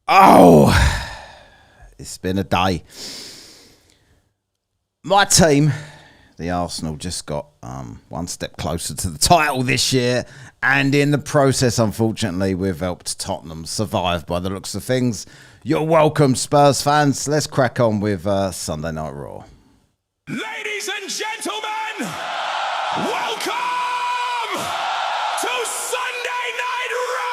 Oh, it's been a day. My team, the Arsenal, just got one step closer to the title this year, and in the process, unfortunately, we've helped Tottenham survive by the looks of things. You're welcome, Spurs fans. Let's crack on with Sunday Night Raw. Ladies and gentlemen, welcome to Sunday Night Raw!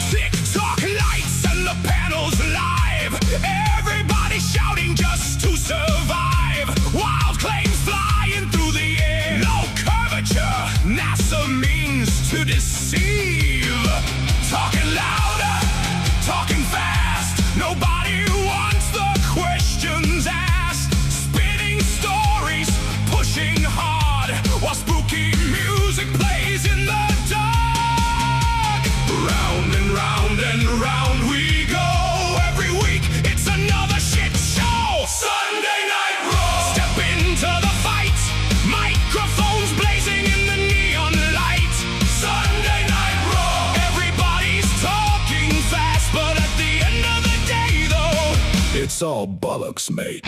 TikTok lights and the panels live. Everybody shouting just to survive. Wild claims flying through the air. No curvature, NASA means to deceive. Talking louder, talking fast. Nobody wants the questions asked. Spinning stories, pushing hard, while spooky music plays in the dark. Round and round and round we go. Every week it's another shit show. Sunday Night Raw. Step into the fight. Microphones blazing in the neon light. Sunday Night Raw. Everybody's talking fast, but at the end of the day, though, it's all bollocks, mate.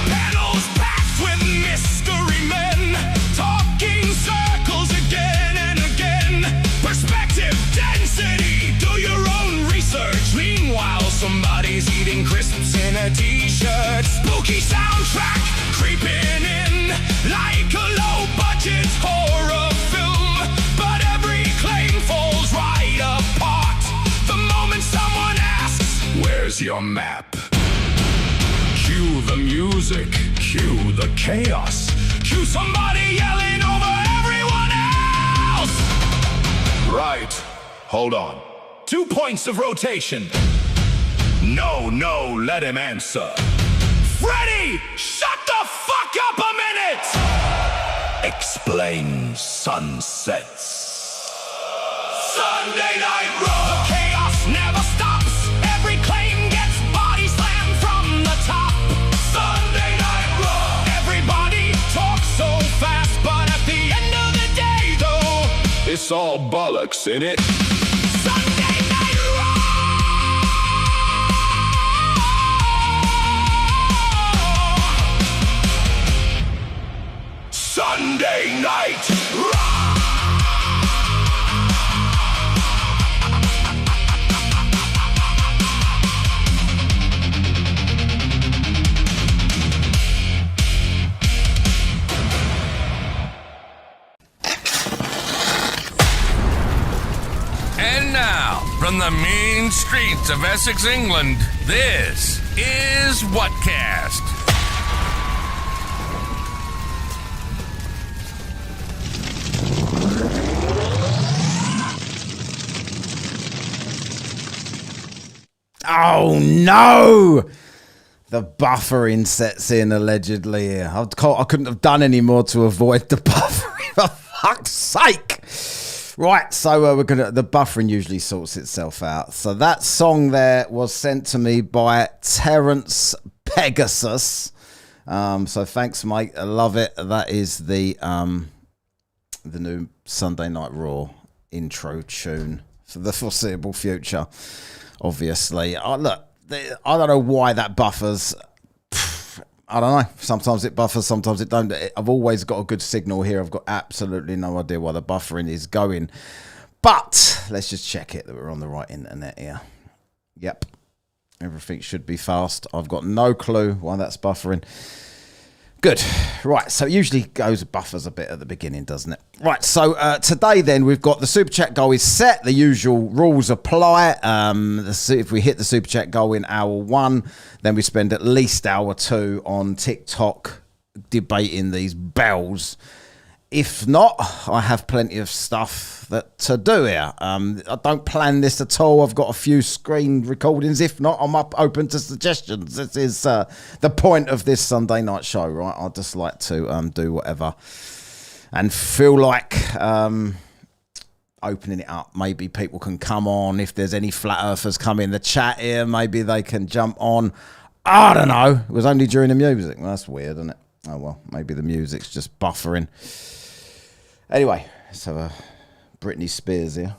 Panels packed with mystery men, talking circles again and again. Perspective density, do your own research. Meanwhile, somebody's eating crisps in a t-shirt. Spooky soundtrack creeping in like a low-budget horror film. But every claim falls right apart the moment someone asks, "Where's your map?" Cue the music, cue the chaos, cue somebody yelling over everyone else. Right, hold on. 2 points of rotation. No, let him answer. Freddy, shut the fuck up a minute! Explain sunsets. Sunday Night Raw. The chaos never stops. Every claim gets body slammed from the top. Sunday Night Raw. Everybody talks so fast, but at the end of the day, though, it's all bollocks, in it. Sunday Night Raw. Sunday Night Raw. And now, from the mean streets of Essex, England, this is Whatcast. Oh no! The buffering sets in allegedly. I couldn't have done any more to avoid the buffering. For fuck's sake! Right, so the buffering usually sorts itself out. So that song there was sent to me by Terence Pegasus. So thanks, mate. I love it. That is the new Sunday Night Raw intro tune for the foreseeable future. Obviously, I don't know why that buffers. I don't know. Sometimes it buffers, sometimes it don't. I've always got a good signal here. I've got absolutely no idea why the buffering is going. But let's just check it that we're on the right internet here. Yep. Everything should be fast. I've got no clue why that's buffering. Good. Right, so it usually buffers a bit at the beginning, doesn't it? Right, so today then we've got the Super Chat goal is set. The usual rules apply. If we hit the Super Chat goal in hour 1, then we spend at least hour 2 on TikTok debating these bells. if not, I have plenty of stuff to do here. I don't plan this at all. I've got a few screen recordings. If not, I'm open to suggestions. This is the point of this Sunday night show, right? I just like to do whatever and feel like opening it up. Maybe people can come on. If there's any flat earthers come in the chat here, maybe they can jump on. I don't know. It was only during the music. Well, that's weird, isn't it? Oh, well, maybe the music's just buffering. Anyway, so Britney Spears here.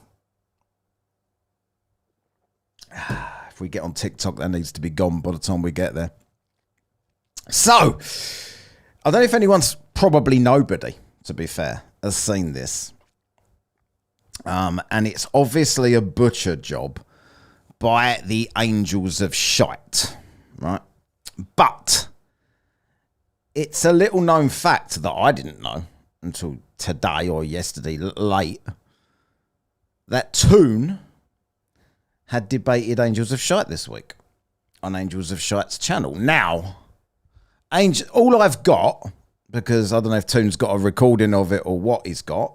If we get on TikTok, that needs to be gone by the time we get there. So, I don't know if anyone's, probably nobody, to be fair, has seen this. And it's obviously a butcher job by the Angels of Shite, right? But it's a little known fact that I didn't know until today or yesterday late, that Toon had debated Angels of Shite this week on Angels of Shite's channel. Now, all I've got, because I don't know if Toon's got a recording of it or what he's got,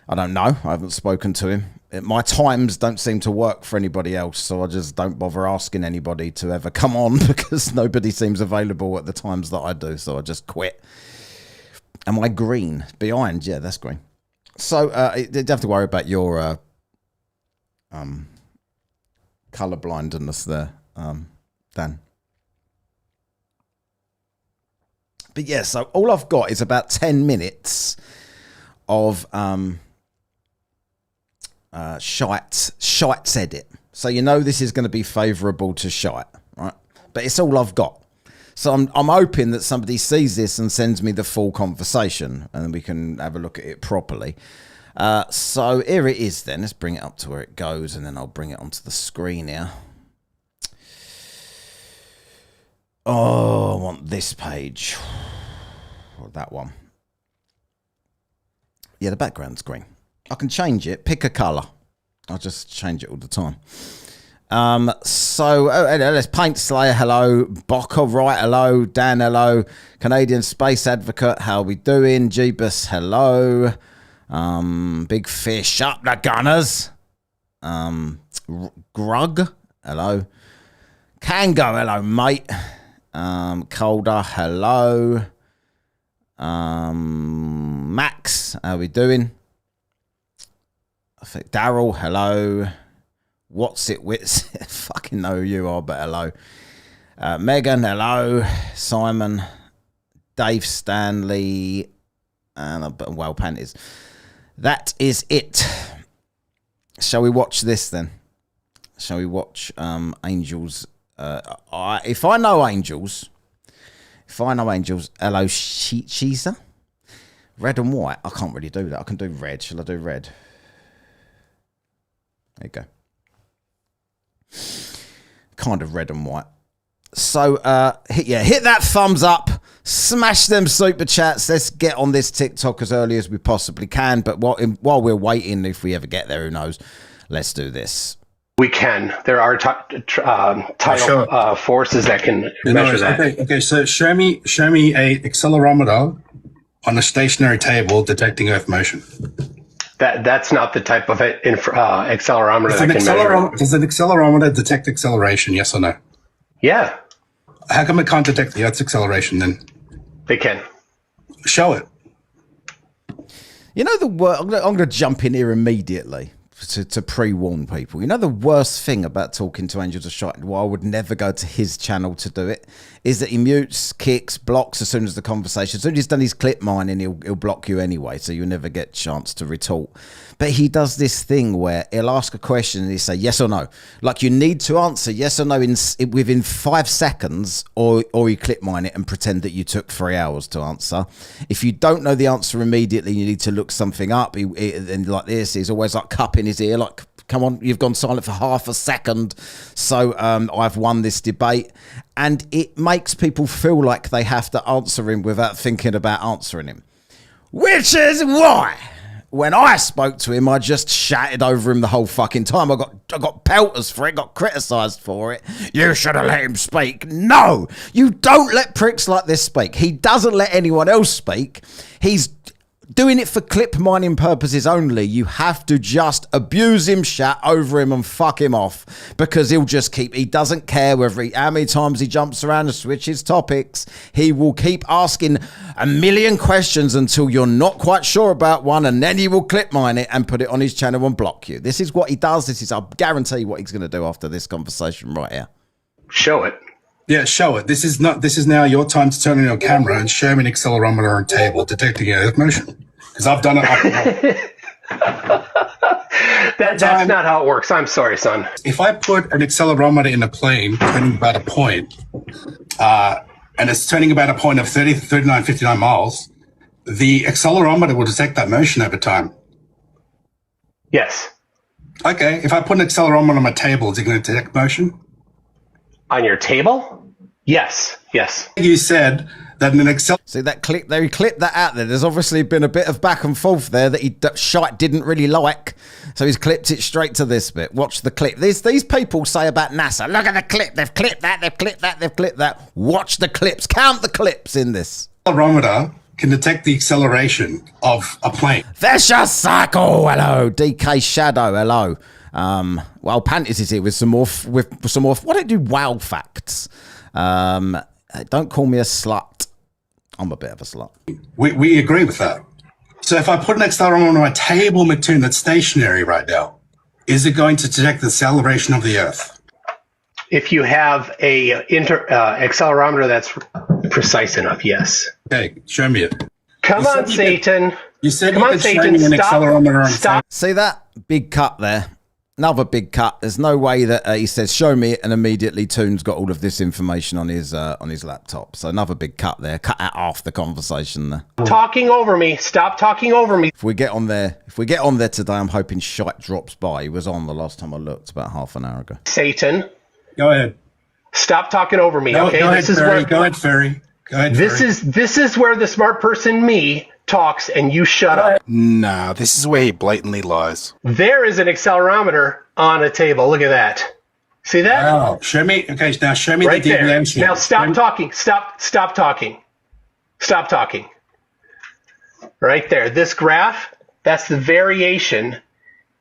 I don't know, I haven't spoken to him. My times don't seem to work for anybody else, so I just don't bother asking anybody to ever come on because nobody seems available at the times that I do, so I just quit. Am I green? Behind? Yeah, that's green. So you don't have to worry about your colour blindness there, Dan. But yeah, so all I've got is about 10 minutes of Shite's edit. So you know this is going to be favourable to Shite, right? But it's all I've got. So I'm hoping that somebody sees this and sends me the full conversation and we can have a look at it properly. So here it is then. Let's bring it up to where it goes and then I'll bring it onto the screen here. Oh, I want this page. Or that one. Yeah, the background's green. I can change it. Pick a colour. I'll just change it all the time. So let's Paint Slayer, hello. Bocker, right, hello. Dan, hello. Canadian Space Advocate, how are we doing? Jeebus, hello. Big Fish, up the gunners. Grug, hello. Kango, hello, mate. Colder, hello. Max, how are we doing? I think Daryl, hello. What's it with? Fucking know who you are, but hello. Megan, hello. Simon, Dave Stanley, and well, panties. That is it. Shall we watch this then? Shall we watch Angels? If I know Angels, hello, Sheesa. Red and white. I can't really do that. I can do red. Shall I do red? There you go. Kind of red and white. So, hit that thumbs up. Smash them super chats. Let's get on this TikTok as early as we possibly can. But while we're waiting, if we ever get there, who knows? Let's do this. We can. There are tidal forces that can measure that. Okay. So show me a accelerometer on a stationary table detecting Earth motion. That's not the type of accelerometer that can measure. Does an accelerometer detect acceleration? Yes or no? Yeah. How come it can't detect the Earth's acceleration then? They can. Show it. You know the word. I'm going to jump in here immediately to pre-warn people. You know the worst thing about talking to Angels of Shite, why I would never go to his channel to do it, is that he mutes, kicks, blocks as soon as the conversation. As soon as he's done his clip mining, he'll block you anyway, so you'll never get a chance to retort. But he does this thing where he'll ask a question and he'll say yes or no. Like you need to answer yes or no within 5 seconds, or you clip mine it and pretend that you took 3 hours to answer. If you don't know the answer immediately, you need to look something up. And like this, he's always like cupping his ear, like, come on, you've gone silent for half a second. So I've won this debate. And it makes people feel like they have to answer him without thinking about answering him. Which is why, when I spoke to him, I just shouted over him the whole fucking time. I got pelters for it, got criticised for it. You should have let him speak. No, you don't let pricks like this speak. He doesn't let anyone else speak. He's doing it for clip mining purposes only, you have to just abuse him, chat over him and fuck him off, because he doesn't care how many times he jumps around and switches topics. He will keep asking a million questions until you're not quite sure about one, and then he will clip mine it and put it on his channel and block you. This is what he does. I guarantee what he's going to do after this conversation right here. Show it. Yeah, show it. This is now your time to turn on your camera and show me an accelerometer on table detecting earth motion. Because I've done it. That's not how it works. I'm sorry, son. If I put an accelerometer in a plane turning about a point, and it's turning about a point of 30, 39, 59 miles, the accelerometer will detect that motion over time. Yes. Okay, if I put an accelerometer on my table, is it going to detect motion? On your table? Yes. You said that an See that clip there? He clipped that out there. There's obviously been a bit of back and forth there that shite didn't really like. So he's clipped it straight to this bit. Watch the clip. These people say about NASA, look at the clip. They've clipped that. They've clipped that. They've clipped that. Watch the clips. Count the clips in this. accelerometer can detect the acceleration of a plane. Vicious Cycle, hello. DK Shadow, hello. Well, Pantis is here with some more. Why don't you do wow facts? Don't call me a slut. I'm a bit of a slut. We agree with that. So if I put an accelerometer on a table, Mattoon, that's stationary right now, is it going to detect the acceleration of the Earth? If you have a accelerometer that's precise enough, yes. Okay, show me it. Come on, Satan. You said Come you on, could show Satan. me an accelerometer on Stop. See that big cut there? Another big cut. There's no way that he says, show me it, and immediately Toon's got all of this information on his laptop. So another big cut there. Cut out half the conversation there. Talking over me. Stop talking over me. If we get on there today, I'm hoping Shite drops by. He was on the last time I looked, about half an hour ago. Satan. Go ahead. Stop talking over me. Okay. Go ahead, Ferry. Go ahead, Ferry. This is where the smart person me talks and you shut up. Nah, this is where he blatantly lies. There is an accelerometer on a table. Look at that. See that? Oh, show me. Okay, now show me Right the there. deviation. Now stop talking. Stop talking. Stop talking. Right there. This graph, that's the variation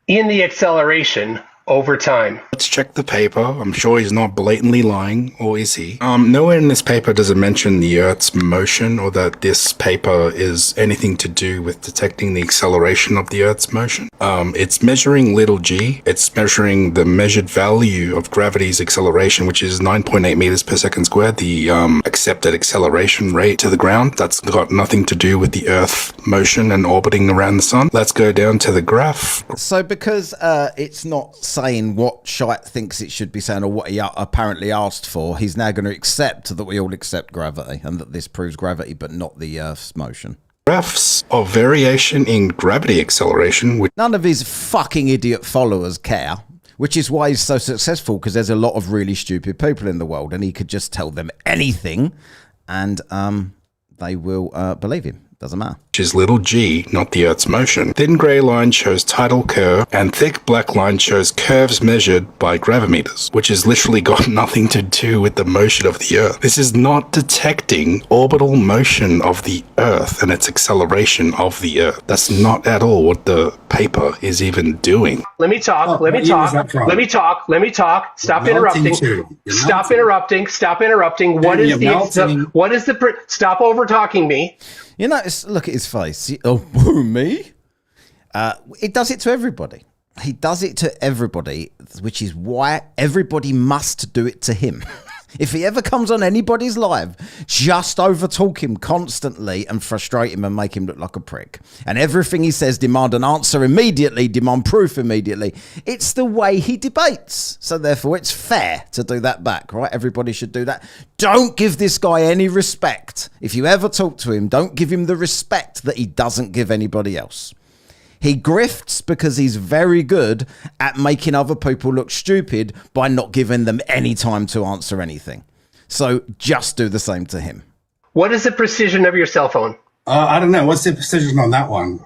in the acceleration over time. Let's check the paper. I'm sure he's not blatantly lying, or is he? Nowhere in this paper does it mention the Earth's motion or that this paper is anything to do with detecting the acceleration of the Earth's motion. It's measuring little g. It's measuring the measured value of gravity's acceleration, which is 9.8 meters per second squared, the accepted acceleration rate to the ground. That's got nothing to do with the Earth motion and orbiting around the sun. Let's go down to the graph. So because it's not saying what Shite thinks it should be saying or what he apparently asked for, he's now going to accept that we all accept gravity and that this proves gravity but not the Earth's motion. Graphs of variation in gravity acceleration, which None of his fucking idiot followers care, which is why he's so successful, because there's a lot of really stupid people in the world and he could just tell them anything and they will believe him. Doesn't matter. is little g, not the Earth's motion. Thin grey line shows tidal curve, and thick black line shows curves measured by gravimeters, which has literally got nothing to do with the motion of the Earth. This is not detecting orbital motion of the Earth and its acceleration of the Earth. That's not at all what the paper is even doing. Let me talk. Let me talk. Stop interrupting. Stop interrupting. Stop interrupting. Stop over talking me. You know, look at his face. Oh, me? It does it to everybody. He does it to everybody, which is why everybody must do it to him. If he ever comes on anybody's live, just over-talk him constantly and frustrate him and make him look like a prick. And everything he says, demand an answer immediately, demand proof immediately. It's the way he debates. So therefore, it's fair to do that back, right? Everybody should do that. Don't give this guy any respect. If you ever talk to him, don't give him the respect that he doesn't give anybody else. He grifts because he's very good at making other people look stupid by not giving them any time to answer anything. So just do the same to him. What is the precision of your cell phone? I don't know. What's the precision on that one?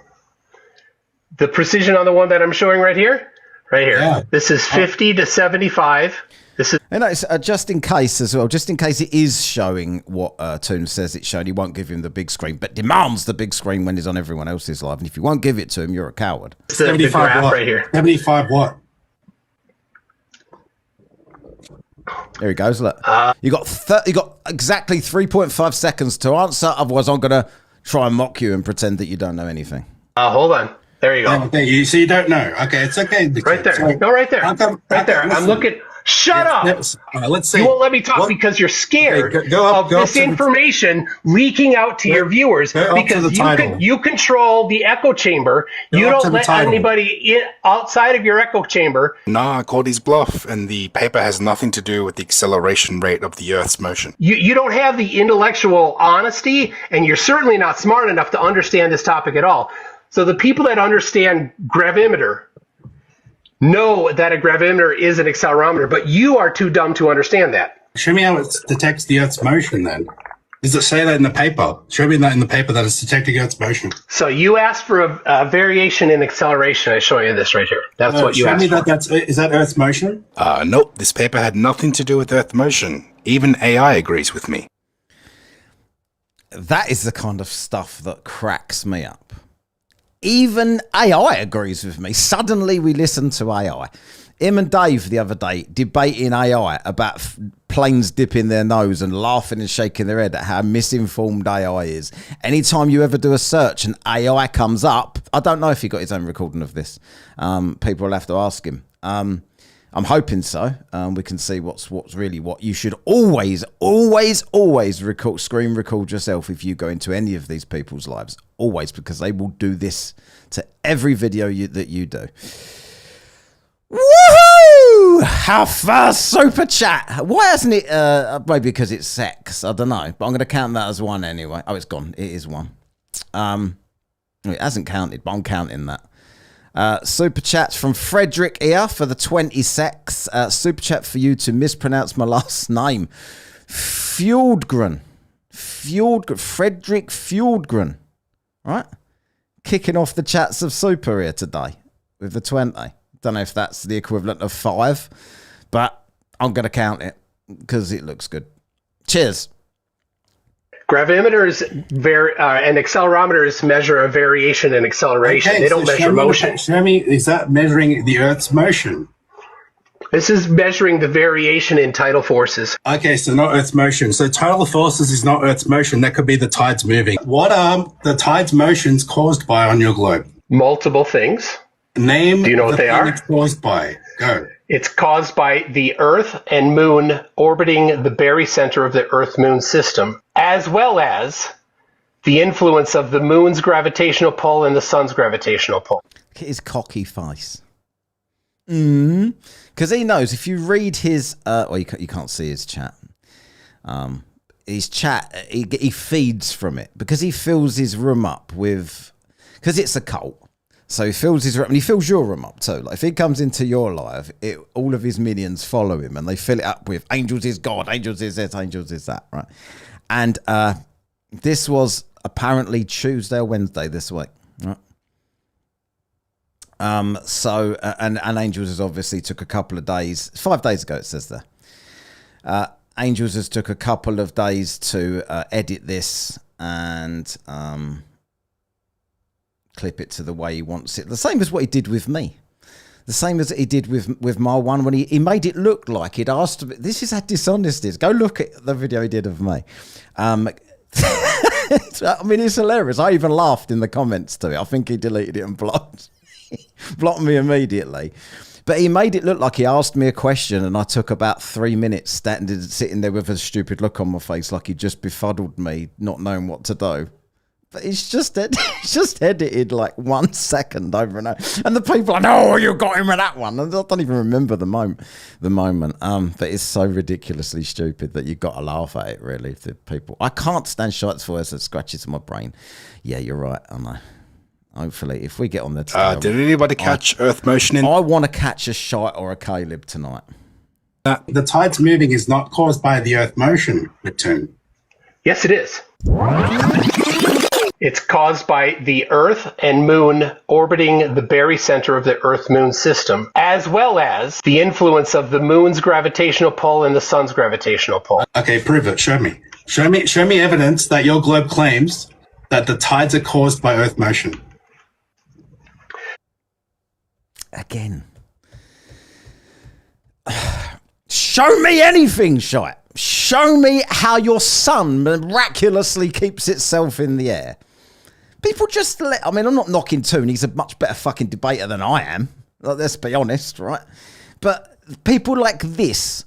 The precision on the one that I'm showing right here? Right here. Yeah. This is 50 to 75. This is And it's, just in case as well, just in case it is showing what Toon says it's showing, he won't give him the big screen, but demands the big screen when he's on everyone else's live. And if you won't give it to him, you're a coward. the 75 graph what? right here. 75 what? There he goes. Look, you got exactly 3.5 seconds to answer. Otherwise, I'm gonna try and mock you and pretend that you don't know anything. Hold on. There you go. Okay, so you don't know. Okay, it's okay. Right there. So, Go right there. I'll come- Right there. I'm listen. looking. Shut up. Let's see. You won't let me talk What- because you're scared Okay, go up of this to the- information leaking out to your viewers go up to because the title. you control the echo chamber. Go You up to don't the let title. anybody outside of your echo chamber. Nah, I called his bluff, and the paper has nothing to do with the acceleration rate of the Earth's motion. You don't have the intellectual honesty, and you're certainly not smart enough to understand this topic at all. So the people that understand gravimeter know that a gravimeter is an accelerometer, but you are too dumb to understand that. Show me how it detects the Earth's motion then. Does it say that in the paper? Show me that in the paper that it's detecting Earth's motion. So you asked for a variation in acceleration. I show you this right here. That's what you show asked me for. that is that Earth's motion? Nope, this paper had nothing to do with Earth motion. Even AI agrees with me. That is the kind of stuff that cracks me up. Even AI agrees with me. Suddenly we listen to AI. Him and Dave the other day debating AI about planes dipping their nose and laughing and shaking their head at how misinformed AI is. Anytime you ever do a search and AI comes up, I don't know if he got his own recording of this. People will have to ask him. I'm hoping so. We can see what's really what. You should always screen record yourself if you go into any of these people's lives. Always, because they will do this to every video that you do. Woohoo! Our first super chat. Why hasn't it? Maybe because it's sex. I don't know. But I'm going to count that as one anyway. Oh, it's gone. It is one. It hasn't counted, but I'm counting that. Super chat from Frederick here for the 20 secs. Super chat for you to mispronounce my last name. Fjordgren. Frederick Fjordgren. Right? Kicking off the chats of super here today with the 20. Don't know if that's the equivalent of 5, but I'm going to count it because it looks good. Cheers. Gravimeters and accelerometers measure a variation in acceleration. Okay, they don't so measure motion. Show me, is that measuring the Earth's motion? This is measuring the variation in tidal forces. Okay, so not Earth's motion. So tidal forces is not Earth's motion. That could be the tides moving. What are the tides motions caused by on your globe? Multiple things. Name. Do you know what the they thing are? It's caused by. Go. It's caused by the Earth and Moon orbiting the barycenter of the Earth-Moon system, as well as the influence of the Moon's gravitational pull and the Sun's gravitational pull. Look at his cocky face. Because he knows if you read his, well, you can't see his chat. His chat, he feeds from it because he fills his room up with, because it's a cult. So he fills his room, and he fills your room up too. Like if he comes into your live, all of his minions follow him, and they fill it up with angels is God, angels is this, angels is that, right? And this was apparently Tuesday or Wednesday this week, right? So Angels has obviously took a couple of days, 5 days ago it says there. Angels has took a couple of days to edit this and clip it to the way he wants it. The same as what he did with me. The same as he did with my one when he made it look like he'd asked. This is how dishonest it is. Go look at the video he did of me. I mean, it's hilarious. I even laughed in the comments to it. I think he deleted it and blocked me immediately. But he made it look like he asked me a question and I took about 3 minutes sitting there with a stupid look on my face like he just befuddled me, not knowing what to do. But it's just edited like 1 second over and over. And the people are, no, you got him with that one. And I don't even remember the moment. But it's so ridiculously stupid that you've got to laugh at it, really. The people, I can't stand Shite's voice that scratches my brain. Yeah, you're right. I know. Hopefully, if we get on the today, Did anybody catch Earth motion in? I want to catch a Shite or a Caleb tonight. The tides moving is not caused by the Earth motion, Return. Yes, it is. It's caused by the Earth and Moon orbiting the barycenter of the Earth-Moon system, as well as the influence of the Moon's gravitational pull and the Sun's gravitational pull. Okay, prove it. Show me. Show me evidence that your globe claims that the tides are caused by Earth motion. Again. Show me anything, shite. Show me how your sun miraculously keeps itself in the air. People just I mean, I'm not knocking Toon. He's a much better fucking debater than I am. Let's be honest, right? But people like this,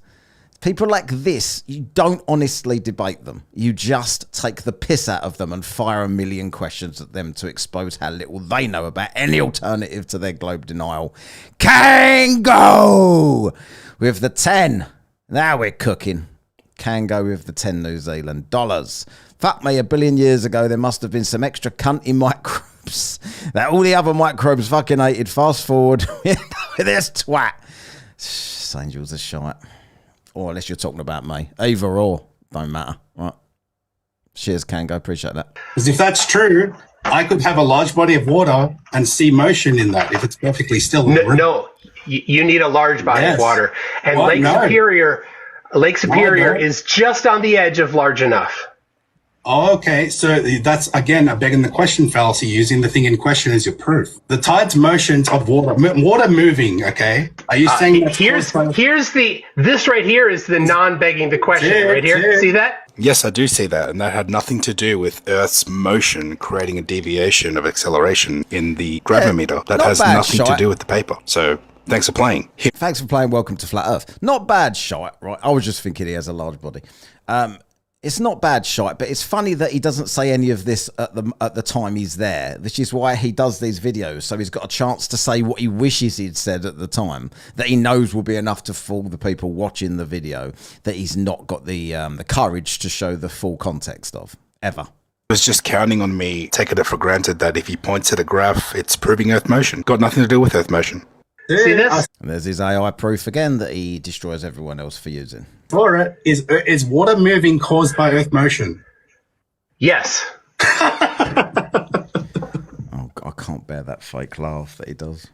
you don't honestly debate them. You just take the piss out of them and fire a million questions at them to expose how little they know about any alternative to their globe denial. Kango with the 10. Now we're cooking. Kango with the 10 New Zealand dollars. Fuck me, 1 billion years ago, there must have been some extra cunty microbes that all the other microbes fucking hated. Fast forward, there's twat. Angels are shite. Or unless you're talking about me. Either or, don't matter. Right. Cheers, Kango. Appreciate that. Because if that's true, I could have a large body of water and see motion in that if it's perfectly still. No, you need a large body of water. And Lake Superior is just on the edge of large enough. Oh, okay. So that's, again, begging the question fallacy, using the thing in question as your proof. The tides motions of water moving, okay? Are you saying that's this right here is the non-begging the question right here. See that? Yes, I do see that. And that had nothing to do with Earth's motion creating a deviation of acceleration in the gravimeter. That has nothing to do with the paper. So thanks for playing. Thanks for playing Welcome to Flat Earth. Not bad shite, right? I was just thinking he has a large body. It's not bad shite, but it's funny that he doesn't say any of this at the time he's there, which is why he does these videos. So he's got a chance to say what he wishes he'd said at the time, that he knows will be enough to fool the people watching the video, that he's not got the courage to show the full context of, ever. Was just counting on me taking it for granted that if he points at a graph, it's proving Earth motion. Got nothing to do with Earth motion. See this? And there's his AI proof again that he destroys everyone else for using. For it, is water moving caused by Earth motion? Yes. Oh, I can't bear that fake laugh that he does.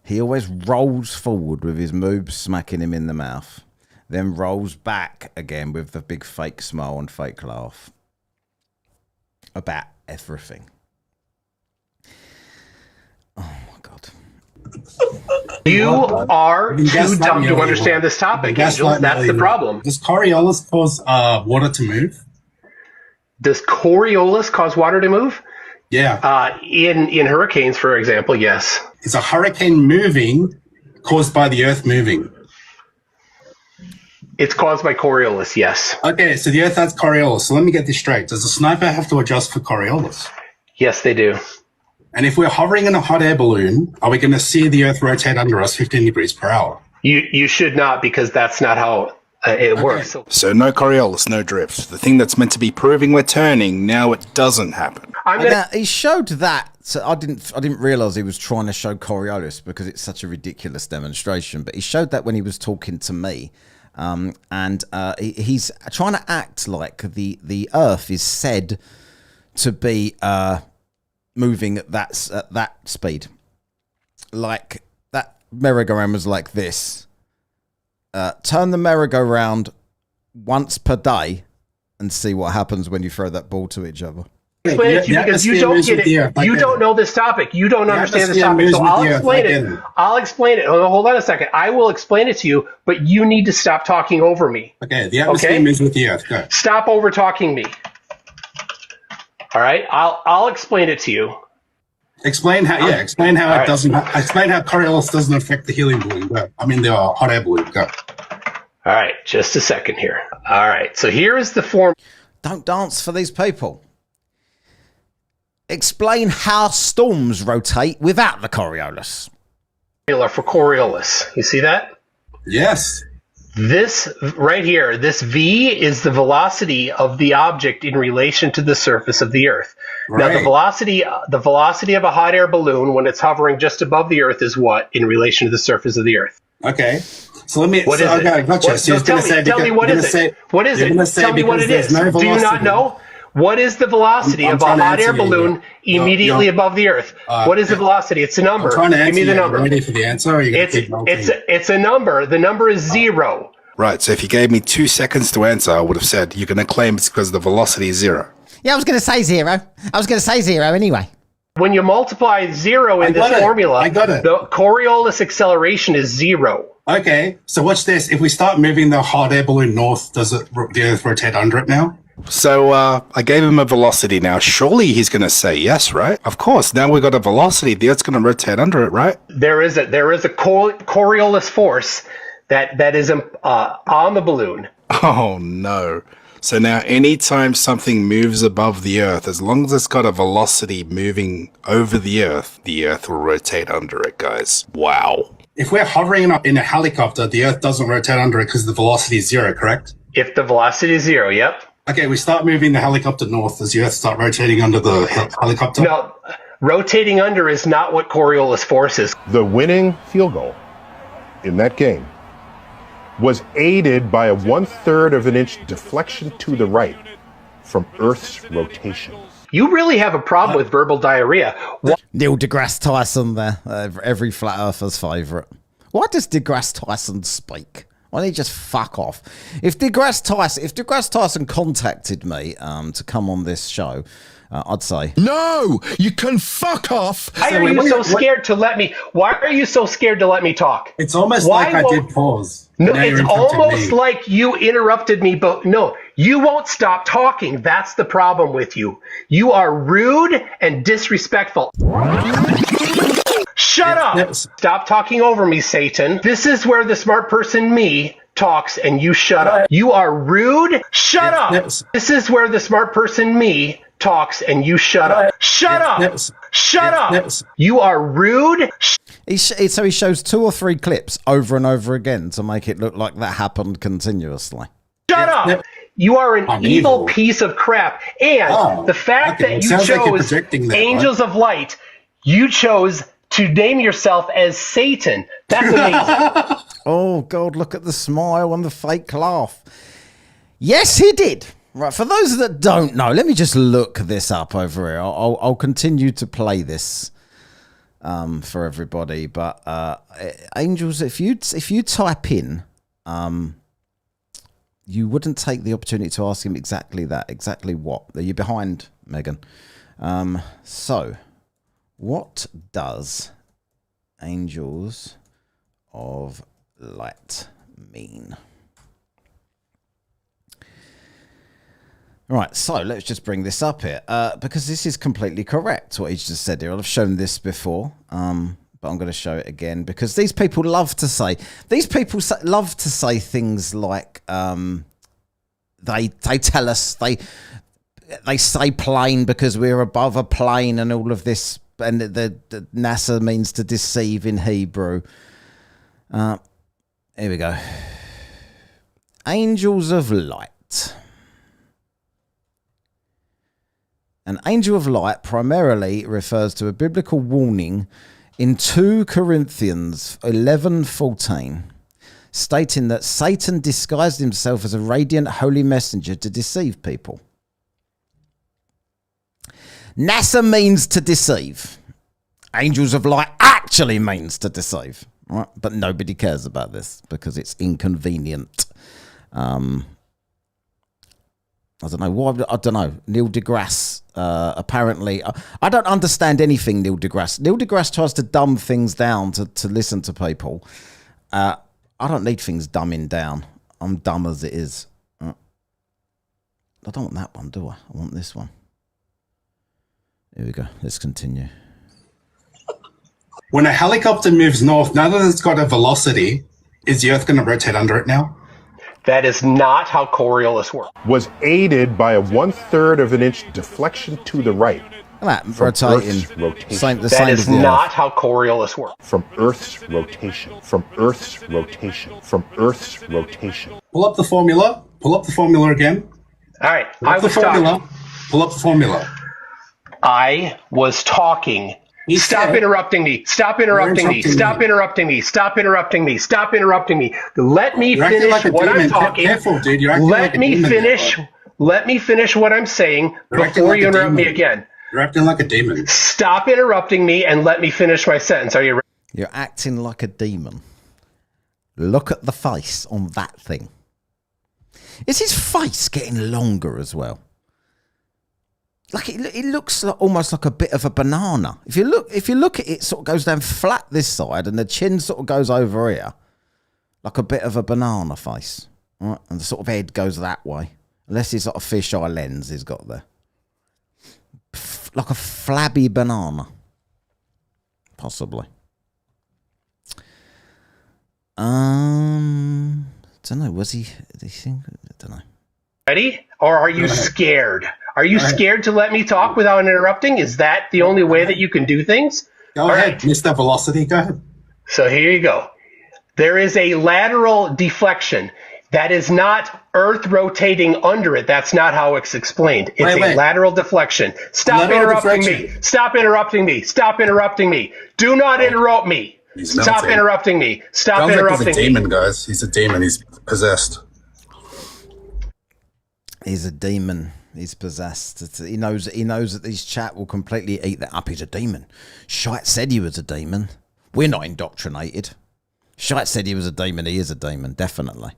He always rolls forward with his moobs smacking him in the mouth, then rolls back again with the big fake smile and fake laugh about everything. Oh my God. You are too dumb to understand this topic, Angels. That's the problem. Does Coriolis cause water to move? Does Coriolis cause water to move? Yeah. In hurricanes, for example, yes. Is a hurricane moving caused by the Earth moving? It's caused by Coriolis, yes. Okay, so the Earth has Coriolis. So let me get this straight. Does the sniper have to adjust for Coriolis? Yes, they do. And if we're hovering in a hot air balloon, are we going to see the Earth rotate under us 15 degrees per hour? You should not, because that's not how it works. So no Coriolis, no drift. The thing that's meant to be proving we're turning, now it doesn't happen. Now, he showed that. So I didn't realize he was trying to show Coriolis because it's such a ridiculous demonstration. But he showed that when he was talking to me, and he's trying to act like the Earth is said to be moving at that speed, like that merry-go-round was like this. Turn the merry-go-round once per day and see what happens when you throw that ball to each other. Explain it to you because you don't get it. You don't know this topic. You don't understand this topic. So I'll explain it. I'll explain it. Hold on a second. I will explain it to you, but you need to stop talking over me. Okay, the atmosphere moves with the Earth. Go. Stop over talking me. All right, I'll explain it to you. Explain how. Yeah, explain how it doesn't. Explain how Coriolis doesn't affect the helium balloon. Go. I mean the hot air balloon. Go. All right, just a second here. All right, so here is the form. Don't dance for these people. Explain how storms rotate without the Coriolis. For Coriolis, you see that? Yes. This right here, this V is the velocity of the object in relation to the surface of the Earth. Right. Now, the velocity of a hot air balloon when it's hovering just above the Earth is what in relation to the surface of the Earth? Okay. So let me. What is it? Gotcha. So tell me what is it? What is it? Tell me what it is. Do you not know? What is the velocity I'm of a trying to hot air answer you. balloon immediately above the Earth? What is the velocity? It's a number. I'm trying to Give answer me the you. number. Ready for the answer? Or are you gonna keep melting? It's a number. The number is 0. Right, so if you gave me 2 seconds to answer, I would have said you're going to claim it's because the velocity is 0. Yeah, I was going to say 0. I was going to say 0 anyway. When you multiply 0 in this formula, I got it. the Coriolis acceleration is 0. Okay, so watch this. If we start moving the hot air balloon north, does the Earth rotate under it now? So I gave him a velocity now. Surely he's going to say yes, right? Of course. Now we've got a velocity. The Earth's going to rotate under it, right? There is a Coriolis force that is on the balloon. Oh, no. So now anytime something moves above the Earth, as long as it's got a velocity moving over the Earth will rotate under it, guys. Wow. If we're hovering in a helicopter, the Earth doesn't rotate under it because the velocity is 0, correct? If the velocity is 0, yep. Okay, we start moving the helicopter north. Does the Earth start rotating under the helicopter? No, rotating under is not what Coriolis force is. The winning field goal in that game was aided by a 1/3 of an inch deflection to the right from Earth's rotation. You really have a problem with verbal diarrhea. Neil deGrasse Tyson there, every flat earther's favourite. Why does deGrasse Tyson speak? Why don't he just fuck off? If deGrasse Tyson contacted me to come on this show, I'd say No, you can fuck off. Why are you so scared to let me? Why are you so scared to let me talk? It's almost like I did pause. No, Now you're it's interrupting almost me. like you interrupted me, but no, you won't stop talking. That's the problem with you. You are rude and disrespectful. Shut up! Yes. Stop talking over me, Satan. This is where the smart person me talks and you shut up. You are rude. Shut up! Yes. This is where the smart person me talks and you shut up. Shut up! Yes. Shut up! Yes. You are rude. so he shows 2 or 3 clips over and over again to make it look like that happened continuously. Shut up! Yep. You are an I'm evil evil. piece of crap. And the fact okay. that It you sounds like you're chose projecting that, Angels of Light, you chose to name yourself as Satan. That's amazing. Oh, God, look at the smile and the fake laugh. Yes, he did. Right, for those that don't know, let me just look this up over here. I'll continue to play this for everybody. But Angels, if you type in, you wouldn't take the opportunity to ask him exactly that. Exactly what? Are you behind, Megan? So, what does Angels of Light mean? Right, so let's just bring this up here because this is completely correct what he's just said here. I've shown this before, but I'm going to show it again because these people love to say things like they tell us they say plane because we're above a plane and all of this, and the NASA means to deceive in Hebrew. Here we go. Angels of Light. An angel of light primarily refers to a biblical warning in 2 Corinthians 11:14, stating that Satan disguised himself as a radiant holy messenger to deceive people. NASA means to deceive. Angels of light actually means to deceive. Right? But nobody cares about this because it's inconvenient. I don't know why. I don't know. Neil deGrasse apparently. I don't understand anything. Neil deGrasse tries to dumb things down to listen to people. I don't need things dumbing down. I'm dumb as it is. I don't want that one, do I? I want this one. Here we go. Let's continue. When a helicopter moves north, now that it's got a velocity, is the Earth going to rotate under it now? That is not how Coriolis works. Was aided by a 1/3 of an inch deflection to the right That from rotating. Earth's rotation. That is not how Coriolis works. From Earth's rotation. From Earth's rotation. From Earth's rotation. Pull up the formula. Pull up the formula again. All right, Pull up the formula. Pull up the formula. I was talking. He Stop said- interrupting me. Stop interrupting me. interrupting Stop me. interrupting me. Stop interrupting me. Stop interrupting me. Let me You're acting finish like a what I'm demon. talking. Careful, dude. You're acting Let like a me demon finish. there, Let me finish what I'm saying You're acting before like you a interrupt me demon. again. You're acting like a demon. Stop interrupting me and let me finish my sentence. Are you ready? You're acting like a demon. Look at the face on that thing. Is his face getting longer as well? Like it looks like, almost like a bit of a banana. If you look at it, it sort of goes down flat this side, and the chin sort of goes over here, like a bit of a banana face, right? And the sort of head goes that way, unless it's like a fisheye lens he's got there, like a flabby banana, possibly. Don't know. Was he? Did he think? I don't know. Ready? Or are you scared? Are you scared to let me talk without interrupting? Is that the only way that you can do things? Go All ahead, right. Mr. Velocity. Go ahead. So here you go. There is a lateral deflection. That is not Earth rotating under it. That's not how it's explained. It's Wait. a lateral deflection. Stop Lateral interrupting me. deflection. Stop interrupting me. Stop interrupting me. Do not interrupt me. He's Stop melting. interrupting me. Stop Sounds like interrupting he's a me. demon, guys. He's a demon. He's possessed. He's a demon. He's possessed. He knows that this chat will completely eat that up. He's a demon. Shite said he was a demon. We're not indoctrinated. Shite said he was a demon. He is a demon, definitely.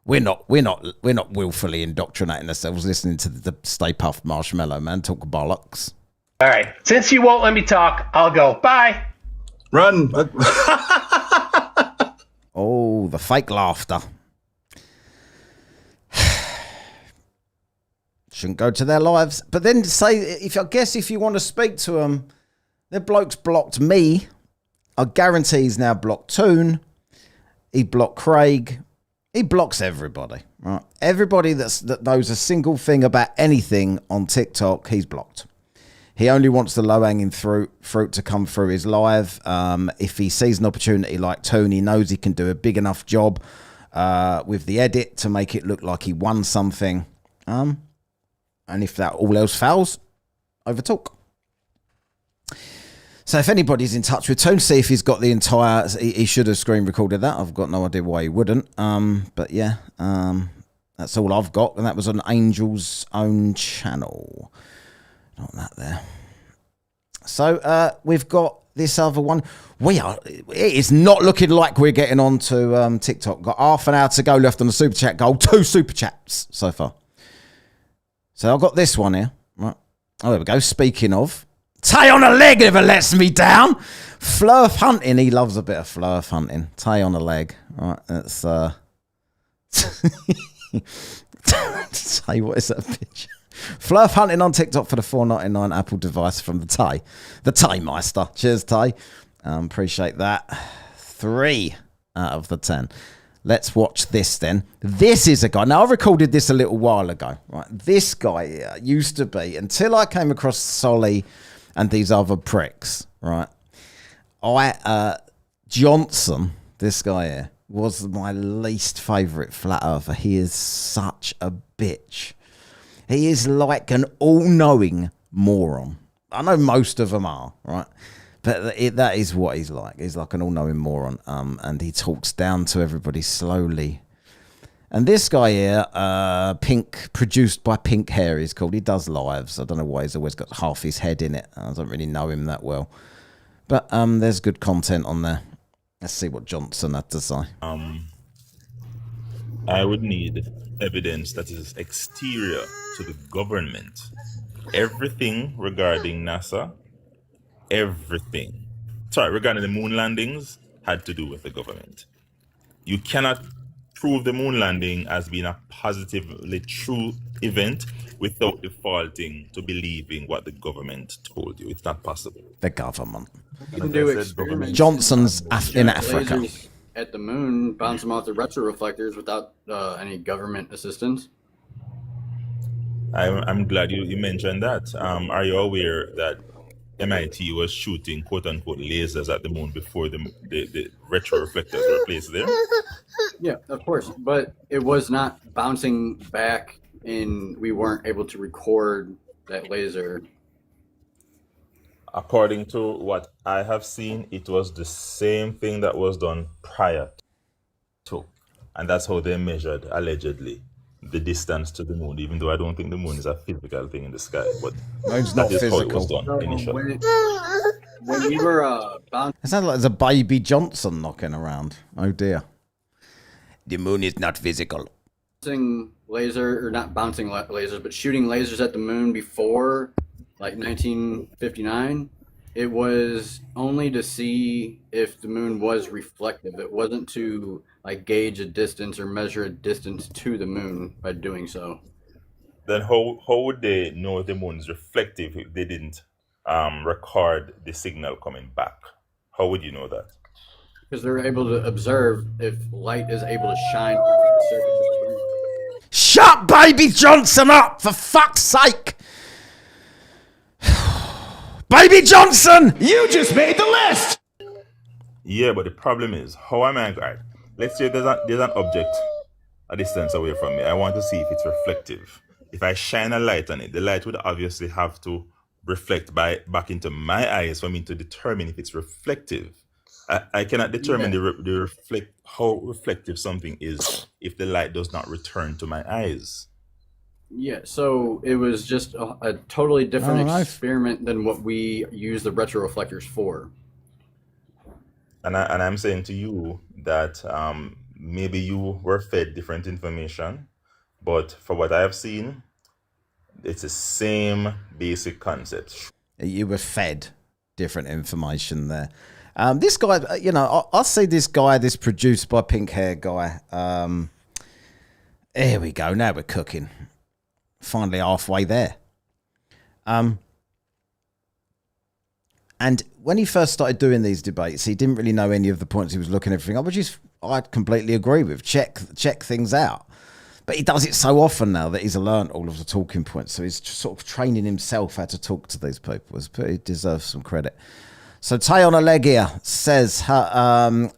We're not willfully indoctrinating ourselves listening to the Stay Puft Marshmallow Man talk bollocks. All right. Since you won't let me talk, I'll go. Bye. Run. Oh, the fake laughter. Shouldn't go to their lives. But then say, if you want to speak to them, the bloke's blocked me. I guarantee he's now blocked Toon. He blocked Craig. He blocks everybody. Right? Everybody that knows a single thing about anything on TikTok, he's blocked. He only wants the low-hanging fruit to come through his live. If he sees an opportunity like Toon, he knows he can do a big enough job with the edit to make it look like he won something. And if that all else fails, overtalk. So if anybody's in touch with Toon, see if he's got the entire... He should have screen recorded that. I've got no idea why he wouldn't. But yeah, that's all I've got. And that was on Angel's own channel. Not that there. So we've got this other one. It is not looking like we're getting on to TikTok. Got half an hour to go left on the super chat goal. 2 super chats so far. So I've got this one here. Right. Oh, there we go. Speaking of, Tay on a leg never lets me down. Flurf hunting. He loves a bit of flurf hunting. Tay on a leg. Right. That's Tay, what is that picture? Flurf hunting on TikTok for the $4.99 Apple device from the Tay. The Tay Meister. Cheers, Tay. Appreciate that. 3 out of the 10. Let's watch this then. This is a guy. Now, I recorded this a little while ago. Right, this guy used to be, until I came across Solly and these other pricks, right? Johnson, this guy here, was my least favourite flat earther. He is such a bitch. He is like an all-knowing moron. I know most of them are, right? But that is what he's like. He's like an all-knowing moron. And he talks down to everybody slowly. And this guy here, Pink, produced by Pink Hair, he's called. He does lives. I don't know why he's always got half his head in it. I don't really know him that well. But there's good content on there. Let's see what Johnson had to say. I would need evidence that is exterior to the government. Everything regarding NASA, regarding the moon landings had to do with the government. You cannot prove the moon landing as being a positively true event without defaulting to believing what the government told you. It's not possible. The government. You can do experiments. Johnson's in Africa. Lasers at the moon, bounce them off the retroreflectors without any government assistance. I'm glad you mentioned that. Are you aware that MIT was shooting quote-unquote lasers at the moon before the retroreflectors were placed there? Yeah, of course. But it was not bouncing back, and we weren't able to record that laser. According to what I have seen, it was the same thing that was done prior to. And that's how they measured, allegedly, the distance to the moon, even though I don't think the moon is a physical thing in the sky, but Moon's that not is how it was physical. done initially. When we were It sounds like there's a baby Johnson knocking around. Oh dear. The moon is not physical. bouncing laser, or not bouncing lasers, but shooting lasers at the moon before like 1959, it was only to see if the moon was reflective. It wasn't to like gauge a distance or measure a distance to the moon by doing so. Then how would they know if the moon is reflective if they didn't record the signal coming back? How would you know that? Because they're able to observe if light is able to shine over the surface of the moon. Shut Baby Johnson up, for fuck's sake! Baby Johnson! You just made the list! Yeah, but the problem is, how am I right? Let's say there's an object a distance away from me. I want to see if it's reflective. If I shine a light on it, the light would obviously have to reflect back into my eyes for me to determine if it's reflective. I cannot determine how reflective something is if the light does not return to my eyes. Yeah, so it was just a totally different experiment than what we use the retroreflectors for. And I'm saying to you that maybe you were fed different information, but for what I have seen, it's the same basic concept. You were fed different information there. This guy, you know, I see this guy, this produced by Pink Hair guy. Here we go. Now we're cooking. Finally halfway there. And when he first started doing these debates, he didn't really know any of the points he was looking at everything up, which I completely agree with. Check things out. But he does it so often now that he's learned all of the talking points. So he's just sort of training himself how to talk to these people. He deserves some credit. So Tayon Allegia says,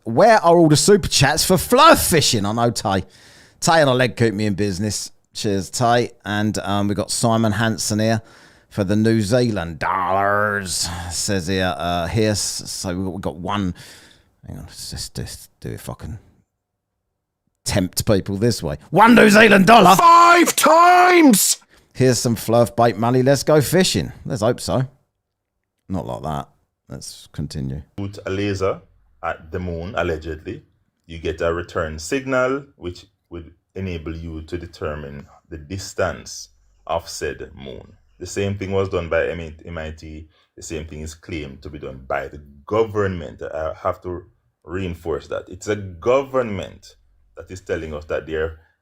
where are all the super chats for fluff fishing? I know Tay. Tayon Alleg keep me in business. Cheers, Tay. And we've got Simon Hansen here for the New Zealand dollars. Says here, so we've got one. Hang on, let's just do it fucking tempt people this way. $1 New Zealand dollar. 5 times! Here's some fluff bait money. Let's go fishing. Let's hope so. Not like that. Let's continue. Shoot a laser at the moon, allegedly. You get a return signal, which would enable you to determine the distance of said moon. The same thing was done by MIT. The same thing is claimed to be done by the government. I have to reinforce that. It's a government that is telling us that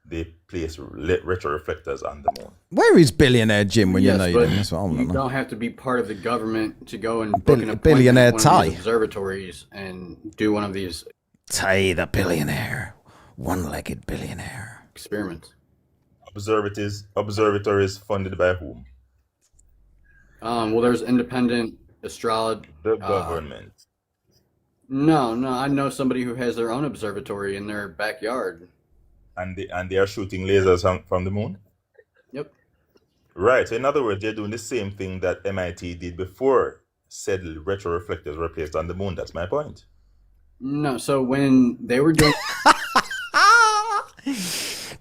they place retroreflectors on the moon. Where is billionaire Jim when you Yes, need but him? That's what I want to you know. don't have to be part of the government to go and book an appointment Billionaire at one of these Tay. observatories and do one of these Tay the billionaire. One-legged billionaire. experiments. Observatories funded by whom? Well, there's independent astrology. The government. No, I know somebody who has their own observatory in their backyard. And they are shooting lasers from the moon? Yep. Right. So in other words, they're doing the same thing that MIT did before said retroreflectors were placed on the moon. That's my point. No, so when they were doing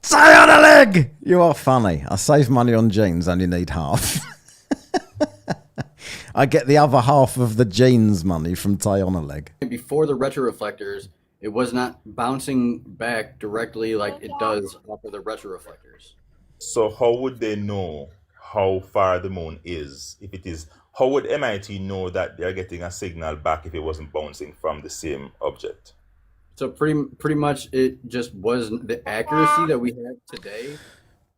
Tay on a leg! You are funny. I save money on jeans, only need half. I get the other half of the jeans money from Tay on a leg. before the retroreflectors, it was not bouncing back directly like it does off of the retroreflectors. So how would they know how far the moon is? If it is, how would MIT know that they're getting a signal back if it wasn't bouncing from the same object? So pretty much it just wasn't the accuracy that we have today.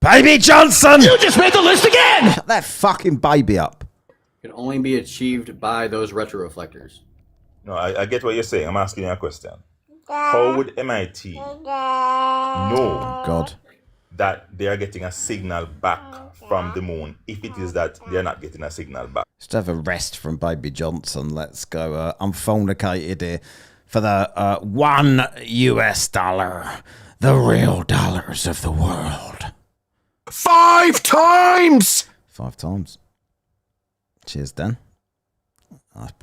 Baby Johnson! You just made the list again! Shut that fucking baby up. Can only be achieved by those retroreflectors. No, I get what you're saying. I'm asking you a question. How would MIT know God. that they are getting a signal back from the moon if it is that they're not getting a signal back? Just have a rest from Baby Johnson. Let's go unfornicated here for the $1 the real dollars of the world. 5 times! 5 times. Cheers, Dan.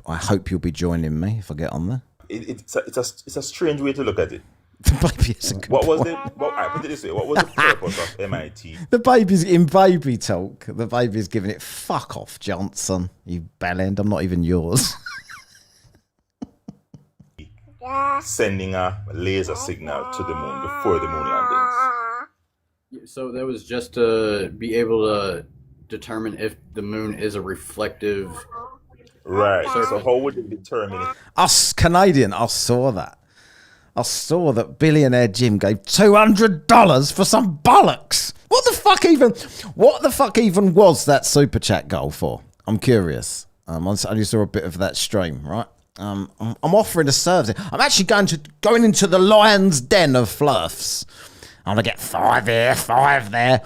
I hope you'll be joining me if I get on there. It's a strange way to look at it. The baby is a good What was point. the? Well, I put it this way. What was the purpose of MIT? The baby's in baby talk. The baby's giving it, fuck off, Johnson, you bellend. I'm not even yours. Sending a laser signal to the moon before the moon landings. So that was just to be able to determine if the moon is a reflective. Right. So how would you determine if Us Canadian, I saw that. I saw that billionaire Jim gave $200 for some bollocks. What the fuck even was that super chat goal for? I'm curious. I only saw a bit of that stream, right? I'm offering a service. I'm actually going into the lion's den of fluffs. I'm gonna get 5 here, 5 there.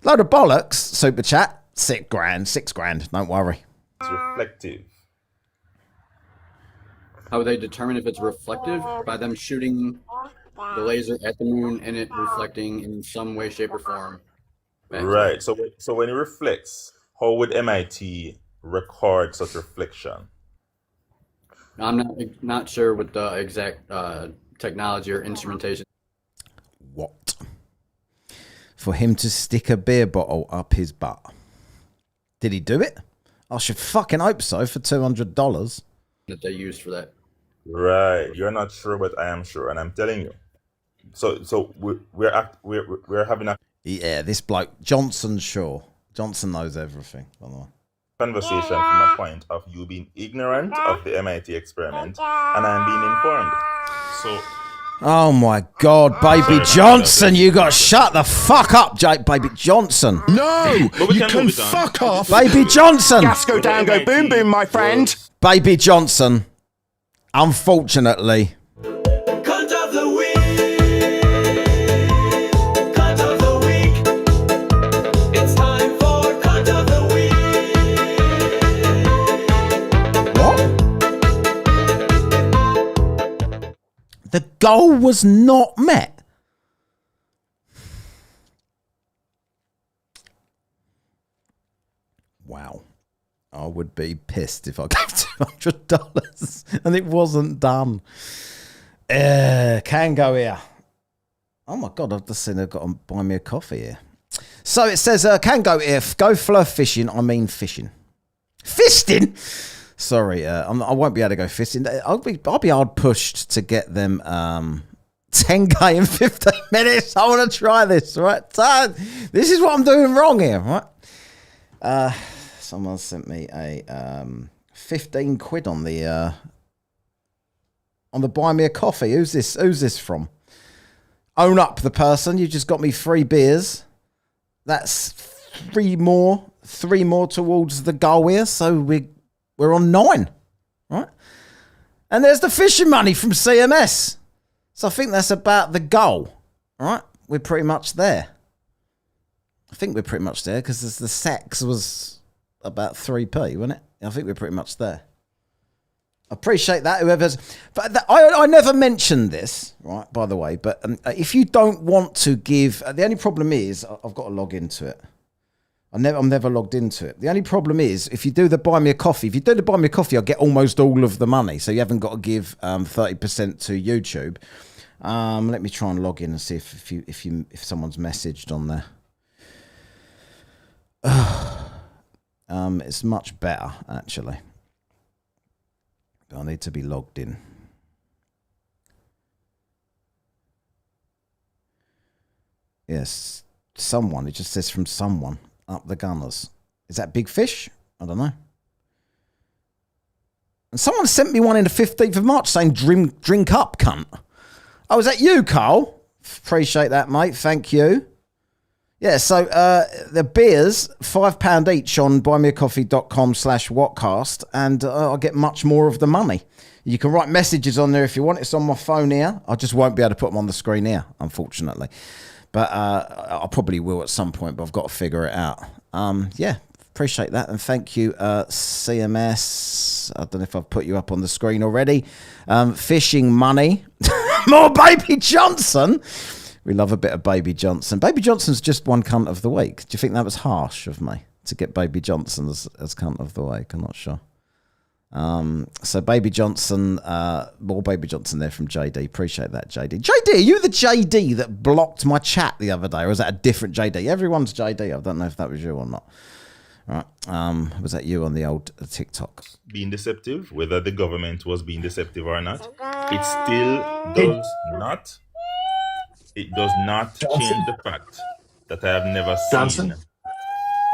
Load of bollocks. Super chat. $6,000. Don't worry. it's reflective? How would they determine if it's reflective? By them shooting the laser at the moon and it reflecting in some way, shape, or form. Right. So when it reflects, how would MIT record such reflection? I'm not sure what the exact technology or instrumentation. What? For him to stick a beer bottle up his butt. Did he do it? I should fucking hope so for $200. That they used for that. Right. You're not sure, but I am sure, and I'm telling you. So we're having a Yeah, this bloke, Johnson Shaw. Johnson knows everything, by the way. conversation from a point of you being ignorant of the MIT experiment, and I'm being informed. So Oh my God, Baby Johnson, you got shut the fuck up, Jake, Baby Johnson. No! But we You can can move it on. fuck off! Baby Johnson. Gas go down, go boom boom, my friend! Baby Johnson, unfortunately, Cunt of the week! Cunt of the week! It's time for Cunt of the week! what? The goal was not met. Wow. I would be pissed if I gave $200 and it wasn't done. Can go here. Oh my God, I've just seen I've got to buy me a coffee here. So it says, can go here. Go fluff fishing. I mean fishing. Fisting? Sorry, I won't be able to go fishing. I'll be hard pushed to get them 10k in 15 minutes. I want to try this, right? So, this is what I'm doing wrong here, right? Someone sent me a 15 quid on the buy me a coffee. Who's this from? Own up, the person. You just got me 3 beers. That's 3 more towards the goal here. So we're on 9, right? And there's the fishing money from CMS. So I think that's about the goal, right? We're pretty much there. I think we're pretty much there because the sex was about 3p, wasn't it? I think we're pretty much there. Appreciate that, whoever's. But I never mentioned this, right? By the way, but if you don't want to give, the only problem is I've got to log into it. I'm never logged into it. The only problem is if you do the buy me a coffee, I'll get almost all of the money. So you haven't got to give 30% to YouTube. Let me try and log in and see if someone's messaged on there. It's much better actually. But I need to be logged in. Yes, someone. It just says from someone. Up the Gunners. Is that Big Fish? I don't know. And someone sent me one in the 15th of March saying drink up, cunt. Oh, is that you, Carl? Appreciate that, mate. Thank you. Yeah, so the beers, £5 each on buymeacoffee.com/whatcast, and I'll get much more of the money. You can write messages on there if you want. It's on my phone here. I just won't be able to put them on the screen here, unfortunately. But I probably will at some point, but I've got to figure it out. Yeah, appreciate that. And thank you, CMS. I don't know if I've put you up on the screen already. Fishing money. More Baby Johnson. We love a bit of Baby Johnson. Baby Johnson's just one cunt of the week. Do you think that was harsh of me to get Baby Johnson as cunt of the week? I'm not sure. So Baby Johnson, more Baby Johnson there from JD. Appreciate that, JD. JD, are you the JD that blocked my chat the other day, or is that a different JD? Everyone's JD. I don't know if that was you or not. Right. Was that you on the old TikTok? Being deceptive, whether the government was being deceptive or not, it still does not. It does not change the fact that I have never seen.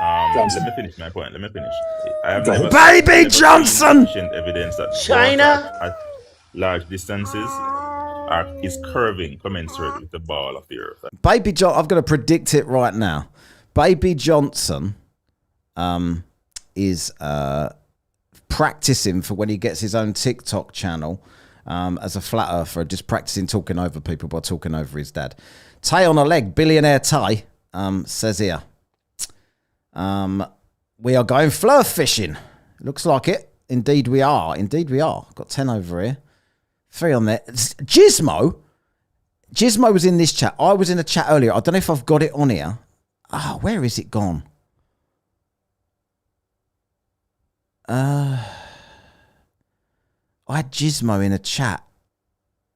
Let me finish my point. I have never Baby Johnson! seen evidence that China water at large distances is curving commensurate with the ball of the earth. Baby John, I've got to predict it right now. Baby Johnson is practicing for when he gets his own TikTok channel as a flat earther, just practicing talking over people by talking over his dad. Tay on a leg, billionaire Tay says here, we are going flirt fishing. Looks like it. Indeed we are. Got 10 over here. 3 on there. Gizmo was in this chat. I was in a chat earlier. I don't know if I've got it on here. Where is it gone? I had Gizmo in a chat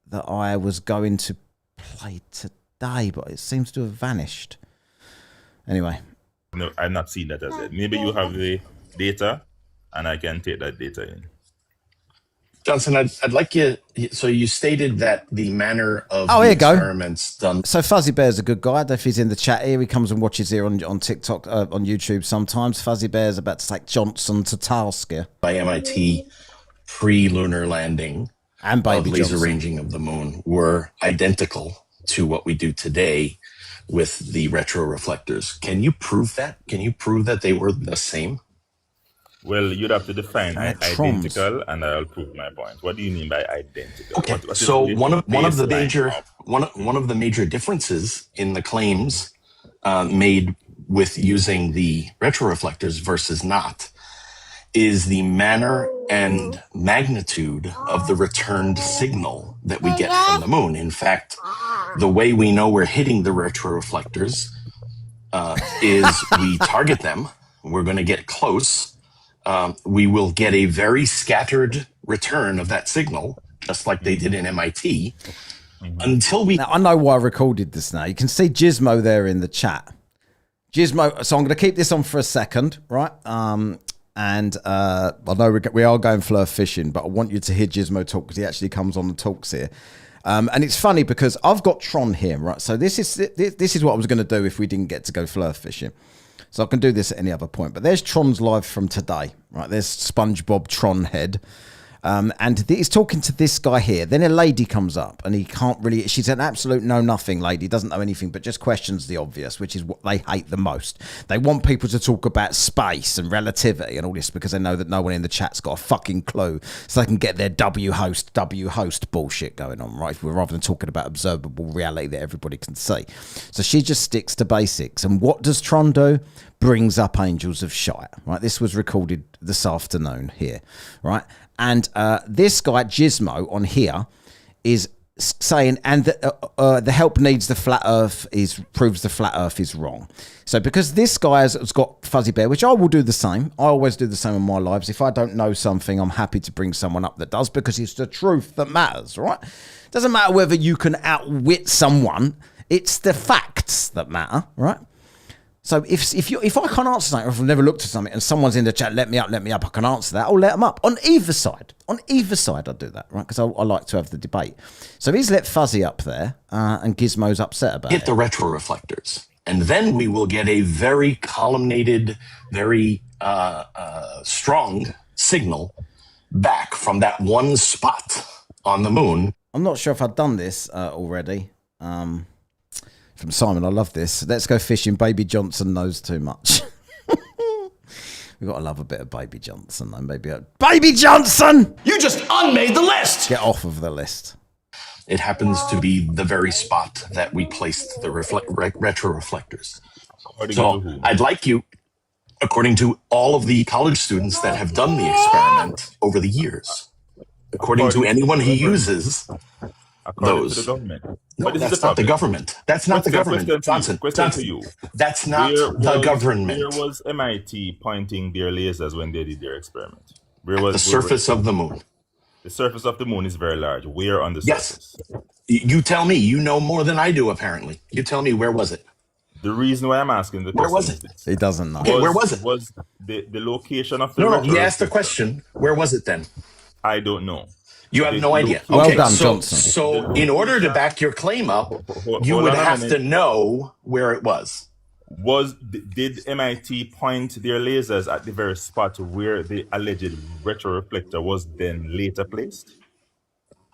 that I was going to play today, but it seems to have vanished. Anyway. No, I've not seen that as yet. Maybe you have the data, and I can take that data in. Johnson, I'd like you. So you stated that the manner of here you experiments done. So Fuzzy Bear's a good guy. I don't know if he's in the chat here. He comes and watches here on TikTok, on YouTube sometimes. Fuzzy Bear's about to take Johnson to task here. By MIT pre-lunar landing and Baby of laser Johnson. ranging of the moon were identical to what we do today with the retroreflectors. Can you prove that? Can you prove that they were the same? Well, you'd have to define Electrons. identical, and I'll prove my point. What do you mean by identical? Okay, What is so the one of the baseline major differences in the claims made with using the retroreflectors versus not is the manner and magnitude of the returned signal that we get from the moon. In fact, the way we know we're hitting the retroreflectors is we target them. We're going to get close. We will get a very scattered return of that signal, just like they did in MIT, until we... Now, I know why I recorded this now. You can see Gizmo there in the chat. Gizmo, so I'm going to keep this on for a second, right? And I know we are going flirt fishing, but I want you to hear Gizmo talk because he actually comes on and talks here. And it's funny because I've got Tron here, right? So this is what I was going to do if we didn't get to go flirt fishing. So I can do this at any other point. But there's Tron's live from today, right? There's SpongeBob Tron head. And he's talking to this guy here. Then a lady comes up and he can't really... She's an absolute know-nothing lady. Doesn't know anything, but just questions the obvious, which is what they hate the most. They want people to talk about space and relativity and all this because they know that no one in the chat's got a fucking clue. So they can get their W host bullshit going on, right? Rather than talking about observable reality that everybody can see. So she just sticks to basics. And what does Tron do? Brings up Angels of Shite, right? This was recorded this afternoon here, right? And this guy, Gizmo, on here is saying, and the help needs the flat earth proves the flat earth is wrong. So because this guy has got Fuzzy Bear, which I will do the same. I always do the same in my lives. If I don't know something, I'm happy to bring someone up that does because it's the truth that matters, right? Doesn't matter whether you can outwit someone. It's the facts that matter, right? So if I can't answer something, or if I've never looked at something, and someone's in the chat, let me up, I can answer that, I'll let them up. On either side, I do that, right? Because I like to have the debate. So he's let Fuzzy up there, and Gizmo's upset about it. Hit the retroreflectors. And then we will get a very columnated, very strong signal back from that one spot on the moon. I'm not sure if I've done this already. From Simon, I love this. Let's go fishing. Baby Johnson knows too much. We've got to love a bit of Baby Johnson, though. Baby Johnson! You just unmade the list! Get off of the list. It happens to be the very spot that we placed the retroreflectors. So I'd like you, according to all of the college students that have done the experiment over the years, according to anyone he uses... According to the government. No, that's not the government. That's not the government. Johnson, to you. That's not the government. Where was MIT pointing their lasers when they did their experiment? The surface of the moon. The surface of the moon is very large. Where on the surface? Yes. You tell me. You know more than I do, apparently. You tell me, where was it? The reason why I'm asking the question, where was it? He doesn't know. Okay, where was it? Was the location of the No, he asked the question. Where was it then? I don't know. You have no idea. Well Okay, done, so, Johnson. So in order to back your claim up, you would have to know where it was. Did MIT point their lasers at the very spot where the alleged retroreflector was then later placed?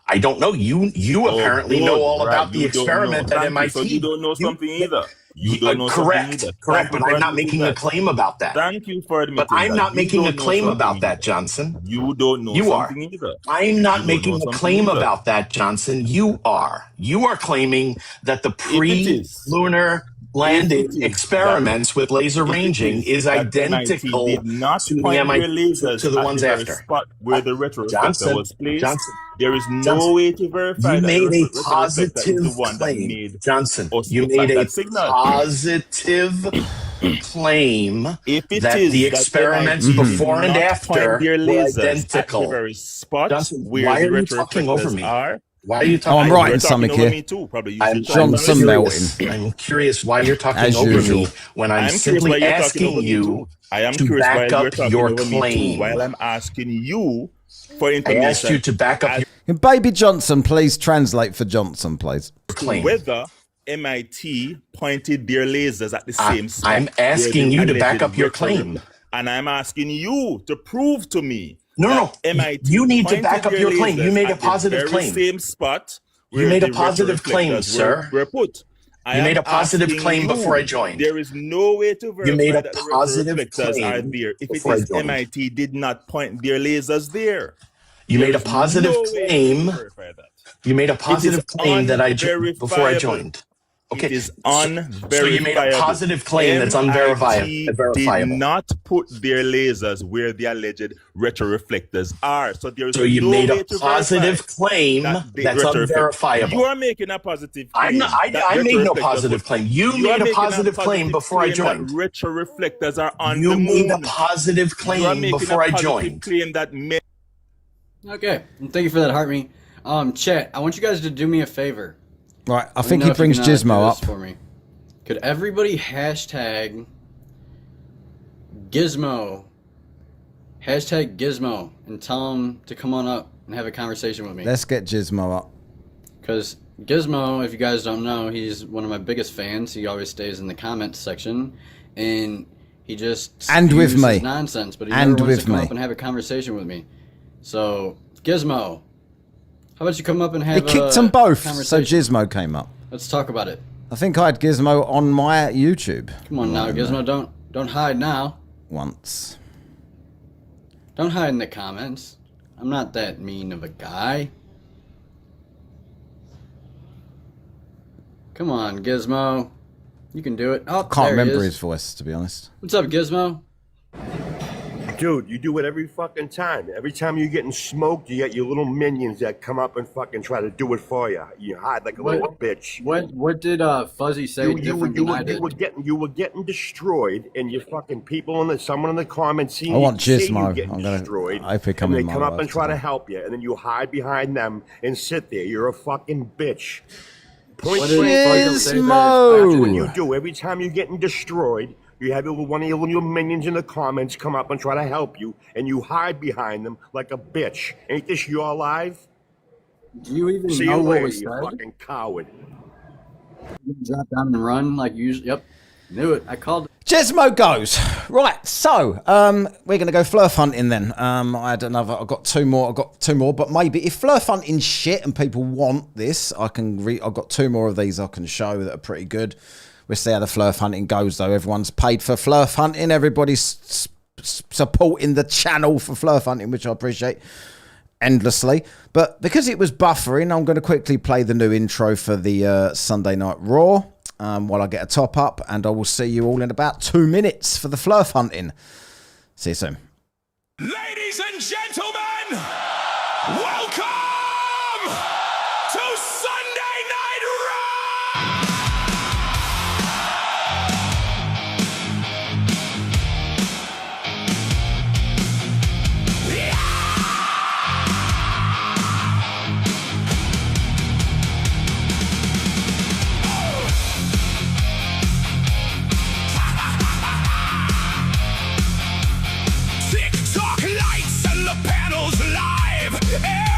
I don't know. You apparently know all about the experiment at MIT. So you don't know something either. You don't know correct, something either. correct. But I'm not making a claim about that. Thank you for admitting But I'm not that. making a claim about that, Johnson. You don't know something either. I'm not making a claim about that, Johnson. You are. You are claiming that the pre-lunar landing experiments with laser ranging is identical to the MIT to the ones after. Spot where the retroreflector was placed. There is no way to verify you that made the a positive claim, Johnson. You made a positive claim that the experiments before and after were identical. Johnson, why are you talking over me? Why are you talking? Oh, I'm writing something here. Johnson melting. I'm curious why you're talking over me when I'm simply asking you to back up your claim. While I'm asking you for information. I asked you to back up your... Baby Johnson, please translate for Johnson, please. Claim. Whether MIT pointed their lasers at the same spot. I'm asking you to back up your claim. And I'm asking you to prove to me. No. MIT you need to back up your claim. You made a positive claim. Same spot. You made a positive claim, sir. Were put. You made a positive claim before I joined. There is no way to verify you made a that positive the claim are there if it is MIT did not point their lasers there. You made a positive claim. You made a positive claim that I before I joined. Okay. It is unverifiable. So you made a positive claim that's unverifiable. Did not put their lasers where the alleged retroreflectors are. So there is you made a positive claim that's unverifiable. You are making a positive claim. I made no positive claim. You made a positive claim before I joined. Retroreflectors are on you the moon. You made a positive claim before I joined. Claim that okay, and thank you for that, Hartme. Chat, I want you guys to do me a favor. Right, I think he brings Gizmo up for me. Could everybody hashtag Gizmo? Hashtag Gizmo and tell him to come on up and have a conversation with me. Let's get Gizmo up. Because Gizmo, if you guys don't know, he's one of my biggest fans. He always stays in the comments section, and he just with me nonsense. But he never wants to come up and have a conversation with me. So Gizmo, how about you come up and have He kicked them both, so Gizmo came up. Let's talk about it. I think I had Gizmo on my YouTube. Come on now, Gizmo, don't hide now. Once. Don't hide in the comments. I'm not that mean of a guy. Come on, Gizmo. You can do it. Oh, can't remember his voice, to be honest. What's up, Gizmo? Dude, you do it every fucking time. Every time you're getting smoked, you get your little minions that come up and fucking try to do it for you. You hide like a little bitch. What did Fuzzy say different than I did? You were getting destroyed, and you fucking people someone in the comments seeing I want Gizmo. you getting destroyed. I pick him and they come up and try to help you, and then you hide behind them and sit there. You're a fucking bitch. Point blank, that's what you do. Every time you're getting destroyed, you have one of your little minions in the comments come up and try to help you, and you hide behind them like a bitch. Ain't this your life? Do you even See know you what later, was you said? fucking coward. You drop down and run like usually. Yep, knew it. I called it. Gizmo goes. Right, so we're going to go flurf hunting then. I've got two more, but maybe if flurf hunting's shit and people want this, I've got two more of these I can show that are pretty good. We'll see how the flurf hunting goes, though. Everyone's paid for flurf hunting. Everybody's supporting the channel for flurf hunting, which I appreciate endlessly. But because it was buffering, I'm going to quickly play the new intro for the Sunday Night Raw while I get a top up. And I will see you all in about 2 minutes for the flurf hunting. See you soon. Ladies and gentlemen, welcome to Sunday Night Raw! Yeah! TikTok lights and the panels live.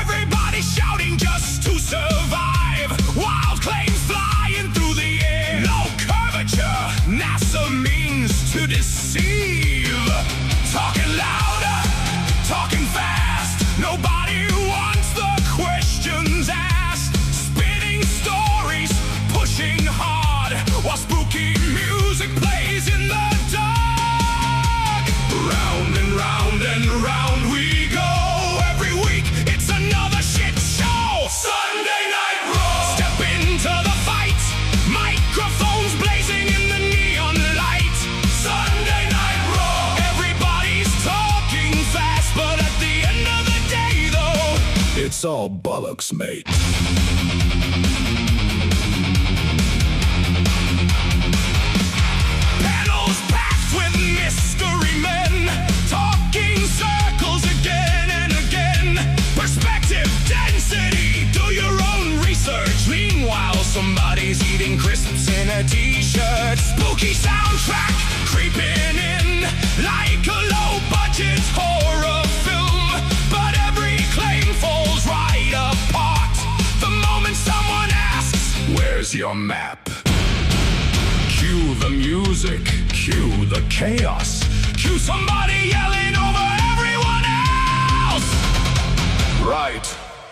Everybody shouting just to survive. Wild claims flying through the air. No curvature, NASA means to deceive. Talking louder, talking fast. Nobody wants the questions asked. Spinning stories, pushing hard, while spooky music plays in the dark. Round and round and round we go. Every week it's another shit show. Sunday Night Raw. Step into the fight. Microphones blazing in the neon light. Sunday Night Raw. Everybody's talking fast, but at the end of the day, though, it's all bollocks, mate. Panels packed with mystery men, talking circles again and again. Perspective density, do your own research. Meanwhile, somebody's eating crisps in a t-shirt. Spooky soundtrack creeping in like a low-budget horror film. But every claim falls right apart the moment someone asks, "Where's your map?" Cue the music, cue the chaos, cue somebody yelling over everyone else. Right,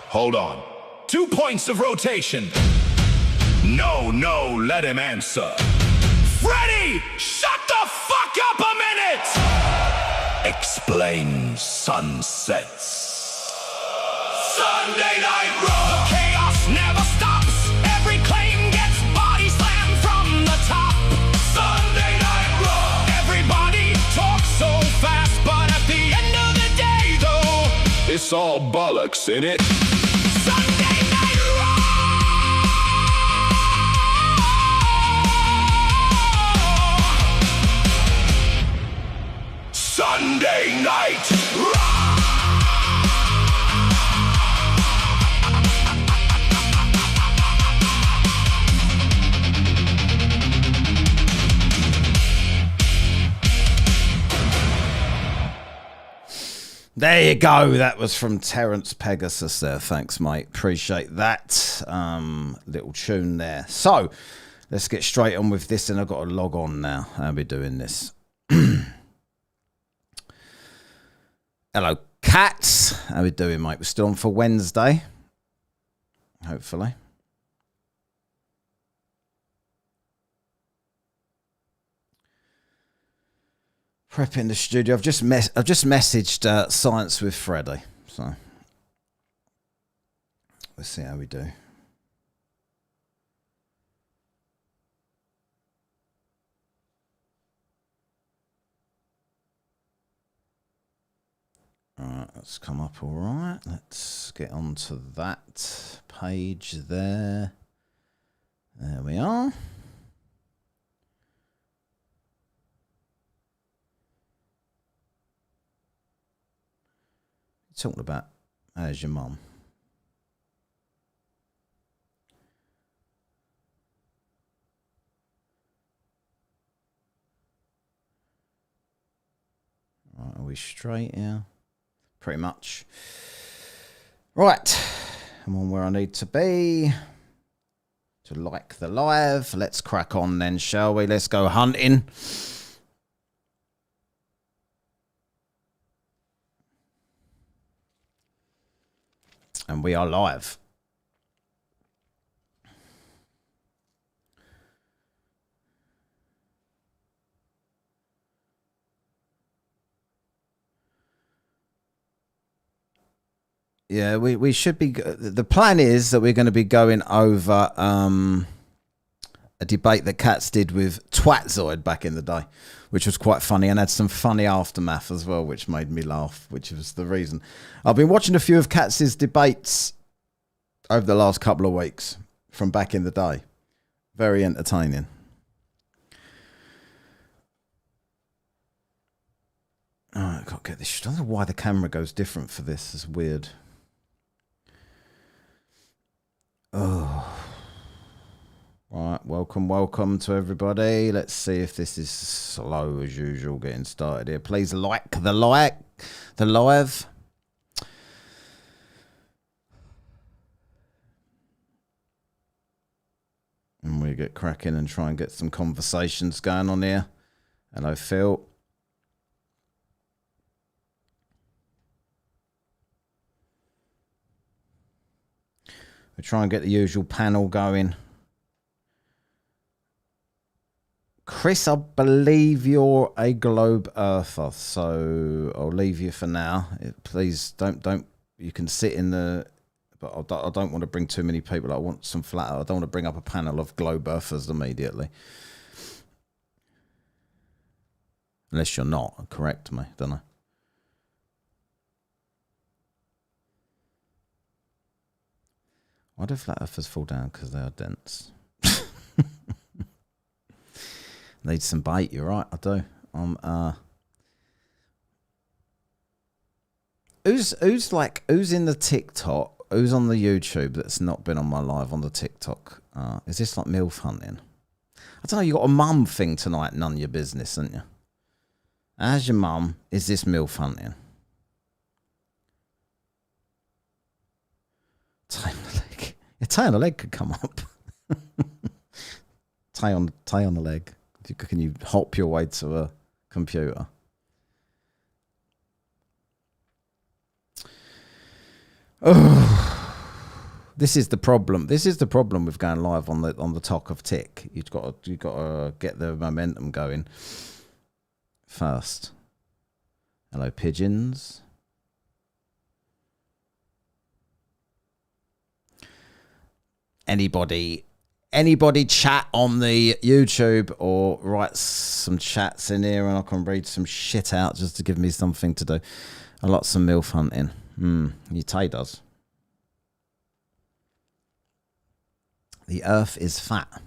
hold on. 2 points of rotation. No, let him answer. Freddy, shut the fuck up a minute! Explain sunsets. Sunday Night Raw. The chaos never stops. Every claim gets body slammed from the top. Sunday Night Raw. Everybody talks so fast, but at the end of the day, though, it's all bollocks, innit? Sunday Night Raw. Sunday Night Raw. There you go. That was from Terence Pegasus there. Thanks, mate. Appreciate that. Little tune there. So, let's get straight on with this, and I've got to log on now. I'll be doing this. Hello, cats. How we doing, mate? We're still on for Wednesday. Hopefully. Prepping the studio. I've just messaged Science with Freddy. So let's see how we do. Alright, let's come up all right. Let's get onto that page there. There we are. Talking about how's your mum? Right, are we straight here? Pretty much. Right, I'm on where I need to be to like the live. Let's crack on then, shall we? Let's go hunting. And we are live. Yeah, we should be. The plan is that we're going to be going over a debate that Katz did with Twatzoid back in the day, which was quite funny and had some funny aftermath as well, which made me laugh, which was the reason. I've been watching a few of Katz's debates over the last couple of weeks from back in the day. Very entertaining. Oh, I can't get this. I don't know why the camera goes different for this. It's weird. Oh. Right, welcome to everybody. Let's see if this is slow as usual getting started here. Please like the live. And we get cracking and try and get some conversations going on here. Hello, Phil. We try and get the usual panel going. Chris, I believe you're a globe earther, so I'll leave you for now. Please don't. You can sit in the, but I don't want to bring too many people. I want some flat. I don't want to bring up a panel of globe earthers immediately. Unless you're not, correct me, don't I? Why do flat earthers fall down? Because they are dense. Need some bait, you're right, I do. Who's in the TikTok? Who's on the YouTube that's not been on my live on the TikTok? Is this like MILF hunting? I don't know, you got a mum thing tonight, none of your business, haven't you? How's your mum? Is this MILF hunting? Tie on the leg. Yeah, tie on the leg could come up. tie on the leg. Can you hop your way to a computer? Oh, this is the problem. This is the problem with going live on the talk of tick. You've got to get the momentum going first. Hello, pigeons. Anybody chat on the YouTube or write some chats in here and I can read some shit out just to give me something to do. I like some MILF hunting. Your Tay does. The earth is fat.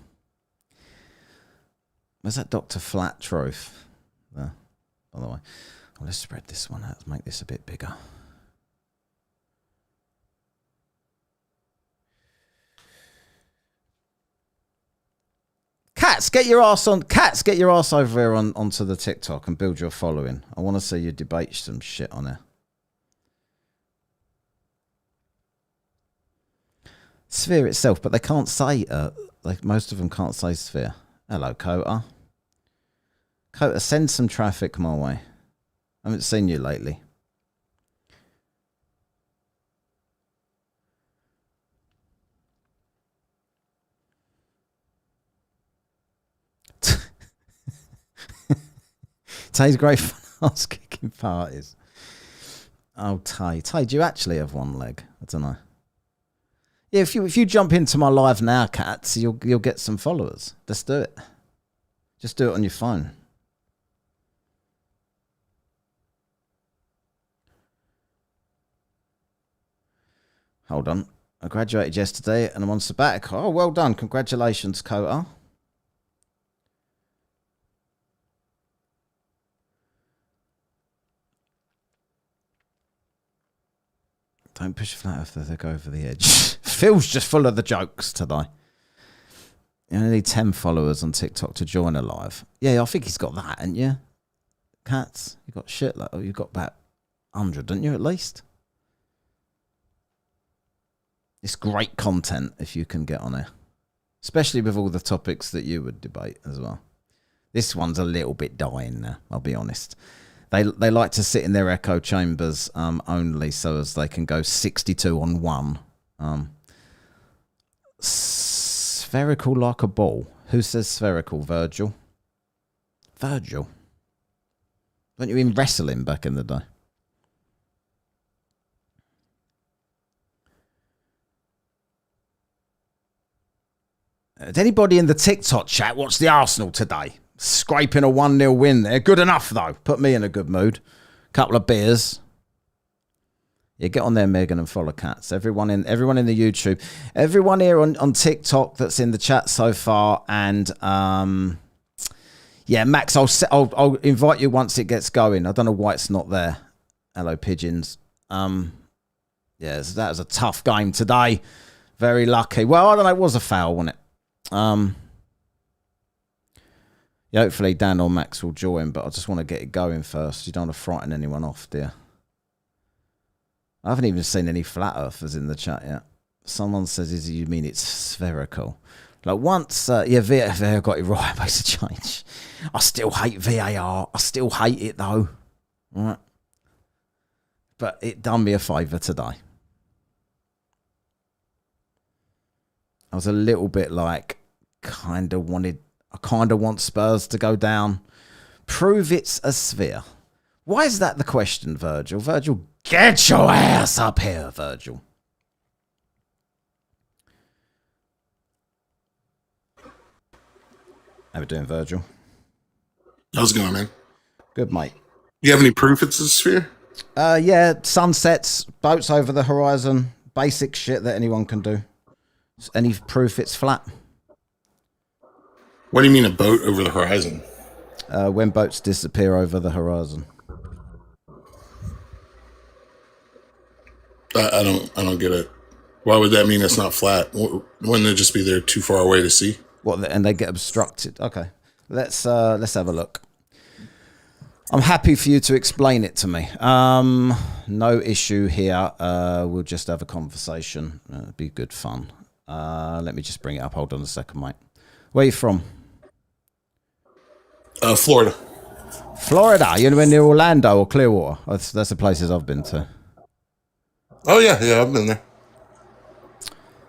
Where's that Dr. Flat Truth? There, by the way. Well, let's spread this one out. Let's make this a bit bigger. Cats, get your ass over here onto the TikTok and build your following. I want to see you debate some shit on there. Sphere itself, but they can't say, like most of them can't say sphere. Hello, Kota. Kota, send some traffic my way. I haven't seen you lately. Tay's great fun ass kicking parties. Oh, Tay, do you actually have one leg? I don't know. Yeah, if you jump into my live now, cats, you'll get some followers. Let's do it. Just do it on your phone. Hold on. I graduated yesterday and I'm on sabbatical. Oh, well done. Congratulations, Kota. Don't push a flat earth, they go over the edge. Phil's just full of the jokes today. You only need 10 followers on TikTok to join a live. Yeah, I think he's got that, haven't you? Cats, you got shit like, you got about 100, don't you, at least? It's great content if you can get on it. Especially with all the topics that you would debate as well. This one's a little bit dying now, I'll be honest. They like to sit in their echo chambers only so as they can go 62 on 1. Spherical like a ball. Who says spherical? Virgil? Virgil? Weren't you in wrestling back in the day? Did anybody in the TikTok chat watch the Arsenal today? Scraping a 1-0 win there. Good enough, though. Put me in a good mood. Couple of beers. Yeah, get on there, Megan, and follow cats. Everyone in the YouTube. Everyone here on TikTok that's in the chat so far. And, yeah, Max, I'll invite you once it gets going. I don't know why it's not there. Hello, pigeons. Yeah, so that was a tough game today. Very lucky. Well, I don't know. It was a foul, wasn't it? Yeah, hopefully Dan or Max will join, but I just want to get it going first. You don't want to frighten anyone off, dear. I haven't even seen any flat earthers in the chat yet. Someone says, you mean it's spherical? Like once, yeah, VAR got it right, makes a change. I still hate VAR. I still hate it though. All right. But it done me a favour today. I was a little bit like, I kind of want Spurs to go down. Prove it's a sphere. Why is that the question, Virgil? Virgil, get your ass up here, Virgil. How we doing, Virgil? How's it going, man? Good, mate. You have any proof it's a sphere? Yeah, sunsets, boats over the horizon, basic shit that anyone can do. Any proof it's flat? What do you mean a boat over the horizon? When boats disappear over the horizon. I don't get it. Why would that mean it's not flat? Wouldn't it just be they're too far away to see? What? And they get obstructed. Okay, let's have a look. I'm happy for you to explain it to me. No issue here. We'll just have a conversation. It'll be good fun. Let me just bring it up. Hold on a second, mate. Where are you from? Florida. Florida? You know, near Orlando or Clearwater? That's the places I've been to. Oh, yeah, I've been there.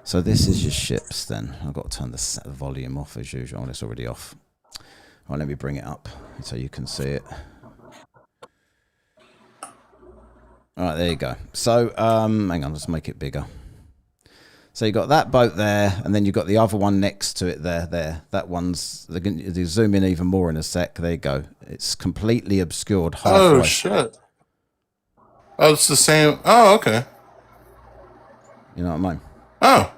So this is your ships then. I've got to turn the volume off as usual. Oh, it's already off. Right, let me bring it up so you can see it. All right, there you go. So, hang on, let's make it bigger. So you got that boat there, and then you've got the other one next to it there. That one's, they're going to zoom in even more in a sec. There you go. It's completely obscured halfway. Oh, shit. Oh, it's the same. Oh, okay. You know what I mean? Oh.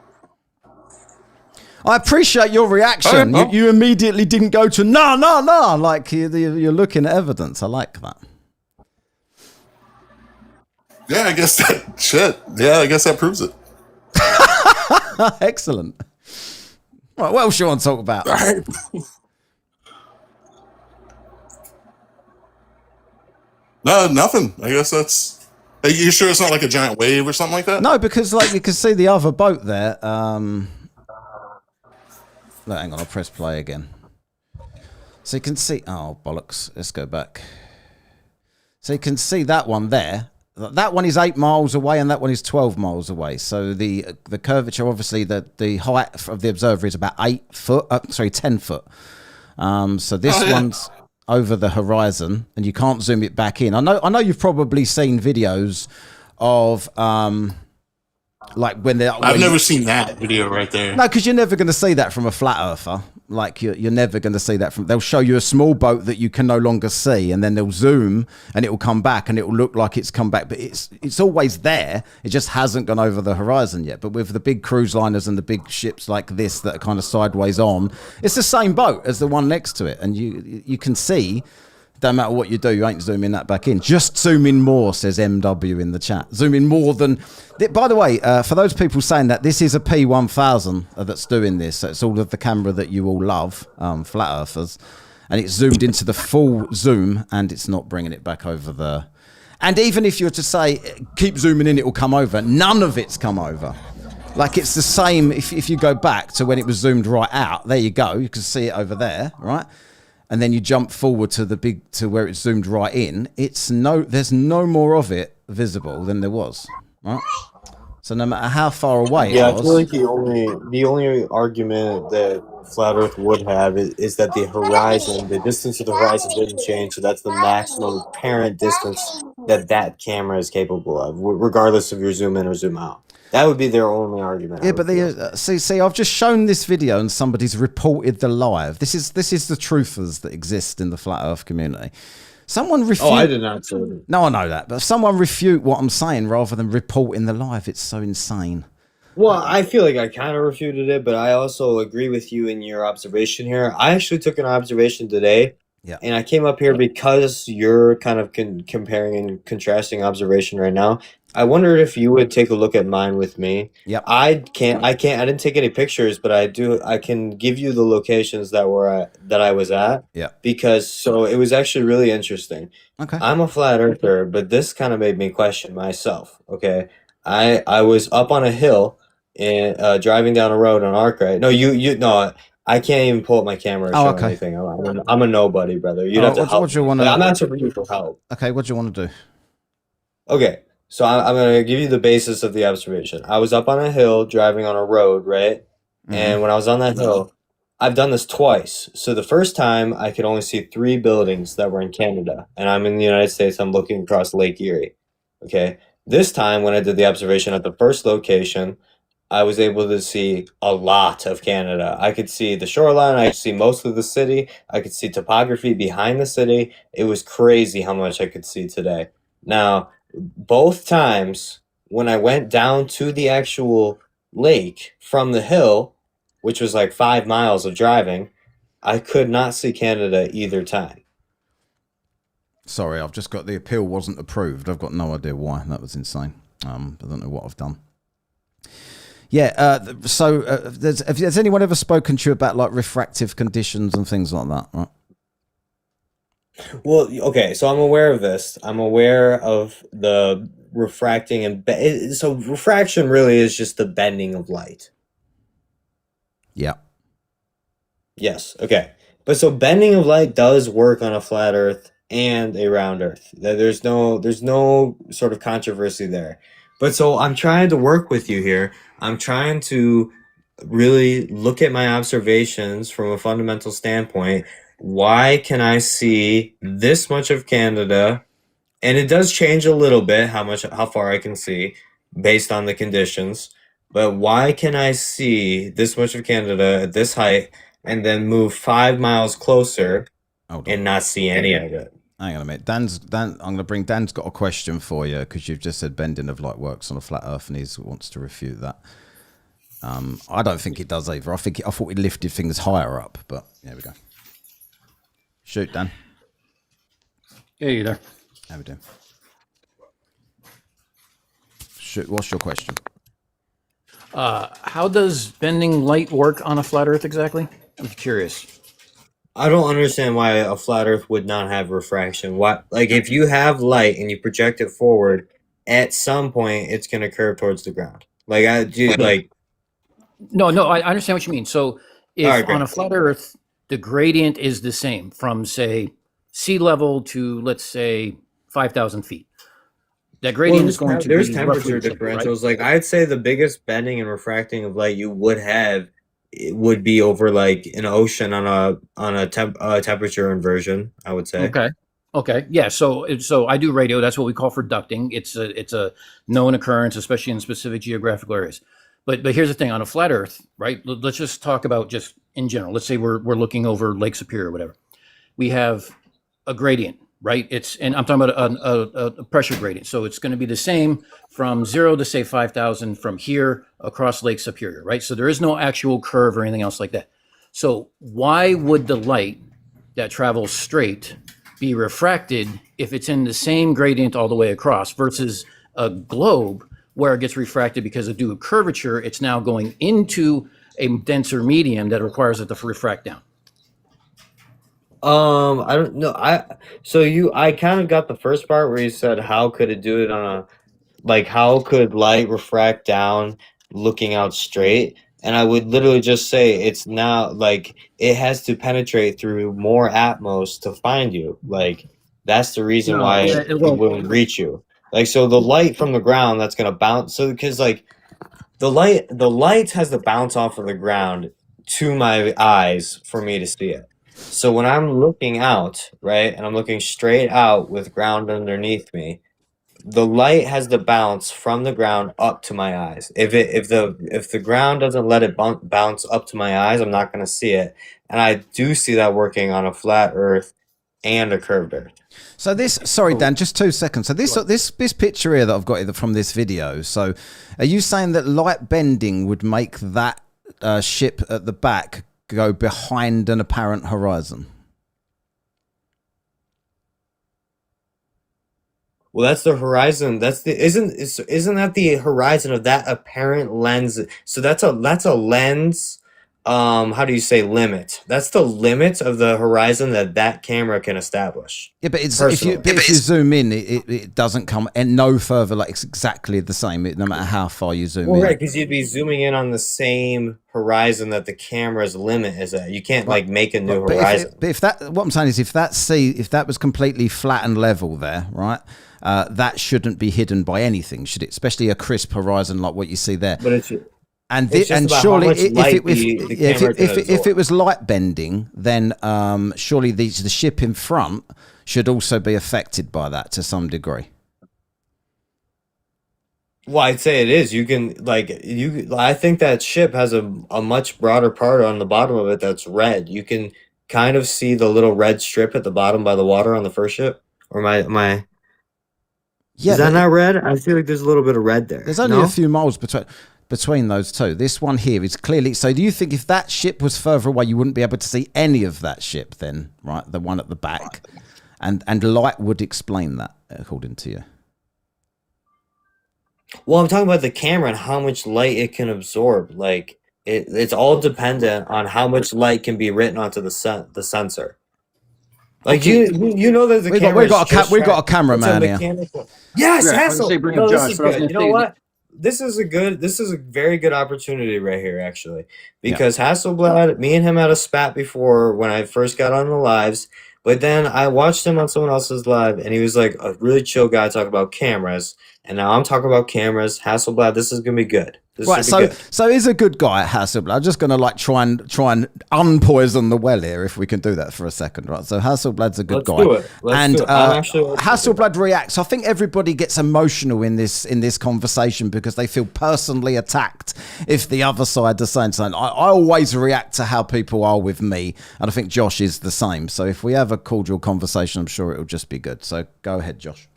I appreciate your reaction. Oh, yeah. You immediately didn't go to, no, like you're looking at evidence. I like that. Yeah, I guess that, shit. Yeah, I guess that proves it. Excellent. Right, what else you want to talk about? No, nothing. I guess that's... Are you sure it's not like a giant wave or something like that? No, because like you can see the other boat there. Look, hang on, I'll press play again. So you can see... Oh, bollocks. Let's go back. So you can see that one there. That one is 8 miles away and that one is 12 miles away. So the curvature, obviously, the height of the observer is about 10 foot. So this one's over the horizon and you can't zoom it back in. I know you've probably seen videos of like when they're... I've never seen that video right there. No, because you're never going to see that from a flat earther. Like you're never going to see that from... They'll show you a small boat that you can no longer see, and then they'll zoom, and it will come back, and it will look like it's come back, but it's always there. It just hasn't gone over the horizon yet. But with the big cruise liners and the big ships like this that are kind of sideways on, it's the same boat as the one next to it, and you can see. Don't matter what you do, you ain't zooming that back in. Just zoom in more, says MW in the chat. Zoom in more than... By the way, for those people saying that, this is a P1000 that's doing this. So it's all of the camera that you all love, flat earthers. And it's zoomed into the full zoom, and it's not bringing it back over the... And even if you were to say, keep zooming in, it will come over, none of it's come over. Like it's the same if you go back to when it was zoomed right out. There you go. You can see it over there, right? And then you jump forward to where it's zoomed right in. There's no more of it visible than there was, right? So no matter how far away it was. I feel like the only argument that Flat Earth would have is that the distance of the horizon didn't change, so that's the maximum apparent distance that camera is capable of, regardless of your zoom in or zoom out. That would be their only argument. Yeah, but see, I've just shown this video and somebody's reported the live. This is the truthers that exist in the flat Earth community. Someone refute. Oh, I did not say that. No, I know that, but if someone refute what I'm saying rather than reporting the live, it's so insane. Well, I feel like I kind of refuted it, but I also agree with you in your observation here. I actually took an observation today Yeah. And I came up here because you're kind of comparing and contrasting observation right now. I wondered if you would take a look at mine with me. Yep. I didn't take any pictures, but I can give you the locations that I was at. Yeah. Because so it was actually really interesting. Okay. I'm a flat earther, but this kind of made me question myself. Okay. I was up on a hill and driving down a road on Arkwright. No, no, I can't even pull up my camera or show anything. I'm a nobody, brother. You'd have to help. What do you want to? I'm asking you for help. Okay, what do you want to do? Okay, so I'm gonna give you the basis of the observation. I was up on a hill driving on a road, right? And when I was on that hill, I've done this twice. So the first time I could only see 3 buildings that were in Canada, and I'm in the United States. I'm looking across Lake Erie. Okay. This time when I did the observation at the first location, I was able to see a lot of Canada. I could see the shoreline. I could see most of the city. I could see topography behind the city. It was crazy how much I could see today. Now, both times when I went down to the actual lake from the hill, which was like 5 miles of driving, I could not see Canada either time. Sorry, I've just got the appeal wasn't approved. I've got no idea why. That was insane. I don't know what I've done. Yeah, so has anyone ever spoken to you about like refractive conditions and things like that, right? Well, okay, so I'm aware of this. I'm aware of the refracting and so refraction really is just the bending of light. Yeah. Yes, okay. But so bending of light does work on a flat earth and a round earth. There's no sort of controversy there. But so I'm trying to work with you here. I'm trying to really look at my observations from a fundamental standpoint. Why can I see this much of Canada? And it does change a little bit how far I can see based on the conditions. But why can I see this much of Canada at this height and then move 5 miles closer and not see any of it? Hang on a minute. I'm going to bring Dan's got a question for you because you've just said bending of light works on a flat earth and he wants to refute that. I don't think it does either. I thought we lifted things higher up, but there we go. Shoot, Dan. Yeah, you there. How we doing? Shoot, what's your question? How does bending light work on a flat earth exactly? I'm curious. I don't understand why a flat earth would not have refraction. Like if you have light and you project it forward, at some point it's going to curve towards the ground. No, I understand what you mean. So if on a flat earth, the gradient is the same from say sea level to let's say 5,000 feet. That gradient is going to there's be temperature roughly differentials. right? Like I'd say the biggest bending and refracting of light you would have it would be over like an ocean on a temperature inversion, I would say. Okay. Yeah. So I do radio. That's what we call for ducting. It's a known occurrence, especially in specific geographical areas. But here's the thing on a flat Earth, right? Let's just talk about just in general. Let's say we're looking over Lake Superior or whatever. We have a gradient, right? And I'm talking about a pressure gradient. So it's going to be the same from 0 to say 5,000 from here across Lake Superior, right? So there is no actual curve or anything else like that. So why would the light that travels straight be refracted if it's in the same gradient all the way across versus a globe where it gets refracted because due to curvature, it's now going into a denser medium that requires it to refract down? I don't know. I kind of got the first part where you said, how could it do it how could light refract down looking out straight? And I would literally just say it's now like it has to penetrate through more atmos to find you. Like that's the reason why it wouldn't reach you. Like, so the light from the ground that's going to bounce. So, because like the light has to bounce off of the ground to my eyes for me to see it. So when I'm looking out, right, and I'm looking straight out with ground underneath me, the light has to bounce from the ground up to my eyes. If the ground doesn't let it bounce up to my eyes, I'm not going to see it. And I do see that working on a flat Earth and a curved Earth. So this, sorry, Dan, just 2 seconds. So this picture here that I've got from this video. So are you saying that light bending would make that ship at the back go behind an apparent horizon? Well, that's the horizon. That's the isn't that the horizon of that apparent lens? So that's a lens. How do you say limit? That's the limit of the horizon that camera can establish. Yeah, but it's Personally. if you zoom in, it doesn't come and no further. Like it's exactly the same, no matter how far you zoom Well, in. right, because you'd be zooming in on the same horizon that the camera's limit is at. You can't like make a new horizon. But if that, what I'm saying is, if that was completely flat and level there, right? That shouldn't be hidden by anything, should it? Especially a crisp horizon like what you see there. But it's and it's just about surely how much light if it was light bending, then surely the ship in front should also be affected by that to some degree. Well, I'd say it is. You can I think that ship has a much broader part on the bottom of it that's red. You can kind of see the little red strip at the bottom by the water on the first ship. Or my Yeah, is that but not red? I feel like there's a little bit of red there. there's only a few miles between those two. This one here is clearly. So, do you think if that ship was further away, you wouldn't be able to see any of that ship? Then, right, the one at the back, and light would explain that, according to you. Well, I'm talking about the camera and how much light it can absorb. Like it's all dependent on how much light can be written onto the sensor. Like you know that the camera. We got a cameraman here. Yes, Yeah, Hassel. say bring No, up this Josh, is but I was good. gonna You know say what? This is a very good opportunity right here, actually, because Hasselblad, me and him had a spat before when I first got on the lives, but then I watched him on someone else's live, and he was like a really chill guy talking about cameras, and now I'm talking about cameras. Hasselblad, this is gonna be good. This Right, should be good. so he's a good guy at Hasselblad. I'm just gonna try and unpoison the well here, if we can do that for a second, right? So Hasselblad's a good Let's guy, do it. Let's and do it. I'm actually- Hasselblad reacts. I think everybody gets emotional in this conversation because they feel personally attacked if the other side is saying something. I always react to how people are with me, and I think Josh is the same. So if we have a cordial conversation, I'm sure it'll just be good. So go ahead, Josh.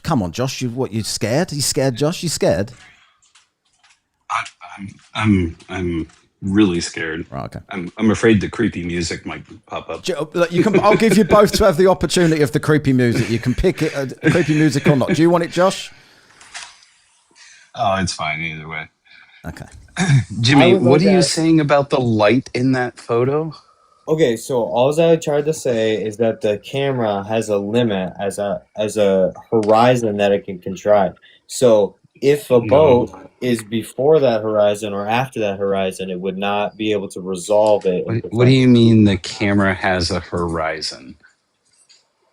Come on, Josh. You scared? You scared, Josh? You scared? I'm really scared. Right, okay. I'm afraid the creepy music might pop up. Look, I'll give you both to have the opportunity of the creepy music. You can pick it, creepy music or not. Do you want it, Josh? Oh, it's fine either way. Okay. Jimmy, what are you that- saying about the light in that photo? Okay, so all I tried to say is that the camera has a limit as a horizon that it can contrive. So if a boat is before that horizon or after that horizon, it would not be able to resolve it. What do you mean the camera has a horizon?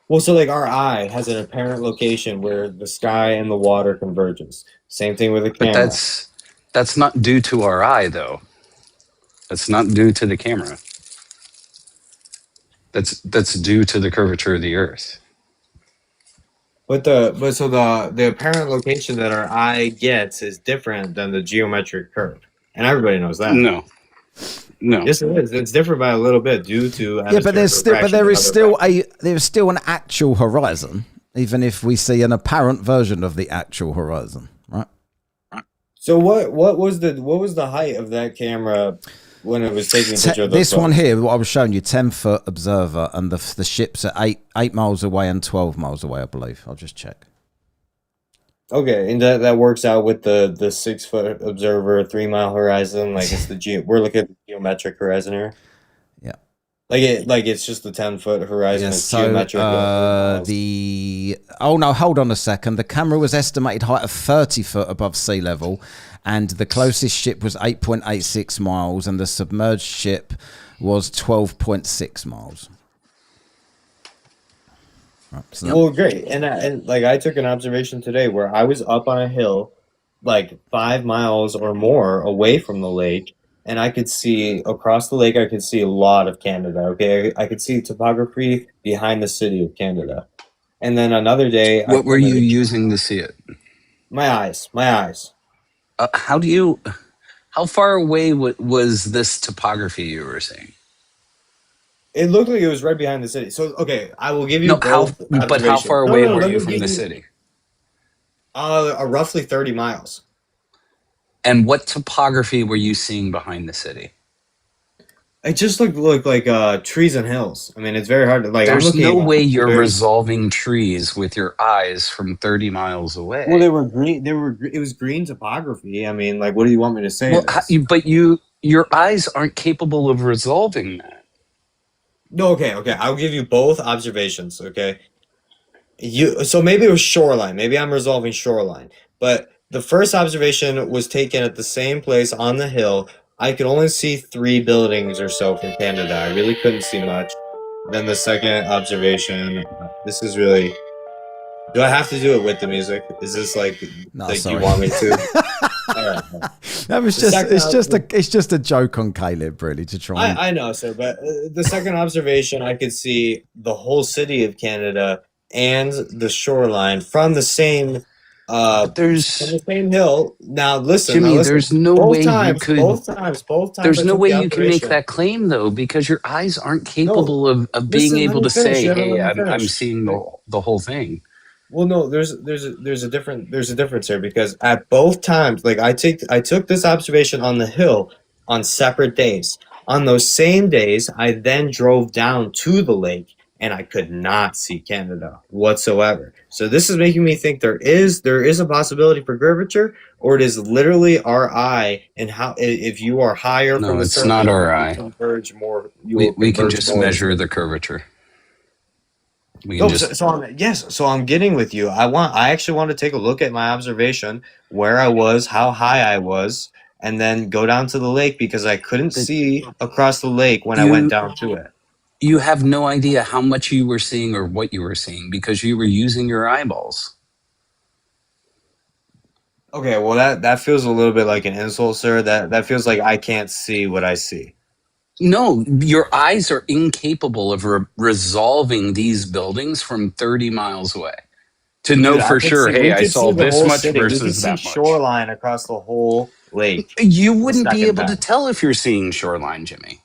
Well, so like our eye has an apparent location where the sky and the water converges. Same thing with the camera. But that's not due to our eye, though. That's not due to the camera. That's due to the curvature of the Earth. But the apparent location that our eye gets is different than the geometric curve, and everybody knows that. No. Yes, it is. It's different by a little bit due to But there is still an actual horizon, even if we see an apparent version of the actual horizon, right? So what was the height of that camera when it was taking a picture of those This one photos? here, what I was showing you, 10-foot observer, and the ship's at 8 miles away and 12 miles away, I believe. I'll just check. Okay, and that works out with the 6-foot observer, 3-mile horizon. Like we're looking at the geometric horizon here. Yeah. Like it's just the 10-foot horizon. Yeah, It's so geometric. hold on a second. The camera was estimated height of 30 foot above sea level, and the closest ship was 8.86 miles, and the submerged ship was 12.6 miles. Right, so Well, great. And like I took an observation today where I was up on a hill, like 5 miles or more away from the lake, and I could see across the lake. I could see a lot of Canada. Okay, I could see topography behind the city of Canada. And then another day, What were you using to see it? My eyes. How far away was this topography you were seeing? It looked like it was right behind the city. So okay, I will give you. But how observations. far away were let you me from give the you- city? Roughly 30 miles. And what topography were you seeing behind the city? It just looked like trees and hills. I mean, it's very hard to like. There's no way you're very- resolving trees with your eyes from 30 miles away. Well, they were green. It was green topography. I mean, like, what do you want me to say? Well, but your eyes aren't capable of resolving that. No, okay. I'll give you both observations. Okay, so maybe it was shoreline. Maybe I'm resolving shoreline. But the first observation was taken at the same place on the hill. I could only see 3 buildings or so from Canada. I really couldn't see much. Then the second observation. This is really. Do I have to do it with the music? Is this like sorry. you want me to? All right. That was it's just a joke on Caleb, really, to try. I know, sir, but the second observation, I could see the whole city of Canada and the shoreline from the same. From the same hill. Now listen, Jimmy. listen. There's no both way times, you could. Both times. There's I no took way the you can make observation. that claim though, because your eyes aren't capable of being Listen, able let to me finish. say, You haven't "Hey, let me I'm finish. seeing the whole thing." Well, no, there's a difference here because at both times, like I took this observation on the hill on separate days. On those same days, I then drove down to the lake and I could not see Canada whatsoever. So this is making me think there is a possibility for curvature, or it is literally our eye and how if you are higher No, from the it's surface, not our you eye. converge more. We can just measure the curvature. We can No, just so I'm getting with you. I actually want to take a look at my observation, where I was, how high I was, and then go down to the lake because I couldn't see across the lake when I went down to it. You have no idea how much you were seeing or what you were seeing because you were using your eyeballs. Okay, well that feels a little bit like an insult, sir. That feels like I can't see what I see. No, your eyes are incapable of resolving these buildings from 30 miles away. To know Dude, I for could sure, see- hey, we I could saw see the this whole much city. We could versus see that much. shoreline across the whole lake. You wouldn't be Second able to time. tell if you're seeing shoreline, Jimmy.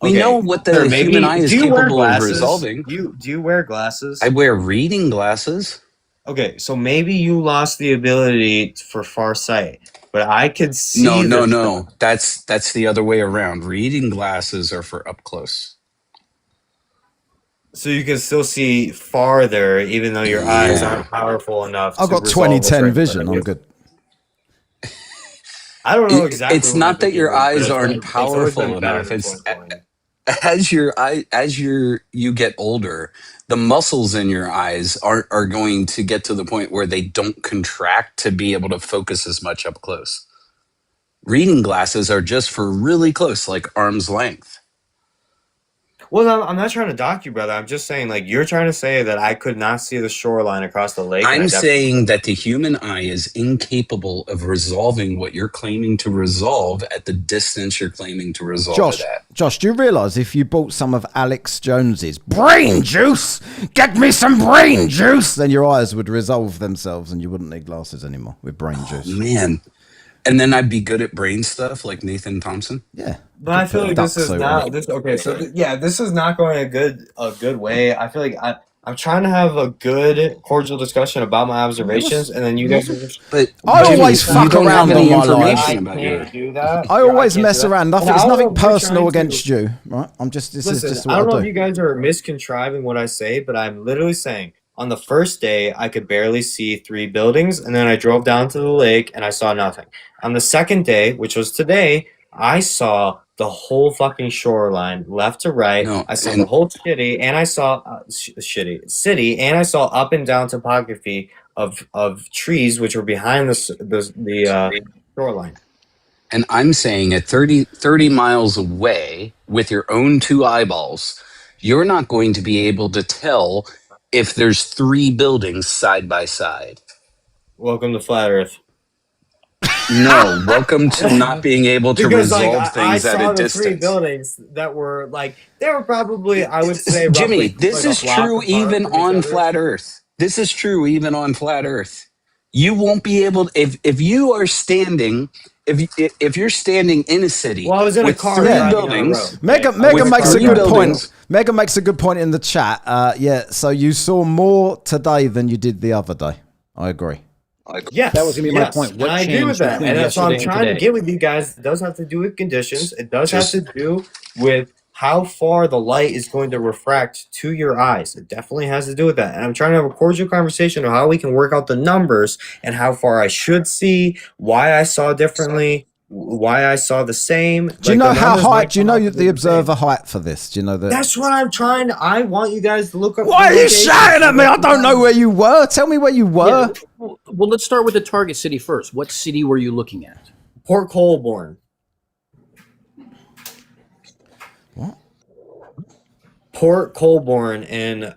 We Okay, know what the sir, maybe- human eye is do you wear capable of glasses? resolving. Do you wear glasses? I wear reading glasses. Okay, so maybe you lost the ability for far sight, but I could see. No. That's the other way around. Reading glasses are for up close. So you can still see farther, even though your eyes aren't powerful enough. I've to got resolve what's 20/10 right in front vision. of I'm you. good. I don't know exactly. It's what not I'm that thinking, your but eyes it's aren't always powerful been better enough. than It's point blank. as you get older, the muscles in your eyes are going to get to the point where they don't contract to be able to focus as much up close. Reading glasses are just for really close, like arm's length. Well, no, I'm not trying to dock you, brother. I'm just saying, like, you're trying to say that I could not see the shoreline across the lake. and I I'm definitely- saying that the human eye is incapable of resolving what you're claiming to resolve at the distance you're claiming to resolve it at. Josh, do you realise if you bought some of Alex Jones's brain juice, get me some brain juice, then your eyes would resolve themselves and you wouldn't need glasses anymore with brain juice. Man. And then I'd be good at brain stuff like Nathan Thompson. Yeah. But I feel like this is Ducks not over. this. Okay, so this is not going a good way. I feel like I'm trying to have a good, cordial discussion about my observations, and then you guys are just. But I Jimmy, always you fuck don't have around any on my life. information about your- Can't do that. I always can't mess do that. around. And It's I don't know nothing if you're personal trying against to- you, right? This is Listen, just I what don't know I if do. you guys are miscontriving what I say, but I'm literally saying on the first day I could barely see 3 buildings, and then I drove down to the lake and I saw nothing. On the second day, which was today, I saw the whole fucking shoreline, left to right. No, I saw and- the whole city, and I saw city, and I saw up and down topography of trees which were behind the shoreline. And I'm saying at 30 miles away with your own 2 eyeballs, you're not going to be able to tell if there's 3 buildings side by side. Welcome to Flat Earth. No, welcome to not being able to Because resolve I things at saw a the 3 distance. buildings that were like they were probably, I would say, roughly Jimmy, this like is a block true apart even from each on other. flat Earth. This is true even on flat Earth. You won't be able if you are standing if you're standing in a city Well, I was in a with car 3 driving down the buildings. road. Mega with makes a 3 good buildings. point. Mega makes a good point in the chat. Yeah, so you saw more today than you did the other day. I agree. Yes, That was gonna be my yes, point. What and I agree with changed that, between and that's what I'm yesterday and trying to today? get with you guys. It does have to do with conditions. It does Just- have to do with how far the light is going to refract to your eyes. It definitely has to do with that. And I'm trying to have a cordial conversation on how we can work out the numbers and how far I should see, why I saw differently, why I saw the same. Do you know how high? Do you know the the observer height for this? Do you know that? That's what I'm trying to. I want you guys to look up. Why are the you location. shouting at me? I don't know where you were. Tell me where you were. Well, let's start with the target city first. What city were you looking at? Port Colborne. What? Port Colborne in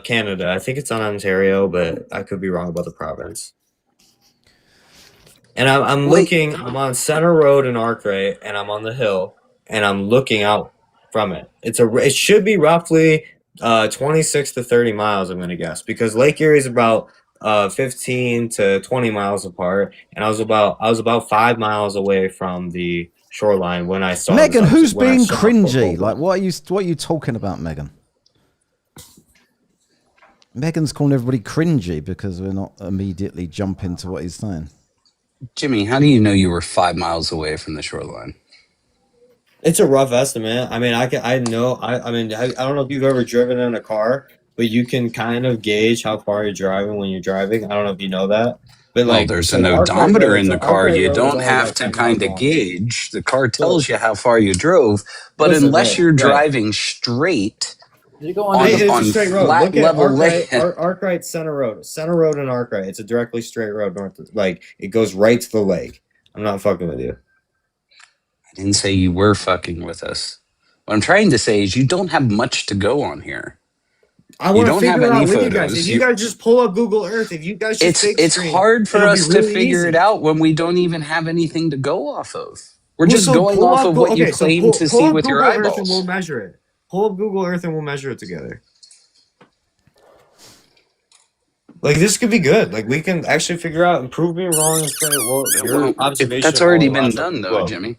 Canada. I think it's on Ontario, but I could be wrong about the province. And I'm looking. I'm on Center Road in Arkwright, and I'm on the hill, and I'm looking out from it. It should be roughly 26 to 30 miles. I'm gonna guess because Lake Erie is about 15 to 20 miles apart, and I was about 5 miles away from the shoreline when I saw Megan, this, who's when I being saw Port cringy? Colborne. Like, what are you talking about, Megan? Megan's calling everybody cringy because we're not immediately jumping to what he's saying. Jimmy, how do you know you were 5 miles away from the shoreline? It's a rough estimate. I mean, I don't know if you've ever driven in a car, but you can kind of gauge how far you're driving when you're driving. I don't know if you know that. But Well, like, there's so an Arkwright odometer Road- in the so car. Arkwright You Road is don't only have about to 10 kind miles of long. gauge. The car tells you how far you drove, but Listen, unless right, you're right. driving straight You go on, It's on a straight road. flat Look at level Arkwright, land, Arkwright Center Road. Center Road in Arkwright. It's a directly straight road north. Like it goes right to the lake. I'm not fucking with you. I didn't say you were fucking with us. What I'm trying to say is you don't have much to go on here. I You want to don't have figure it any out with you guys. photos. If you guys just pull up Google Earth, if you guys just It's screen, hard for it'll be us to really figure easy. it out when we don't even have anything to go off of. We're Well, just so going pull off up of Go- what you okay, so claim pull- to pull see up with your Google Earth and eyeballs. we'll measure it. Pull up Google Earth and we'll measure it together. Like this could be good. Like we can actually figure out and prove me wrong and say, well, your Well, observation. that's already all been lines up done, as though, well. Jimmy.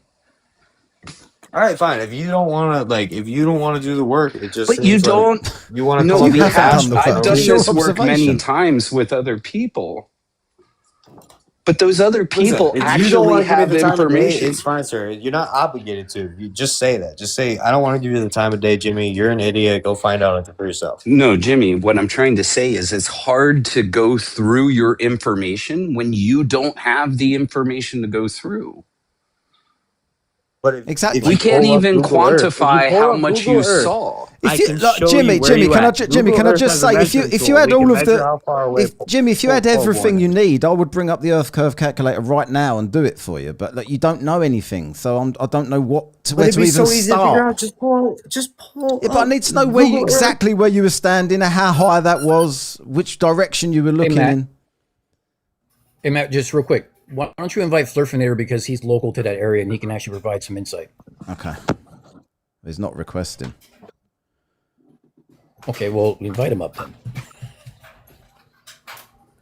All right, fine. If you don't want to, do the work, it just. But you seems like don't. You want to No, come we up with have. hash I've before done we- this work many observation. times with other people. But those other Listen, people if you don't actually want to give me have the time of day, information. it's fine, sir. You're not obligated to. You just say that. Just say, I don't want to give you the time of day, Jimmy. You're an idiot. Go find out for yourself. No, Jimmy, what I'm trying to say is it's hard to go through your information when you don't have the information to go through. But if, Exactly. if We you can't pull up even Google Earth- if you quantify pull how up much Google you Earth, saw. I If you can look, show Jimmy, you where Jimmy, you can I at. ju- Jimmy, Google can I Earth just has a say if measuring you tool. had We can all of measure the how far away if you had Port everything Colborne you is. need, I would bring up the Earth curve calculator right now and do it for you. But like, you don't know anything, so I don't know where But to it'd be even so easy to figure start. out. Just pull. Yeah, but I up need to know where you, Google Earth. exactly where you were standing, and how high that was, which direction you were looking Matt. in. Hey, Matt, just real quick. Why don't you invite Flurfinator because he's local to that area and he can actually provide some insight. Okay, he's not requesting. Okay, well, invite him up then.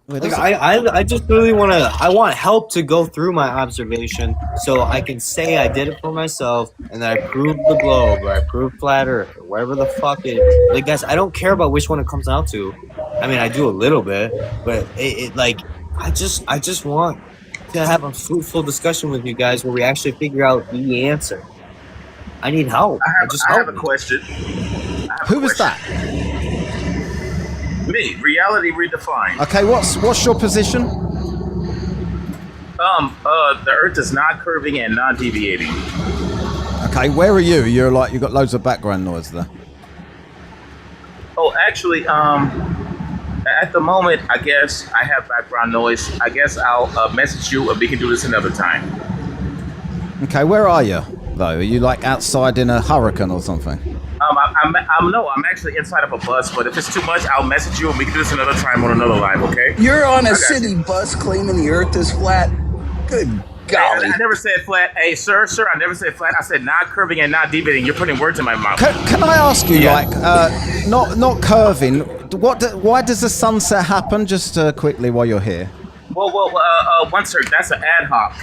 Like I just really want to. I want help to go through my observation so I can say I did it for myself and that I proved the globe or I proved flat Earth or whatever the fuck it is. Like guys, I don't care about which one it comes out to. I mean, I do a little bit, but I just want to have a fruitful discussion with you guys where we actually figure out the answer. I need help. I have a question. Who was that? Me, Reality Redefined. Okay, what's your position? The Earth is not curving and not deviating. Okay, where are you? You've got loads of background noise there. Oh, actually, at the moment, I guess I have background noise. I guess I'll message you and we can do this another time. Okay, where are you though? Are you like outside in a hurricane or something? I'm actually inside of a bus, but if it's too much, I'll message you and we can do this another time on another live, okay? You're on I a got city you. bus claiming the Earth is flat. Good golly! I never said flat. Hey, sir, I never said flat. I said not curving and not deviating. You're putting words in my mouth. Can I ask you, not curving? Why does the sunset happen? Just quickly while you're here. Well, one sir, that's an ad hoc.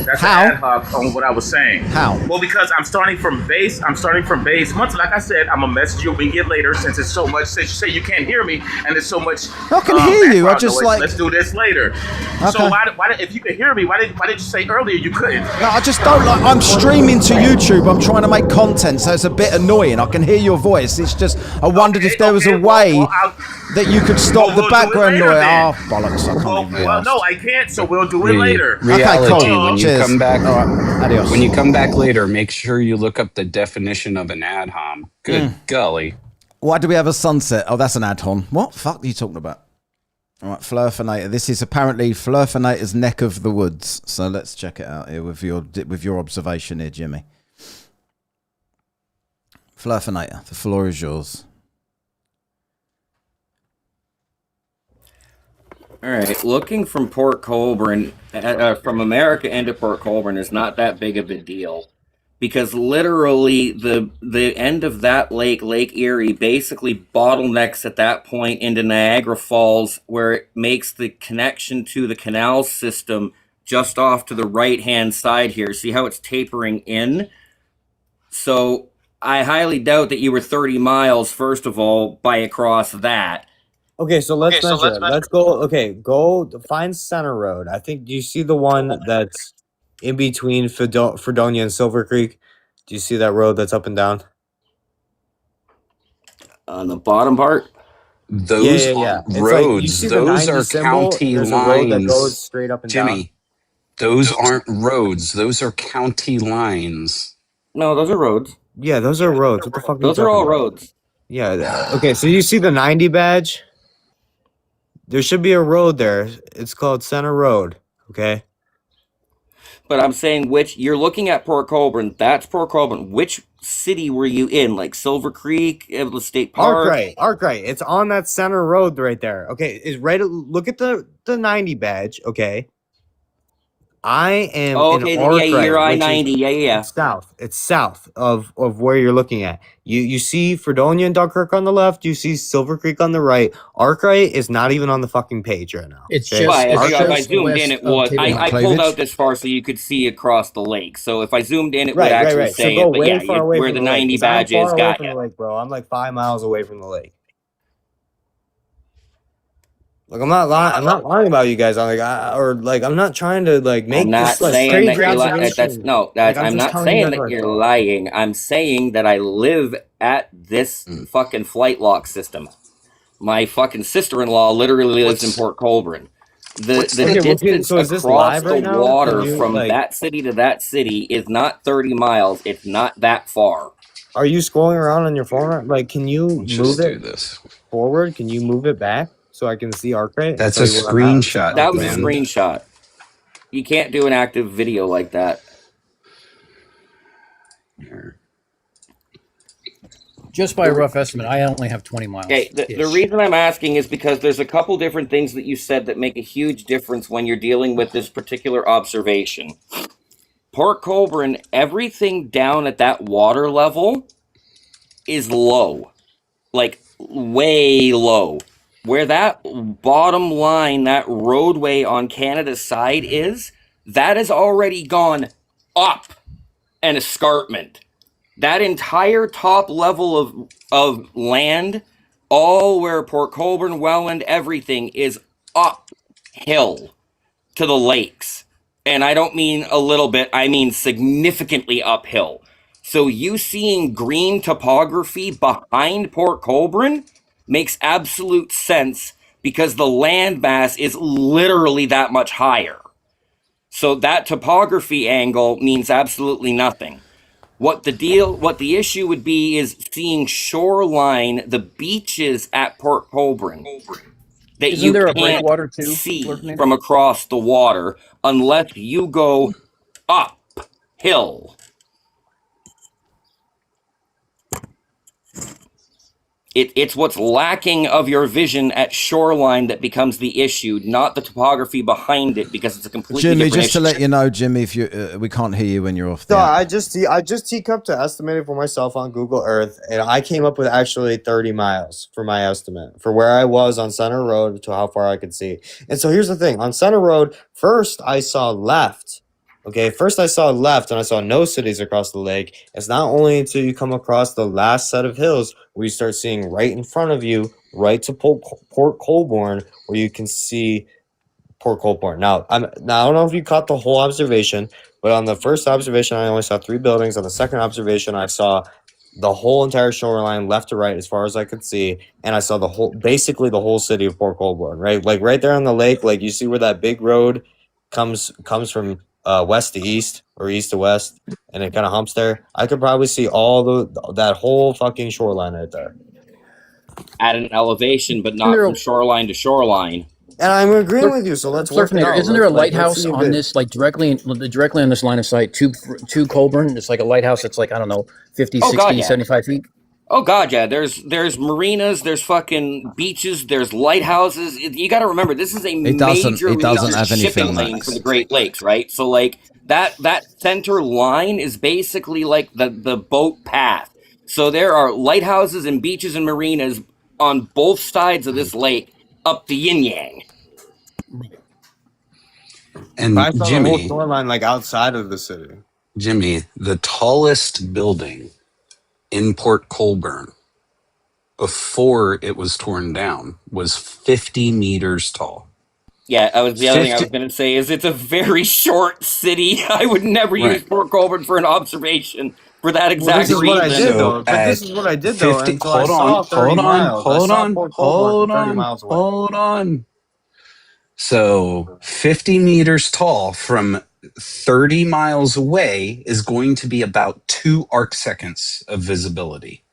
That's How? an ad hoc on what I was saying. How? Well, because I'm starting from base. Once, like I said, I'm gonna message you a bit later since it's so much. Since you say you can't hear me and it's so much. I can hear you. I background just noise, like. Let's do this later. Okay. So why if you could hear me, why did you say earlier you couldn't? No, I just don't like. I'm streaming to YouTube. I'm trying to make content, so it's a bit annoying. I can hear your voice. It's just I wondered if there was a way that you could stop the we'll background do it noise. later Oh bollocks! I can't even be Well, asked. no, I can't. So we'll do it later. Reality, Okay, cool. when you Cheers. come back, All right. Adios. when you come back later, make sure you look up the definition of an ad hom. Good golly. Why do we have a sunset? Oh, that's an ad-hom. What fuck are you talking about? All right, Flurfinator. This is apparently Flurfinator's neck of the woods. So let's check it out here with your observation here, Jimmy. Flurfinator, the floor is yours. All right, looking from Port Colborne, from America into Port Colborne is not that big of a deal, because literally the end of that lake, Lake Erie, basically bottlenecks at that point into Niagara Falls, where it makes the connection to the canal system just off to the right-hand side here. See how it's tapering in? So I highly doubt that you were 30 miles, first of all, by across that. Okay, so let's measure it. Let's go. Okay, go find Center Road. I think. Do you see the one that's in between Fredonia and Silver Creek? Do you see that road that's up and down? On the bottom part? Those yeah. It's roads, like, you see the those 90 are symbol? county There's a road that lines. goes straight up and down. Jimmy, those aren't roads. Those are county lines. No, those are roads. Yeah, those are roads. What the fuck? Those are all roads. Yeah. Okay, so you see the 90 badge? There should be a road there. It's called Center Road. Okay. But I'm saying you're looking at Port Colborne. That's Port Colborne. Which city were you in? Like Silver Creek, Evelyn State Park? Arkwright. It's on that Center Road right there. Okay, is right. Look at the 90 badge. Okay. I am. Okay, in yeah, Arkwright, you're which is- I-90. Yeah. It's south of where you're looking at. You see Fredonia and Dunkirk on the left. You see Silver Creek on the right. Arkwright is not even on the fucking page right now. It's okay? just- If I just zoomed west in, it of was. Table I Mountain. pulled Cleavage? out this far so you could see across the lake. So if I zoomed in, it would Right. actually So say go it. But way yeah, far away where from the the lake, 90 'cause I'm badge far is, away got from you. the lake, bro. I'm like 5 miles away from the lake. Like I'm not lying. I'm not lying about you guys. I'm not trying to like make I'm not this like saying crazy that you're lying. observation. I'm not saying that you're lying. I'm saying that I live at this fucking flight lock system. My fucking sister-in-law literally lives in Port Colborne. The distance so is this across live right the now? water Can you, from like- that city to that city is not 30 miles. It's not that far. Are you scrolling around on your phone? Like, can you move Just do it this. forward? Can you move it back so I can see Arkwright? That's Tell a you where I'm at? screenshot. That was man. a screenshot. You can't do an active video like that. Just by a rough estimate, I only have 20 miles. Okay, the reason I'm asking is because there's a couple different things that you said that make a huge difference when you're dealing with this particular observation. Port Colborne, everything down at that water level is low, like way low. Where that bottom line, that roadway on Canada's side is, that has already gone up an escarpment. That entire top level of land, all where Port Colborne, Welland, everything is uphill to the lakes. And I don't mean a little bit, I mean significantly uphill. So you seeing green topography behind Port Colborne makes absolute sense because the land mass is literally that much higher. So that topography angle means absolutely nothing. What the issue would be is seeing shoreline, the beaches at Port Colborne that Isn't you there a can't breakwater too, see Flurfinator? from across the water unless you go uphill. It's what's lacking of your vision at shoreline that becomes the issue, not the topography behind it, because it's a completely Jimmy, different just to issue. let you know, Jimmy, if you we can't hear you when you're off So there. I just teacup to estimate it for myself on Google Earth, and I came up with actually 30 miles for my estimate for where I was on Center Road to how far I could see. And so here's the thing: on Center Road, first I saw left, Okay, first I saw left and I saw no cities across the lake. It's not only until you come across the last set of hills where you start seeing right in front of you, right to Port Colborne, where you can see Port Colborne. Now I don't know if you caught the whole observation, but on the first observation I only saw 3 buildings. On the second observation I saw the whole entire shoreline left to right as far as I could see, and I saw basically the whole city of Port Colborne, right? Like right there on the lake, like you see where that big road comes from west to east or east to west, and it kind of humps there. I could probably see all that whole fucking shoreline right there. At an elevation, but not from shoreline to shoreline. And I'm agreeing with you, so let's work it out. Isn't there a lighthouse on this, like directly on this line of sight to Colborne? It's like a lighthouse that's like, I don't know, 50, 60, 75 feet? Oh, God, yeah. There's marinas, there's fucking beaches, there's lighthouses. You got to remember, this is a major shipping lane for the Great Lakes, right? So, like, that center line is basically like the boat path. So there are lighthouses and beaches and marinas on both sides of this lake up the yin yang. And I saw Jimmy, the whole shoreline like outside of the city. Jimmy, the tallest building in Port Colborne before it was torn down was 50 meters tall. Yeah, the other thing I was going to say is it's a very short city. I would never use Port Colborne for an observation for that exact reason. This is what I did though. Hold on. So 50 meters tall from 30 miles away is going to be about 2 arc seconds of visibility.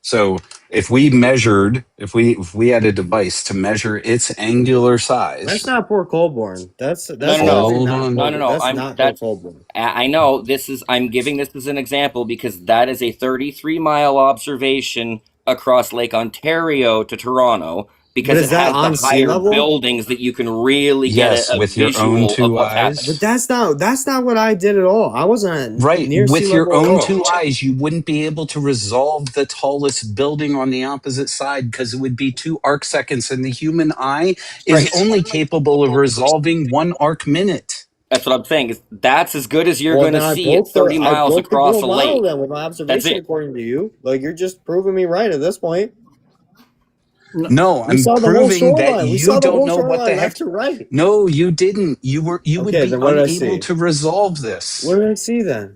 So if we had a device to measure its angular size. That's not Port Colborne. No. Port Colborne. I know I'm giving this as an example because that is a 33-mile observation across Lake Ontario to Toronto. Because it has the higher buildings that you can really get a with your own 2 eyes. But that's not what I did at all. I wasn't near with sea your level own 2 eyes. You wouldn't be able to resolve the tallest building on the opposite side because it would be 2 arc seconds, and the human eye is only capable of resolving 1 arc minute. That's what I'm saying. That's as good as you're going to see at 30 miles across a lake. With my observation, according to you, like you're just proving me right at this point. No, I'm proving that you don't know what the heck. Right. No, you didn't. You would be unable to resolve this. What did I see then?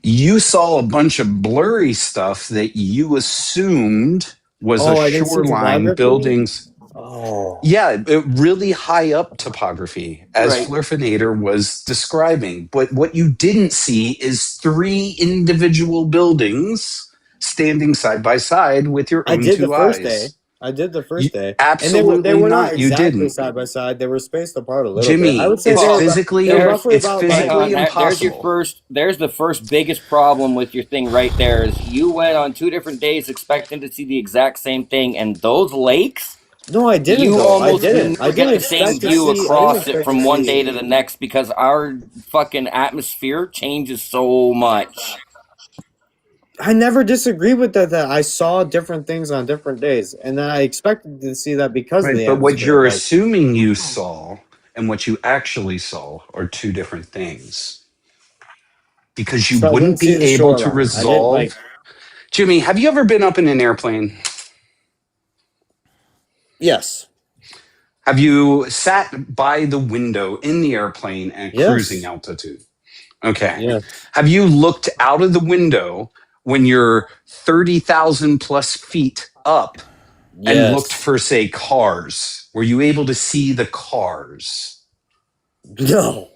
You saw a bunch of blurry stuff that you assumed was a shoreline buildings. Oh. Yeah, really high up topography, as Flurfinator was describing. But what you didn't see is 3 individual buildings standing side by side with your own 2 eyes. I did the first day. Absolutely they were not you exactly didn't. side by side. They were spaced apart a little Jimmy, bit. I would say it's physically impossible. There's the first biggest problem with your thing right there is you went on 2 different days expecting to see the exact same thing, and those lakes. No, I didn't. I didn't get the same view across it from one day to the next because our fucking atmosphere changes so much. I never disagreed with that I saw different things on different days, and then I expected to see that because of the But what atmosphere, you're assuming you saw and what you actually saw are 2 different things. Because you wouldn't be able to resolve. Jimmy, have you ever been up in an airplane? Yes. Have you sat by the window in the airplane at cruising altitude? Okay. Yeah. Have you looked out of the window when you're 30,000 plus feet up and looked for, say, cars? Were you able to see the cars? No.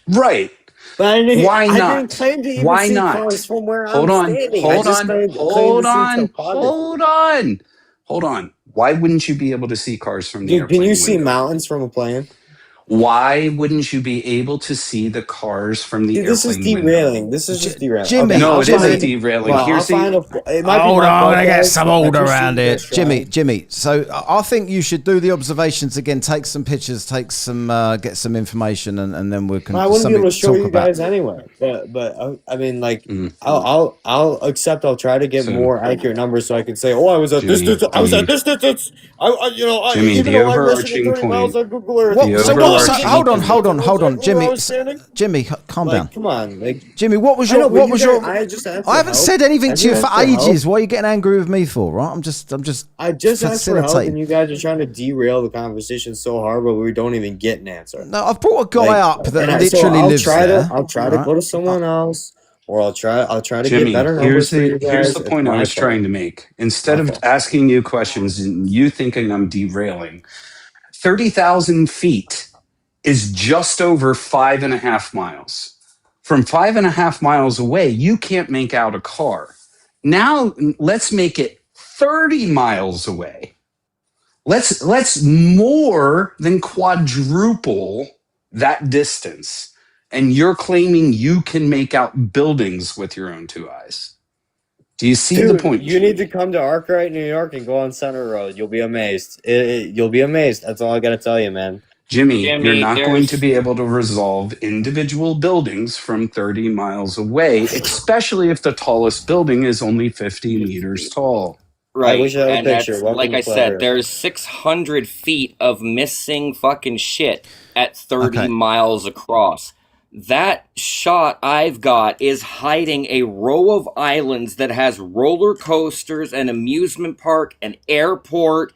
Right. But why not? I didn't claim to even see cars from where I'm standing. Hold on. Why wouldn't you be able to see cars from the airplane? Can you see mountains from a plane? Why wouldn't you be able to see the cars from the airplane? This is derailing. This is just derailing. Jimmy, no, it isn't derailing. Hold on, I'm gonna get some order around here. Jimmy. So I think you should do the observations again. Take some pictures. Take some, get some information, and then we can. I wouldn't be able to show you guys anyway. But I mean, like, I'll accept. I'll try to get more accurate numbers so I can say, oh, I was at this distance. I was at this distance. Jimmy, the overarching point. Google Earth. So what hold on, Jimmy, calm down. Come on, like, Jimmy, what was your? I just asked for I haven't help. said anything to you for asked help. ages. Why are you getting angry with me for? Right? I just asked for help, and you guys are trying to derail the conversation so hard, but we don't even get an answer. No, I've brought a guy up that literally lives there. I'll try to go to someone else, or I'll try to Jimmy, get better numbers here's for you guys. here's the point I was trying to make. Instead of asking you questions and you thinking I'm derailing, 30,000 feet is just over 5.5 miles. From 5.5 miles away, you can't make out a car. Now let's make it 30 miles away. Let's more than quadruple that distance. And you're claiming you can make out buildings with your own two eyes. Do you see the point? You need to come to Arkwright, New York, and go on Center Road. You'll be amazed. You'll be amazed. That's all I got to tell you, man. Jimmy, you're not going to be able to resolve individual buildings from 30 miles away, especially if the tallest building is only 50 meters tall. Right. I wish I had a And picture. that's, Welcome like to I Flat said, Earth. there's 600 feet of missing fucking shit at 30 miles across. That shot I've got is hiding a row of islands that has roller coasters, an amusement park, an airport,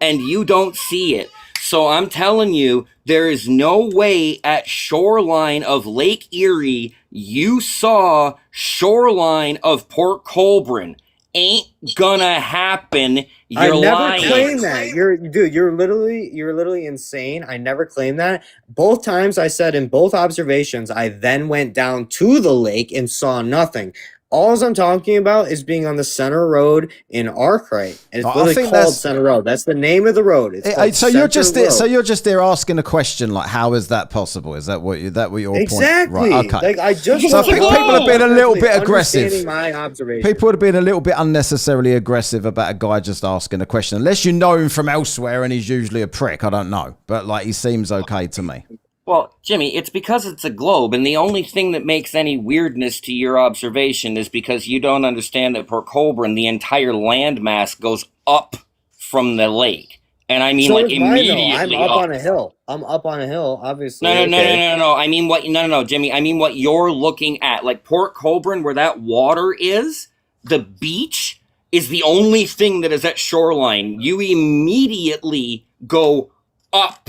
and you don't see it. So I'm telling you, there is no way at shoreline of Lake Erie you saw shoreline of Port Colborne. Ain't gonna happen. You're I never lying. claimed that. You're literally insane. I never claimed that. Both times I said in both observations, I then went down to the lake and saw nothing. All I'm talking about is being on the Center Road in Arkwright. And it's literally called Center Road. That's the name of the road. It's called So you're just Center there, Road. so you're just there asking a question like, how is that possible? Is that what your point? Exactly. Right, okay. Like, I just So people have been a little bit aggressive. Understanding my observation. People would have been a little bit unnecessarily aggressive about a guy just asking a question. Unless you know him from elsewhere and he's usually a prick, I don't know. But like, he seems okay to me. Well, Jimmy, it's because it's a globe, and the only thing that makes any weirdness to your observation is because you don't understand that Port Colborne, the entire landmass goes up from the lake. And I mean, So like, is mine, though. immediately I'm up on a hill. I'm up on a hill, obviously. No. I mean, no, Jimmy. I mean, what you're looking at, like Port Colborne, where that water is, the beach is the only thing that is at shoreline. You immediately go up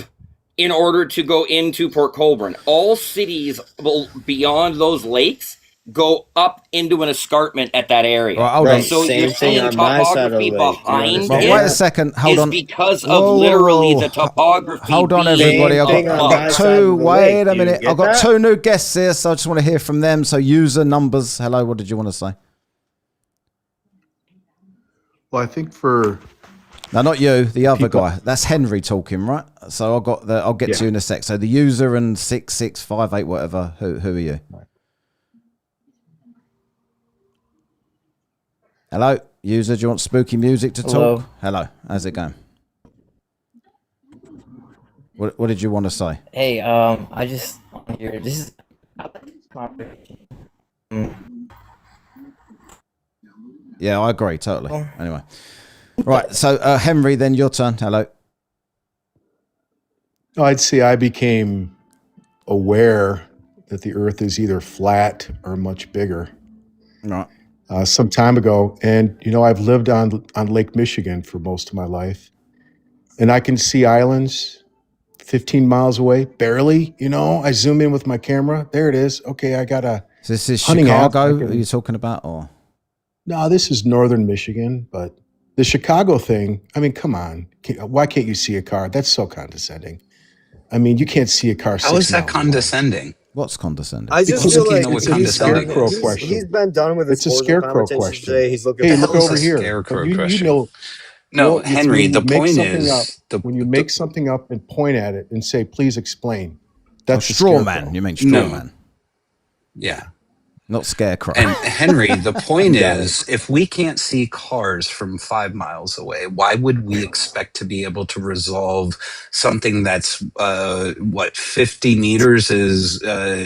in order to go into Port Colborne. All cities beyond those lakes go up into an escarpment at that area. Right, hold on. So Same you're thing saying on my side of the topography lake. Do you behind understand? it Wait a second. Hold is on. because of Whoa, literally whoa. the topography. Hold on, being everybody. Same thing on I've my got side of two. the Wait lake. a Do you minute. get I've got that? two new guests here, so I just want to hear from them. So user numbers. Hello. What did you want to say? Well, I think for No, not you. The other guy. That's Henry talking, right? So I'll get to you in a sec. So the user and 6658 whatever. Who are you? Hello, user. Do you want spooky music to Hello. talk? Hello. How's it going? What did you want to say? Hey, I just want to hear this is. I like this conversation. Yeah, I agree totally. Anyway, right. So Henry, then your turn. Hello. I'd say I became aware that the Earth is either flat or much bigger. Right. Some time ago, and I've lived on Lake Michigan for most of my life, and I can see islands 15 miles away, barely. I zoom in with my camera. There it is. Okay, I got a. So this is hunting app. Chicago. Are you talking about or? No, this is northern Michigan, but the Chicago thing. I mean, come on. Why can't you see a car? That's so condescending. I mean, you can't see a car. How is that condescending? What's condescending? I just feel like it's a scarecrow question. He's been done with his It's a scarecrow question. today. He's looking Hey, for look hell's over a here. scarecrow You question? know, No, it's Henry, when you the make point something is up, when you make something up and point at it and say, "Please explain." That's a straw scarecrow. man. You mean straw No. man, Yeah. not scarecrow. And Henry, the point Got is, if we can't see cars from 5 miles away, why would we expect to be able to resolve something that's 50 meters is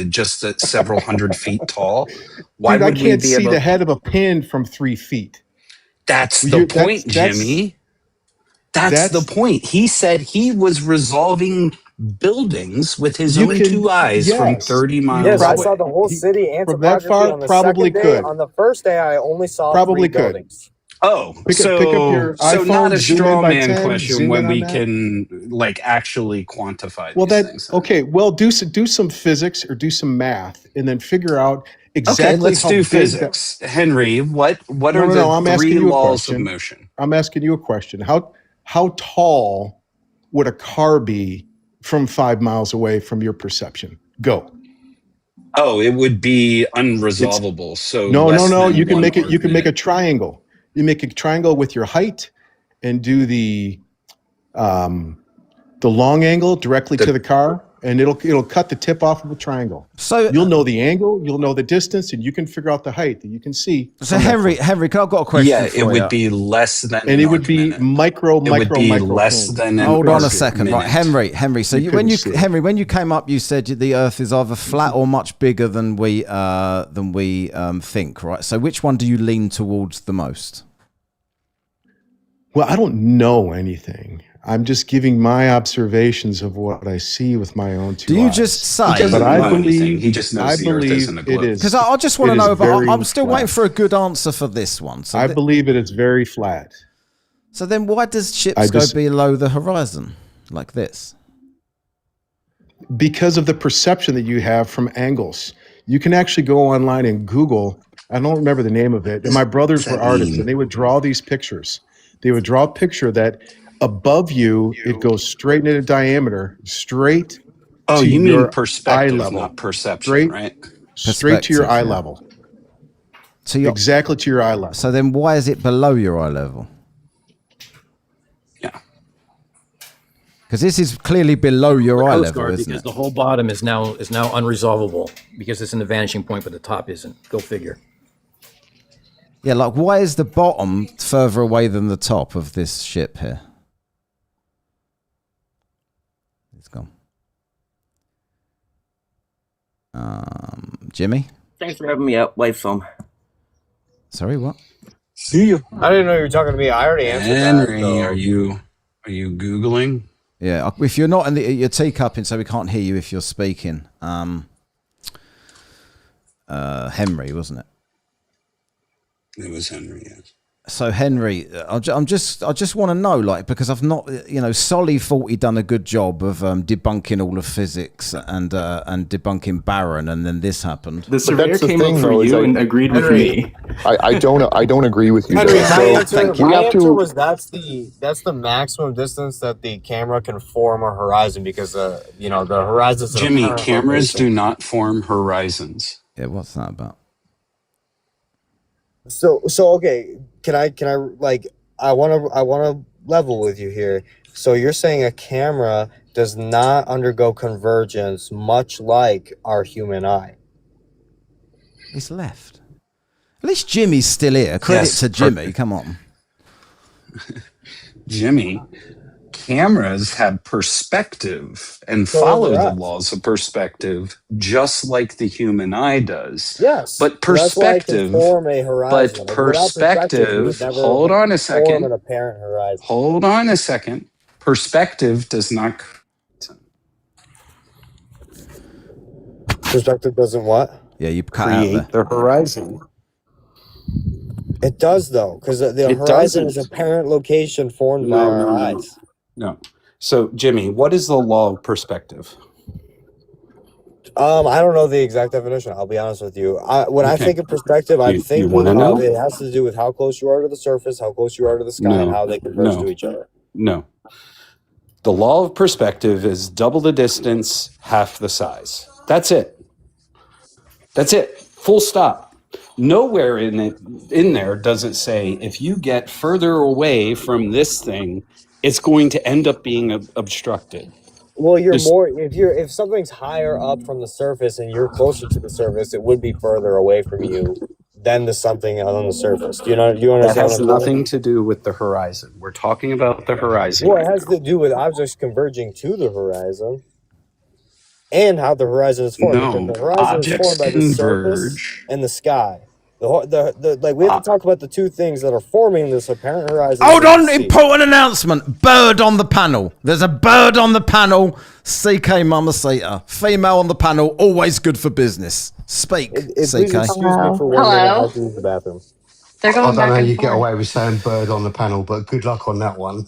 just several hundred feet tall? Why Dude, I would we can't be see able? the head of a pin from 3 feet. That's Well, the point, Jimmy. That's the point. He said he was resolving buildings with his You own can, 2 eyes from yes. 30 You miles Yes, I away. saw the whole city and from that topography far, on the probably second day. could. On the first day, I only saw Probably 3 could. buildings. Oh, Pick up your so not iPhone, a zoom in straw by man 10, question zoom when in on we that. can like actually quantify Well, these that things. okay. Well, do some physics or do some math, and then figure out exactly Okay, let's how do big physics. Henry, what No, are no, the no. I'm 3 asking you a laws of question. motion? I'm asking you a question. How tall would a car be from 5 miles away from your perception? Go. Oh, it would be It's unresolvable. So no. less than You can 1 make it. arc You can make minute. a triangle. You make a triangle with your height, and do the long angle directly to the car, and it'll cut the tip off of a triangle. So you'll know the angle, you'll know the distance, and you can figure out the height that you can see. So from that Henry, point. Henry, I've got a question Yeah, for it you. would be less than And an it would arc be minute. micro It would be less tangent. than an Hold on a arc second, minute. right, Henry. So You when you couldn't see it. Henry, when you came up, you said the Earth is either flat or much bigger than we think, right? So which one do you lean towards the most? Well, I don't know anything. I'm just giving my observations of what I see with my own 2 Do you eyes. just say? He doesn't But I know anything. believe He just knows I the Earth believe isn't a it globe. is Because I just want it to is know, but very I'm still waiting flat. for a good answer for this one. So, I believe it is very flat. so then, why does I ships go just- below the horizon like this? Because of the perception that you have from angles. You can actually go online and Google. I don't remember the name of it. And my brothers were artists, and they would draw these pictures. They would draw a picture that above you, it goes straight into diameter, straight Oh, to you mean your eye perspective, level. not perception, Straight, right? straight to your Perspective, eye yeah. level. So you're, Exactly to your eye level. so then, why is it below your eye level? Yeah. Because this is clearly below your eye Coast level, Guard, isn't because it? the whole bottom is now unresolvable because it's in the vanishing point, but the top isn't. Go figure. Yeah, like why is the bottom further away than the top of this ship here? It's gone. Jimmy? Thanks for having me out. Wife's home. Sorry, what? See you. I didn't know you were talking to me. I already answered Henry, that. So. are you Googling? Yeah, if you're not in your teacupping, so we can't hear you if you're speaking. Henry, wasn't it? It was Henry, yes. So Henry, I just want to know, like, because I've not, Solly thought he'd done a good job of debunking all of physics and debunking Barron, and then this happened. The surveyor came up for you and agreed with me. I don't agree with you. Henry, though. So my answer was that's the maximum distance that the camera can form a horizon because the horizons. Jimmy, cameras do not form horizons. Yeah, what's that about? So okay, can I like I want to level with you here. So you're saying a camera does not undergo convergence, much like our human eye. He's left. At least Jimmy's still here. Credit Yes, to Jimmy. Come on. Jimmy, cameras have perspective and So follow the correct. laws of perspective just like the human eye does. Yes, But so that's why it can perspective, form a horizon. but Like, without perspective, you would perspective, never hold on a form second. an apparent horizon. Hold on a second. Perspective does not. Perspective doesn't what? Yeah, you cut out there. The horizon. It does though, because the It horizon is doesn't. apparent location formed by our eyes. No. So, Jimmy, what is the law of perspective? I don't know the exact definition. I'll be honest with you. When I Okay. think of perspective, I'm You thinking wanna know? of it has to do with how close you are to the surface, how close you are to the sky, and No. how they converge No. to each other. No. The law of perspective is double the distance, half the size. That's it. That's it. Full stop. Nowhere in there does it say if you get further away from this thing, it's going to end up being obstructed. Well, you're There's- more if something's higher up from the surface and you're closer to the surface, it would be further away from you than the something on the surface. Do you That understand? has what I'm saying? nothing to do with the horizon. We're talking about the horizon. Well, it right has to do with objects converging to the horizon and how the horizon is formed. No, Because the horizon is objects formed by the surface converge. and the sky. Like we have to talk about the two things that are forming this apparent horizon. Hold on, important announcement. Bird on the panel. There's a bird on the panel. CK Mamacita. Female on the panel, always good for business. Speak, CK. Please excuse me for 1 minute. I have to use the bathroom. I don't know how you get away with saying bird on the panel, but good luck on that one.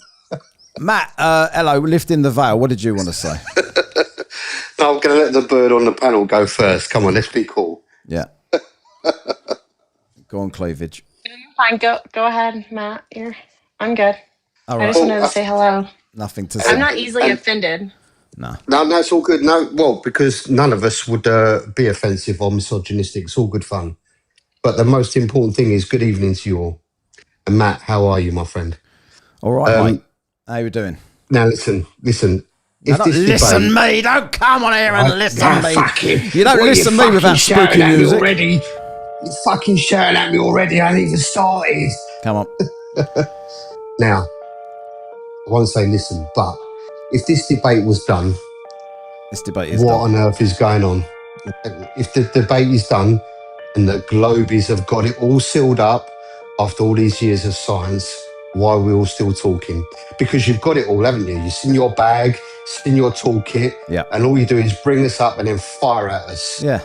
Matt, hello, lifting the veil. What did you want to say? No, I'm going to let the bird on the panel go first. Come on, let's be cool. Yeah. Go on, cleavage. Fine, go ahead, Matt. I'm good. All I right. just wanted to say hello. Nothing to say. I'm not easily offended. No, that's all good. No, well, because none of us would be offensive or misogynistic. It's all good fun. But the most important thing is good evening to you all. And Matt, how are you, my friend? All right, mate. How you doing? Now, listen. No, don't listen me. Don't come on here and listen me. You don't listen me without spooky music. Already? You're fucking shouting at me already. I haven't even started. Come on. Now, I won't say listen, but if this debate was done, what on earth is going on? If the debate is done and the Globies have got it all sealed up after all these years of science, why are we all still talking? Because you've got it all, haven't you? It's in your bag, it's in your toolkit, and all you do is bring us up and then fire at us. Yeah.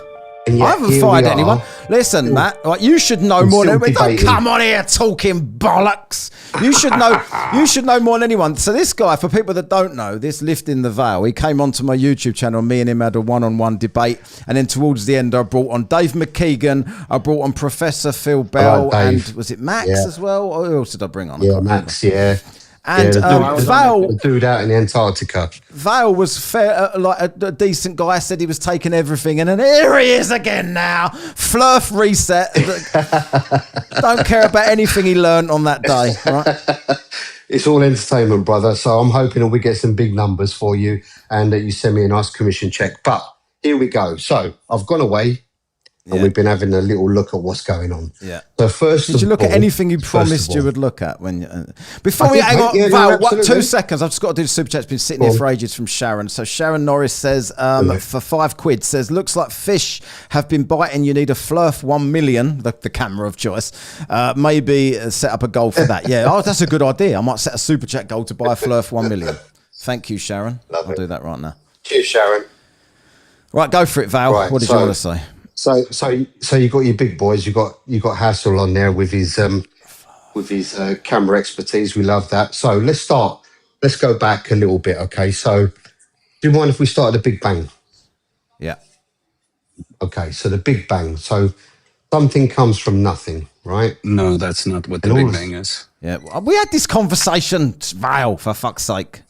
And I haven't fired anyone. Listen, Matt, you should know more than don't come on here talking bollocks. You should know. You should know more than anyone. So this guy, for people that don't know, this lifting the veil, he came onto my YouTube channel. Me and him had a one-on-one debate, and then towards the end, I brought on Dave McKeegan. I brought on Professor Phil Bell, and was it Max as well? Or who else did I bring on? Yeah, Max. Yeah. And Vale, the dude out in Antarctica. Vale was fair, like a decent guy. Said he was taking everything, and then here he is again now. Flurf reset. Don't care about anything he learned on that day. Right? It's all entertainment, brother. So I'm hoping that we get some big numbers for you, and that you send me a nice commission check. But here we go. So I've gone away. And we've been having a little look at what's going on. Yeah. So first, did you look at anything you promised you would look at when? Before we hang on, Val, 2 seconds. I've just got to do the super chat. It's been sitting here for ages from Sharon. So Sharon Norris says, for £5, says, looks like fish have been biting. You need a Flurf 1 million, the camera of choice. Maybe set up a goal for that. Yeah. Oh, that's a good idea. I might set a super chat goal to buy a Flurf 1 million. Thank you, Sharon. I'll do that right now. Cheers, Sharon. Right, go for it, Val. Right, what did you want to say? So you got your big boys. You got Hassel on there with his camera expertise. We love that. So let's start. Let's go back a little bit. Okay. So do you mind if we start at the Big Bang? Yeah. Okay. So the Big Bang. So something comes from nothing, right? No, that's not what the Big Bang is. Yeah. We had this conversation, Val, for fuck's sake.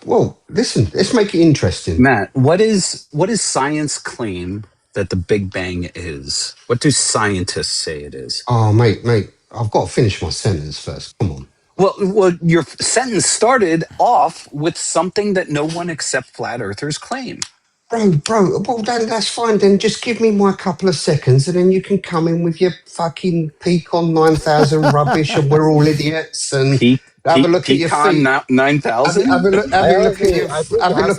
Well, listen. Let's make it interesting, Matt. What is science claim that the Big Bang is? What do scientists say it is? Oh, mate, I've got to finish my sentence first. Come on. Well, your sentence started off with something that no one except flat earthers claim. Bro, well, that's fine. Then just give me my couple of seconds and then you can come in with your fucking Pecan 9000 rubbish and we're all idiots and have a look at your feet. 9000? Have a look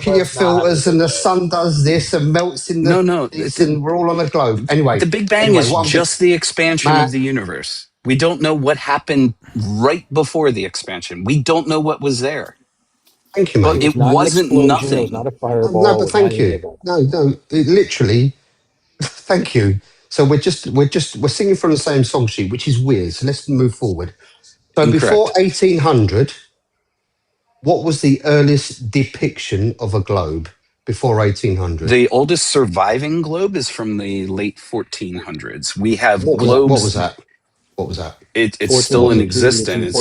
at your filters and the sun does this and melts in the... No. And we're all on the globe. Anyway. The Big Bang is just the expansion of the universe. We don't know what happened right before the expansion. We don't know what was there. Thank you, mate. But it wasn't nothing. It was not a fireball. No, but thank you. No, it literally. Thank you. So we're singing from the same song sheet, which is weird. So let's move forward. So before 1800, what was the earliest depiction of a globe before 1800? The oldest surviving globe is from the late 1400s. We have globes. What was that? What was that? It's still in existence.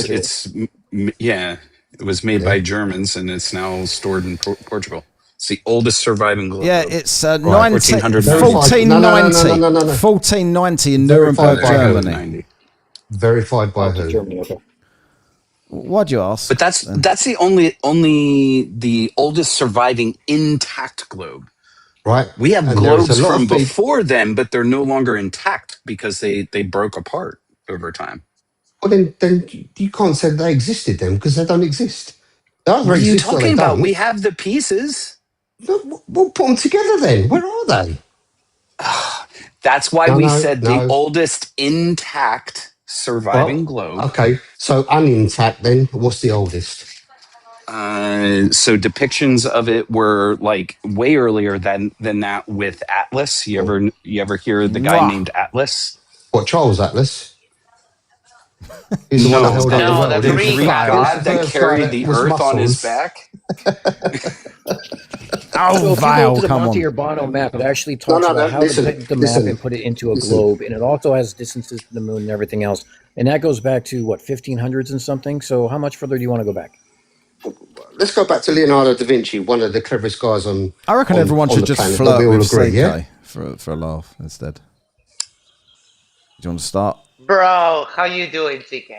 It was made by Germans and it's now stored in Portugal. It's the oldest surviving globe. Yeah, it's 1490 in Nuremberg, Germany. Verified by who? Germany, okay. Why'd you ask? But that's the only the oldest surviving intact globe. Right. We have globes from before then, but they're no longer intact because they broke apart over time. Well, then you can't say they existed then because they don't exist. What are you talking about? We have the pieces. We'll put them together then. Where are they? That's why No, we no, said no. the oldest intact surviving globe. Okay, so unintact then. What's the oldest? So depictions of it were like way earlier than that with Atlas. You ever hear the guy named Atlas? What, Charles Atlas? He's the one that held up the world. the Greek god that First carried guy the that was earth on his muscles. back. So if you go to the Monte on. Urbano map, it actually talks about how to take the map and put it into a globe, and it also has distances to the moon and everything else. And that goes back to what, 1500s and something. So how much further do you want to go back? Let's go back to Leonardo da Vinci, one of the cleverest guys on. I reckon everyone on should the just planet. flirt We all with agree, CK yeah? for a laugh instead. Do you want to start? Bro, how you doing, CK?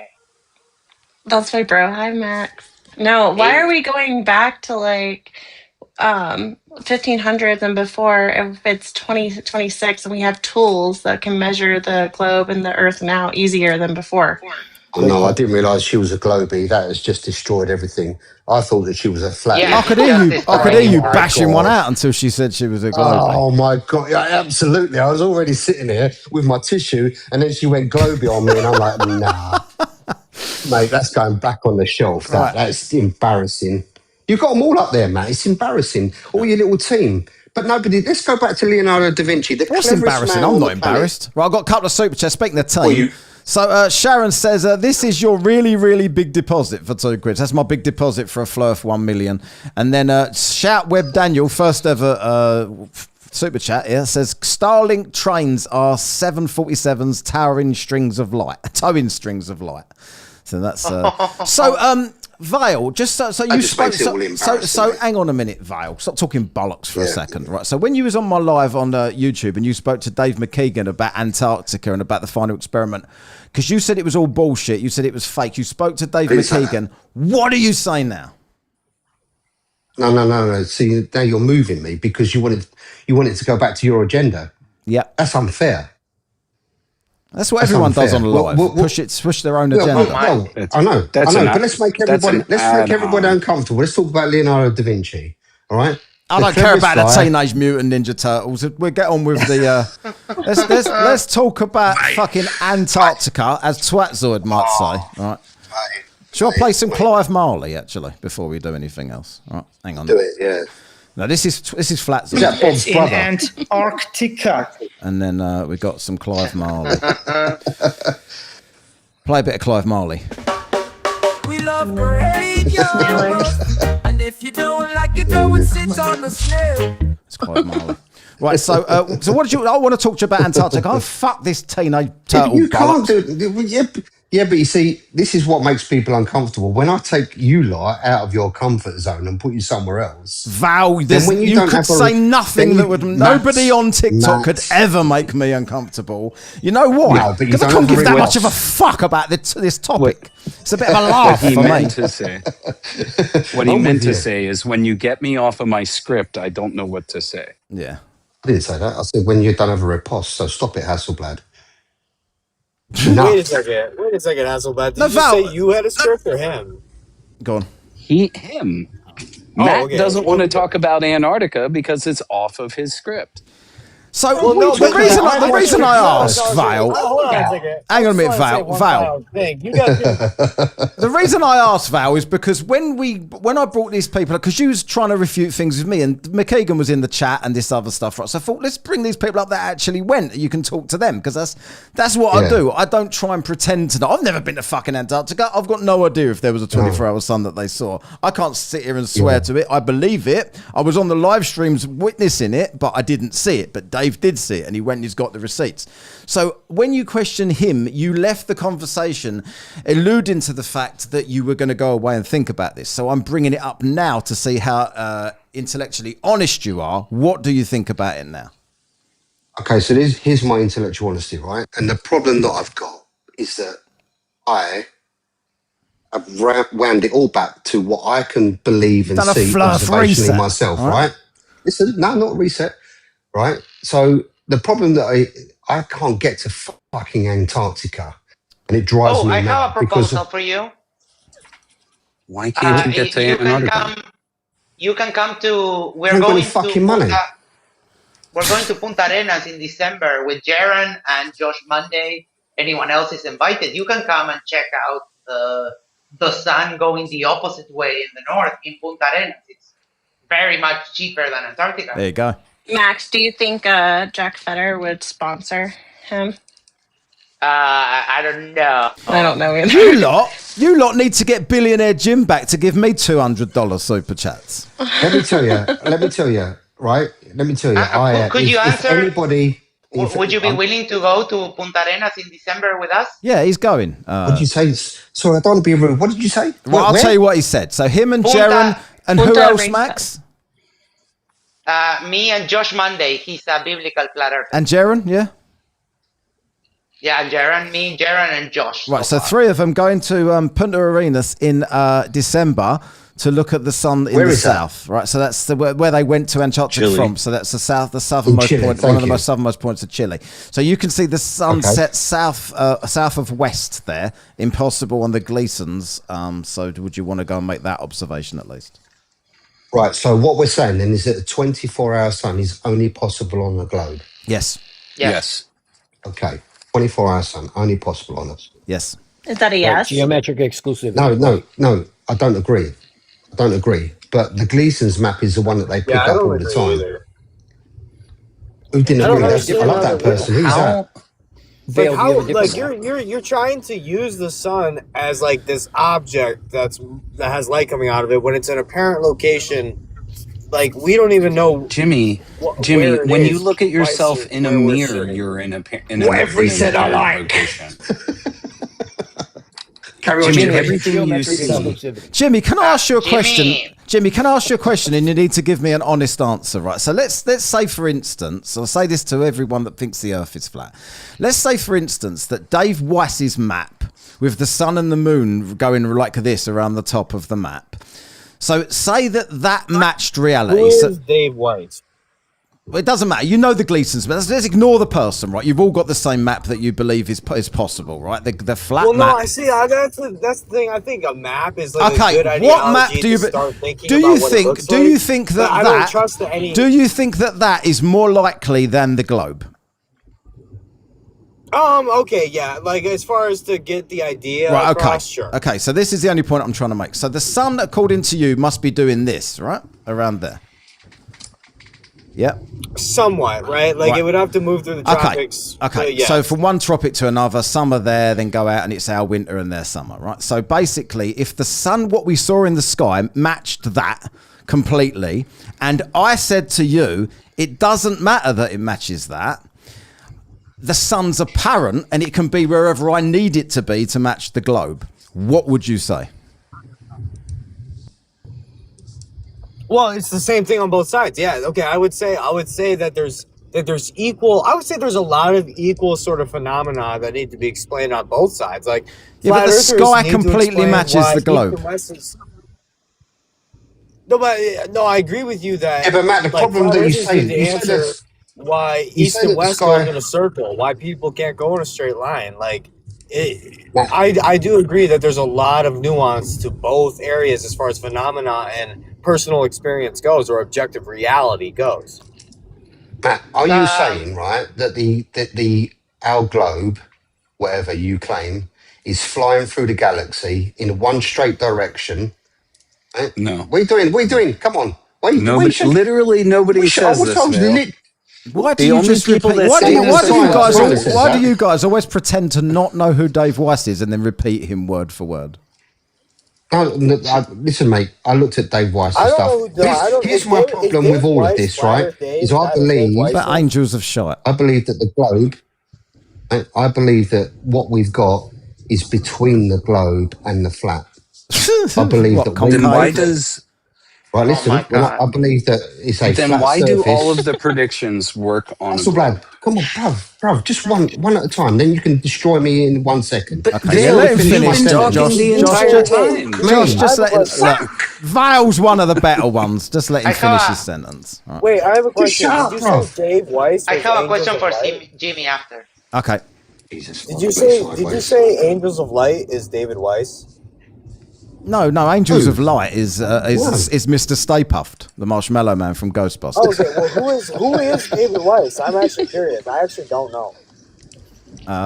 That's my bro. Hi, Max. No, why are we going back to like 1500s and before if it's 2026 and we have tools that can measure the globe and the earth now easier than before? Oh, no, I didn't realise she was a globie. That has just destroyed everything. I thought that she was a flat. I could hear you bashing one out until she said she was a globie. Oh my god! Yeah, absolutely. I was already sitting here with my tissue, and then she went globie on me, and I'm like, nah, mate, that's going back on the shelf. That's embarrassing. You've got them all up there, Matt. It's embarrassing. All your little team. But nobody. Let's go back to Leonardo da Vinci. The What's cleverest embarrassing? man I'm on not the planet. embarrassed. Right, I've got a couple of super chats. Speaking of team. So Sharon says, this is your really, really big deposit for £2. That's my big deposit for a Flurf 1 million. And then shout Web Daniel, first ever super chat here, says Starlink trains are 747's towing strings of light. So that's Vale, just so you spoke. So hang on a minute, Vale. Stop talking bollocks for a second, right? So when you was on my live on YouTube and you spoke to Dave McKeegan about Antarctica and about the final experiment, because you said it was all bullshit, you said it was fake. You spoke to Dave McKeegan. What are you saying now? No. See, now you're moving me because you wanted to go back to your agenda. Yeah, that's unfair. That's what everyone does on the live. Push their own agenda. Well, I know. But let's make everybody uncomfortable. Let's talk about Leonardo da Vinci. All right. I don't care about the Teenage Mutant Ninja Turtles. We'll get on with the. Let's talk about fucking Antarctica, as Twatzoid might say. All right. Shall I play some Clive Marley actually before we do anything else? All right, hang on. Do it, yeah. No, this is Flatzoid. It's in Antarctica. And then we got some Clive Marley. Play a bit of Clive Marley. We love radio. And if you don't like it, go and sit on the snail. It's Clive Marley. Right, so what did you? I want to talk to you about Antarctica. Oh, fuck this teenage turtle. You can't do. Yeah, but you see, this is what makes people uncomfortable. When I take you lot out of your comfort zone and put you somewhere else, Val, you could say nothing that would. Nobody on TikTok could ever make me uncomfortable. You know why? No, because I couldn't give that much of a fuck about this topic. It's a bit of a laugh for me. What he meant to say is, when you get me off of my script, I don't know what to say. Yeah. I didn't say that. I said when you don't have a riposte, so stop it, Hasselblad. Wait a second, Hasselblad. Did you say you had a script or him? Go on. Him. Matt doesn't want to talk about Antarctica because it's off of his script. So the reason I asked Val, hang on a minute, Val. The reason I asked Val is because when I brought these people, because you was trying to refute things with me, and McKeegan was in the chat and this other stuff, right? So I thought, let's bring these people up that actually went. You can talk to them because that's what I do. I don't try and pretend to know. I've never been to fucking Antarctica. I've got no idea if there was a 24-hour sun that they saw. I can't sit here and swear to it. I believe it. I was on the live streams witnessing it, but I didn't see it. But Dave did see it, and he went and he's got the receipts. So when you question him, you left the conversation alluding to the fact that you were going to go away and think about this. So I'm bringing it up now to see how intellectually honest you are. What do you think about it now? Okay, so here's my intellectual honesty, right? And the problem that I've got is that I have wound it all back to what I can believe and see observationally myself, right? Listen, no, not reset, right? So the problem that I can't get to fucking Antarctica, and it drives me mad. I have a proposal for you. Why can't you get to Antarctica? You can come to. We're You've got going any fucking to money. We're going to Punta Arenas in December with Jaron and Josh Monday. Anyone else is invited. You can come and check out the sun going the opposite way in the north in Punta Arenas. It's very much cheaper than Antarctica. There you go. Max, do you think Jack Fetter would sponsor him? I don't know. I don't know either. You lot need to get Billionaire Jim back to give me $200 super chats. Let me tell you, right? Let me tell you. Could you answer? Anybody, would you be willing to go to Punta Arenas in December with us? Yeah, he's going. What did you say? Sorry, I don't want to be rude. What did you say? Well, I'll tell you what he said. So him and Jaron, and who else, Max? Me and Josh Monday. He's a biblical flat earther. And Jaron, yeah? Yeah, Jaron, me, Jaron, and Josh. Right, so three of them going to Punta Arenas in December to look at the sun in the south. Right, so that's where they went to Antarctica from. So that's the southernmost point, one of the most southernmost points of Chile. So you can see the sun set south of west there, impossible on the Gleasons. So would you want to go and make that observation at least? Right, so what we're saying then is that the 24-hour sun is only possible on the globe. Yes. Yes. Okay. 24-hour sun, only possible on us. Yes. Is that a yes? Geometric exclusivity. No, I don't agree. But the Gleason's map is the one that they pick up all the time. Who didn't agree? I love that person. Who's that? But how, like, you're trying to use the sun as like this object that has light coming out of it when it's an apparent location. Like, we don't even know. Jimmy, when you look at yourself in a mirror, you're in an location. Jimmy, everything you see. Jimmy, can I ask you a question? Jimmy, can I ask you a question? And you need to give me an honest answer, right? So let's say, for instance, I'll say this to everyone that thinks the Earth is flat. Let's say, for instance, that Dave Weiss's map with the sun and the moon going like this around the top of the map. So say that matched reality. Who is Dave Weiss? Well, it doesn't matter. You know the Gleasons, but let's ignore the person, right? You've all got the same map that you believe is possible, right? The flat map. Well, no, I see. That's the thing. I think a map is like a good ideology. What map do you start thinking do? about You what think? it looks Do like, you think that I don't trust any. Do you think that is more likely than the globe? Okay, yeah. Like, as far as to get the idea across, sure. Okay, so this is the only point I'm trying to make. So the sun, according to you, must be doing this, right? Around there. Yeah. Somewhat, right? Like, it would have to move through the tropics. Okay. Yeah. So from one tropic to another, some are there, then go out, and it's our winter and their summer, right? So basically, if the sun, what we saw in the sky, matched that completely, and I said to you, it doesn't matter that it matches that. The sun's apparent, and it can be wherever I need it to be to match the globe. What would you say? Well, it's the same thing on both sides. Yeah. Okay. I would say that there's equal. I would say there's a lot of equal sort of phenomena that need to be explained on both sides. Like, yeah, but the sky completely matches the globe. No, I agree with you that. Yeah, but Matt, the problem that you say, the answer why east and west go in a circle, why people can't go in a straight line. Like, I do agree that there's a lot of nuance to both areas as far as phenomena and personal experience goes, or objective reality goes. Matt, are you saying, right, that our globe, whatever you claim, is flying through the galaxy in one straight direction? Right? No. What are you doing? Come on. Literally nobody says this, Neil. Why do you just repeat? Why do you guys always pretend to not know who Dave Weiss is and then repeat him word for word? Listen, mate. I looked at Dave Weiss and stuff. Here's my problem with all of this, right? Is I believe that angels of shite. I believe that the globe. I believe that what we've got is between the globe and the flat. I believe that. Then why does? Right, listen. I believe that it's a then flat why surface. do all of the predictions work on? So, Brad, come on, bruv, just one at a time. Then you can destroy me in 1 second. But okay, let him finish. Josh, just let him. Vile's one of the better ones. Just let him finish his sentence. Right. Wait, I have a question. Shut Did you up, say Dave Weiss? I have a question for Jimmy after. Okay. Jesus. Did you say Angels of Light is David Weiss? No, Angels of Light is Mr. Stay Puffed, the Marshmallow Man from Ghostbusters. Oh, okay, well, who is David Weiss? I'm actually curious. I actually don't know.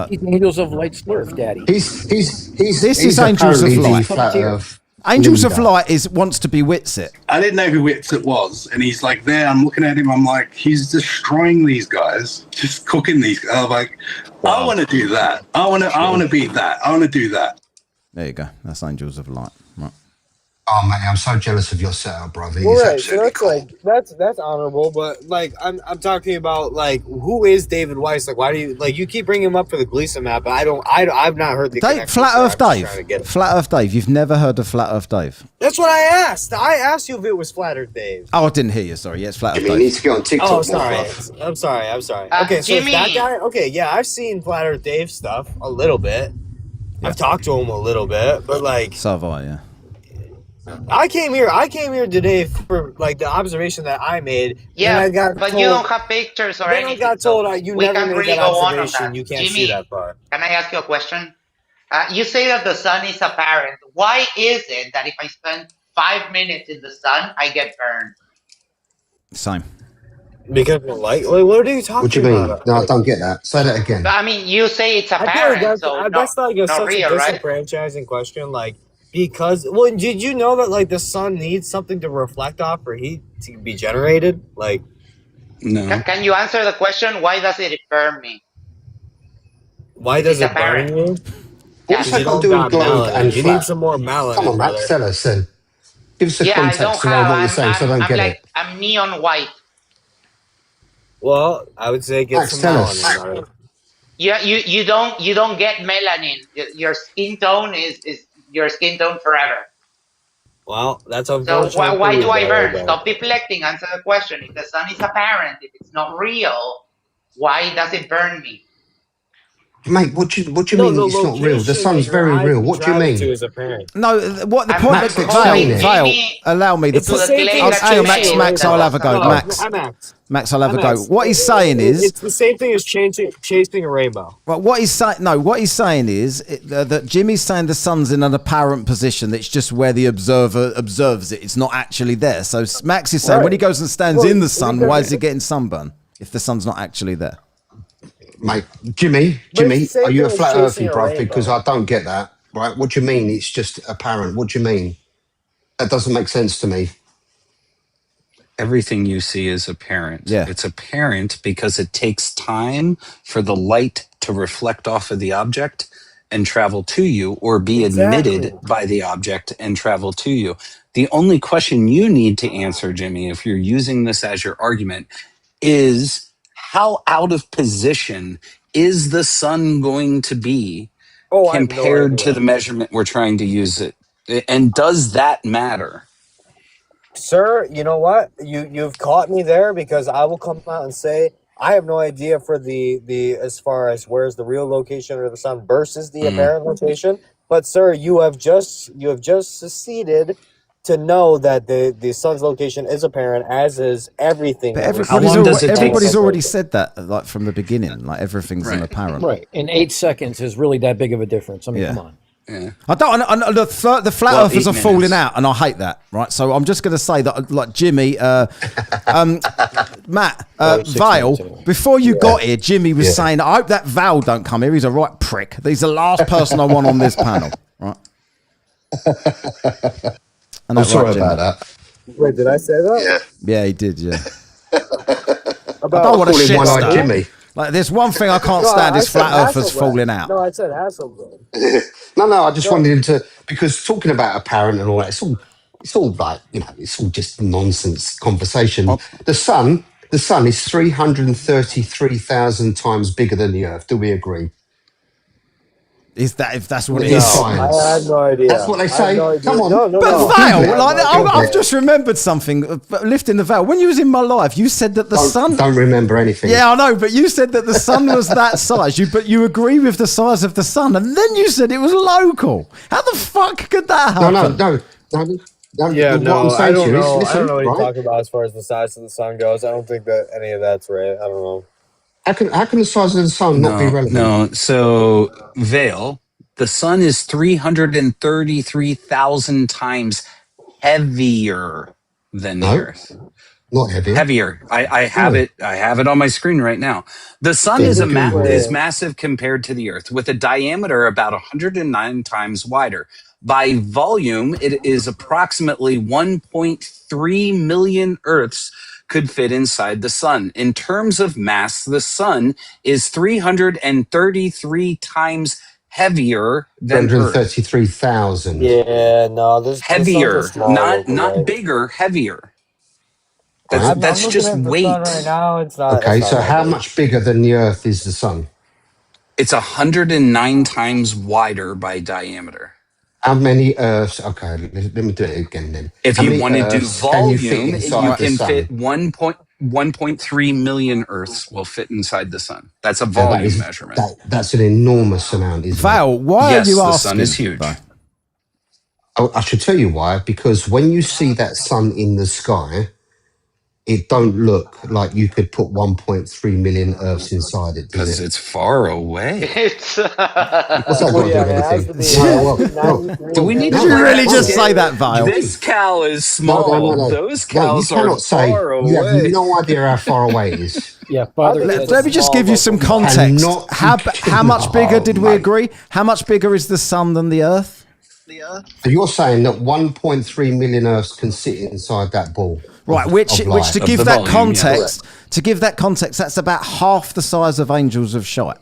He's Angels of Light Slurf, Daddy. This is Angels of Light. Angels of Light wants to be Witsit. I didn't know who Witsit was, and he's like there. I'm looking at him. I'm like, he's destroying these guys, just cooking these. I'm like, I want to do that. I want to be that. I want to do that. There you go. That's Angels of Light. Right. Oh man, I'm so jealous of your setup, brother. Well, It's right, so absolutely that's that's honorable, but like I'm talking about like who is David Weiss? Like why do you keep bringing him up for the Gleason map? But I've not heard the Dave, connection, Flat so Earth I'm just trying to get Dave. it. Flat Earth Dave. You've never heard of Flat Earth Dave? That's what I asked. I asked you if it was Flat Earth Dave. Oh, I didn't hear you. Sorry. Yeah, it's Flat Earth Jimmy, Dave. you need to get on TikTok. Oh, sorry. I'm sorry. Okay, so Jimmy. it's that guy. Okay, yeah, I've seen Flat Earth Dave stuff a little bit. I've talked to him a little bit, but like So have I, yeah. I came here today for like the observation that I made. Yeah, and I got but told, you don't have pictures or then anything. I got told you we never can't made really that go on observation. that. You can't Jimmy, see that part. Can I ask you a question? You say that the sun is apparent. Why is it that if I spend 5 minutes in the sun, I get burned? Same. Because of the light? Like, what are you talking What do you mean? about? No, I don't get that. Say that again. But, I mean, you say it's I feel apparent, like so that's like not such real, a right? disenfranchising question. Like, because, well, did you know that like the sun needs something to reflect off for heat to be generated? Like, No. Can you answer the question? Why does it burn me? why does it burn you? What's that You got to don't do got with globe melanin. and You flat? need some more melanin, Come on, brother. Max, tell us then. Give us a Yeah, I context don't around have. what you're saying, so I don't I'm get like, it. I'm neon white. Well, I would say get Max, some tell melanin. us. brother. Yeah, you don't get melanin. Your skin tone is your skin tone forever. Well, that's So unfortunate. why for you, do I brother, burn? but- Stop deflecting. Answer the question. If the sun is apparent, if it's not real, why does it burn me? Mate, what do you No, mean the it's not real? The location sun's that your very eyes real. are What do you traveling to mean? is apparent. No, what the I'm point? Max, Vale, explain it. allow me. It's the same thing. Hang as on, Max. chasing Max, a I'll have a go. rainbow. Max, I'm Max. Max, I'll have a I'm go. Max. What he's saying is, It's the same thing as chasing a rainbow. well, what he's saying. No, what he's saying is that Jimmy's saying the sun's in an apparent position. It's just where the observer observes it. It's not actually there. So Max is saying when he goes and stands in the sun, why is he getting sunburn if the sun's not actually there? Mate, Jimmy, But it's the same are you a thing as flat chasing earthy, a bruv? rainbow. Because I don't get that, right? What do you mean it's just apparent? What do you mean? That doesn't make sense to me. Everything you see is apparent. Yeah. It's apparent because it takes time for the light to reflect off of the object and travel to you, or be emitted by the object and travel to you. The only question you need to answer, Jimmy, if you're using this as your argument, is how out of position is the sun going to be Oh, I have no compared to idea. the measurement we're trying to use it? And does that matter? Sir, you know what? You've caught me there, because I will come out and say I have no idea for the as far as where's the real location of the sun versus the apparent location. But sir, you have just succeeded to know that the sun's location is apparent, as is everything. But that we're everybody's seeing. already said that, like from the beginning. Like everything's an apparent. Right. In 8 seconds is really that big of a difference. I mean, Yeah. come on. Yeah. I don't. The flat Well, earthers 8 are falling minutes. out, and I hate that. Right, so I'm just going to say that, like Jimmy, Matt, Vale. Before you got here, Jimmy was saying, "I hope that Val don't come here. He's a right prick. He's the last person I want on this panel." Right. And I'm that's sorry right, Jimmy. about that. Wait, did I say that? Yeah, he did. Yeah. About I don't want to Call him shit one-eyed star. Jimmy. Like, there's one thing I can't No, stand I is said flat earthers Hasselblad. falling out. No, I said Hasselblad. No, I just wanted him to, because talking about apparent and all that, it's all like, it's all just nonsense conversation. The sun is 333,000 times bigger than the Earth. Do we agree? Is that if that's what it In is? science. I had no idea. That's what they I had say. no idea. Come on. No. But no. Vale, Google it. like, Google I've it. just remembered something. Lifting the veil. When you was in my life, you said that the sun. Don't remember anything. Yeah, I know, but you said that the sun was that size. But you agree with the size of the sun, and then you said it was local. How the fuck could that happen? No. Yeah, what no, I'm I saying to don't you is, know. I listen, don't know what you're right? talking about as far as the size of the sun goes. I don't think that any of that's right. I don't know. How can the size of the sun not be relevant? No. So Vale, The sun is 333,000 times heavier than the No, Earth. not heavier. Heavier. I have Oh. it. I have it on my screen right now. The sun Yeah, is Google it. is massive compared to the Earth, with a diameter about 109 times wider. By volume, it is approximately 1.3 million Earths could fit inside the sun. In terms of mass, the sun is 333 times heavier than Earth. 133,000. Yeah, no, this Heavier, the sun is small, not bigger, heavier. Right. I'm That's looking just at the weight. sun right now. It's not. Okay, it's not so that how big. much bigger than the Earth is the sun? It's 109 times wider by diameter. How many Earths? Okay, let me do it again then. If How you many want to do Earths can you fit volume, inside you the can sun? fit 1.3 million Earths will fit inside the sun. That's a Yeah, volume measurement. that's an enormous amount, isn't it? Val, why Yes, are you the asking? sun is huge. though? I should tell you why. Because when you see that sun in the sky, it don't look like you could put 1.3 million Earths inside it, does Because it? it's far away. It's What's that got Well, to yeah, do it with has to anything? be. It No, has well, to be no, 93. Do we need Did to you let really us just get- say that, Val? This cow is small. Those No, you cows are cannot say. far You have away. no idea how far away it is. Yeah, Father. Let me just give you some context. How much bigger did we mate. agree? How much bigger is the sun than the Earth? So you're saying that 1.3 million Earths can sit inside that ball? Right, of which light? to give that context, that's about half the size of Angels of Shite.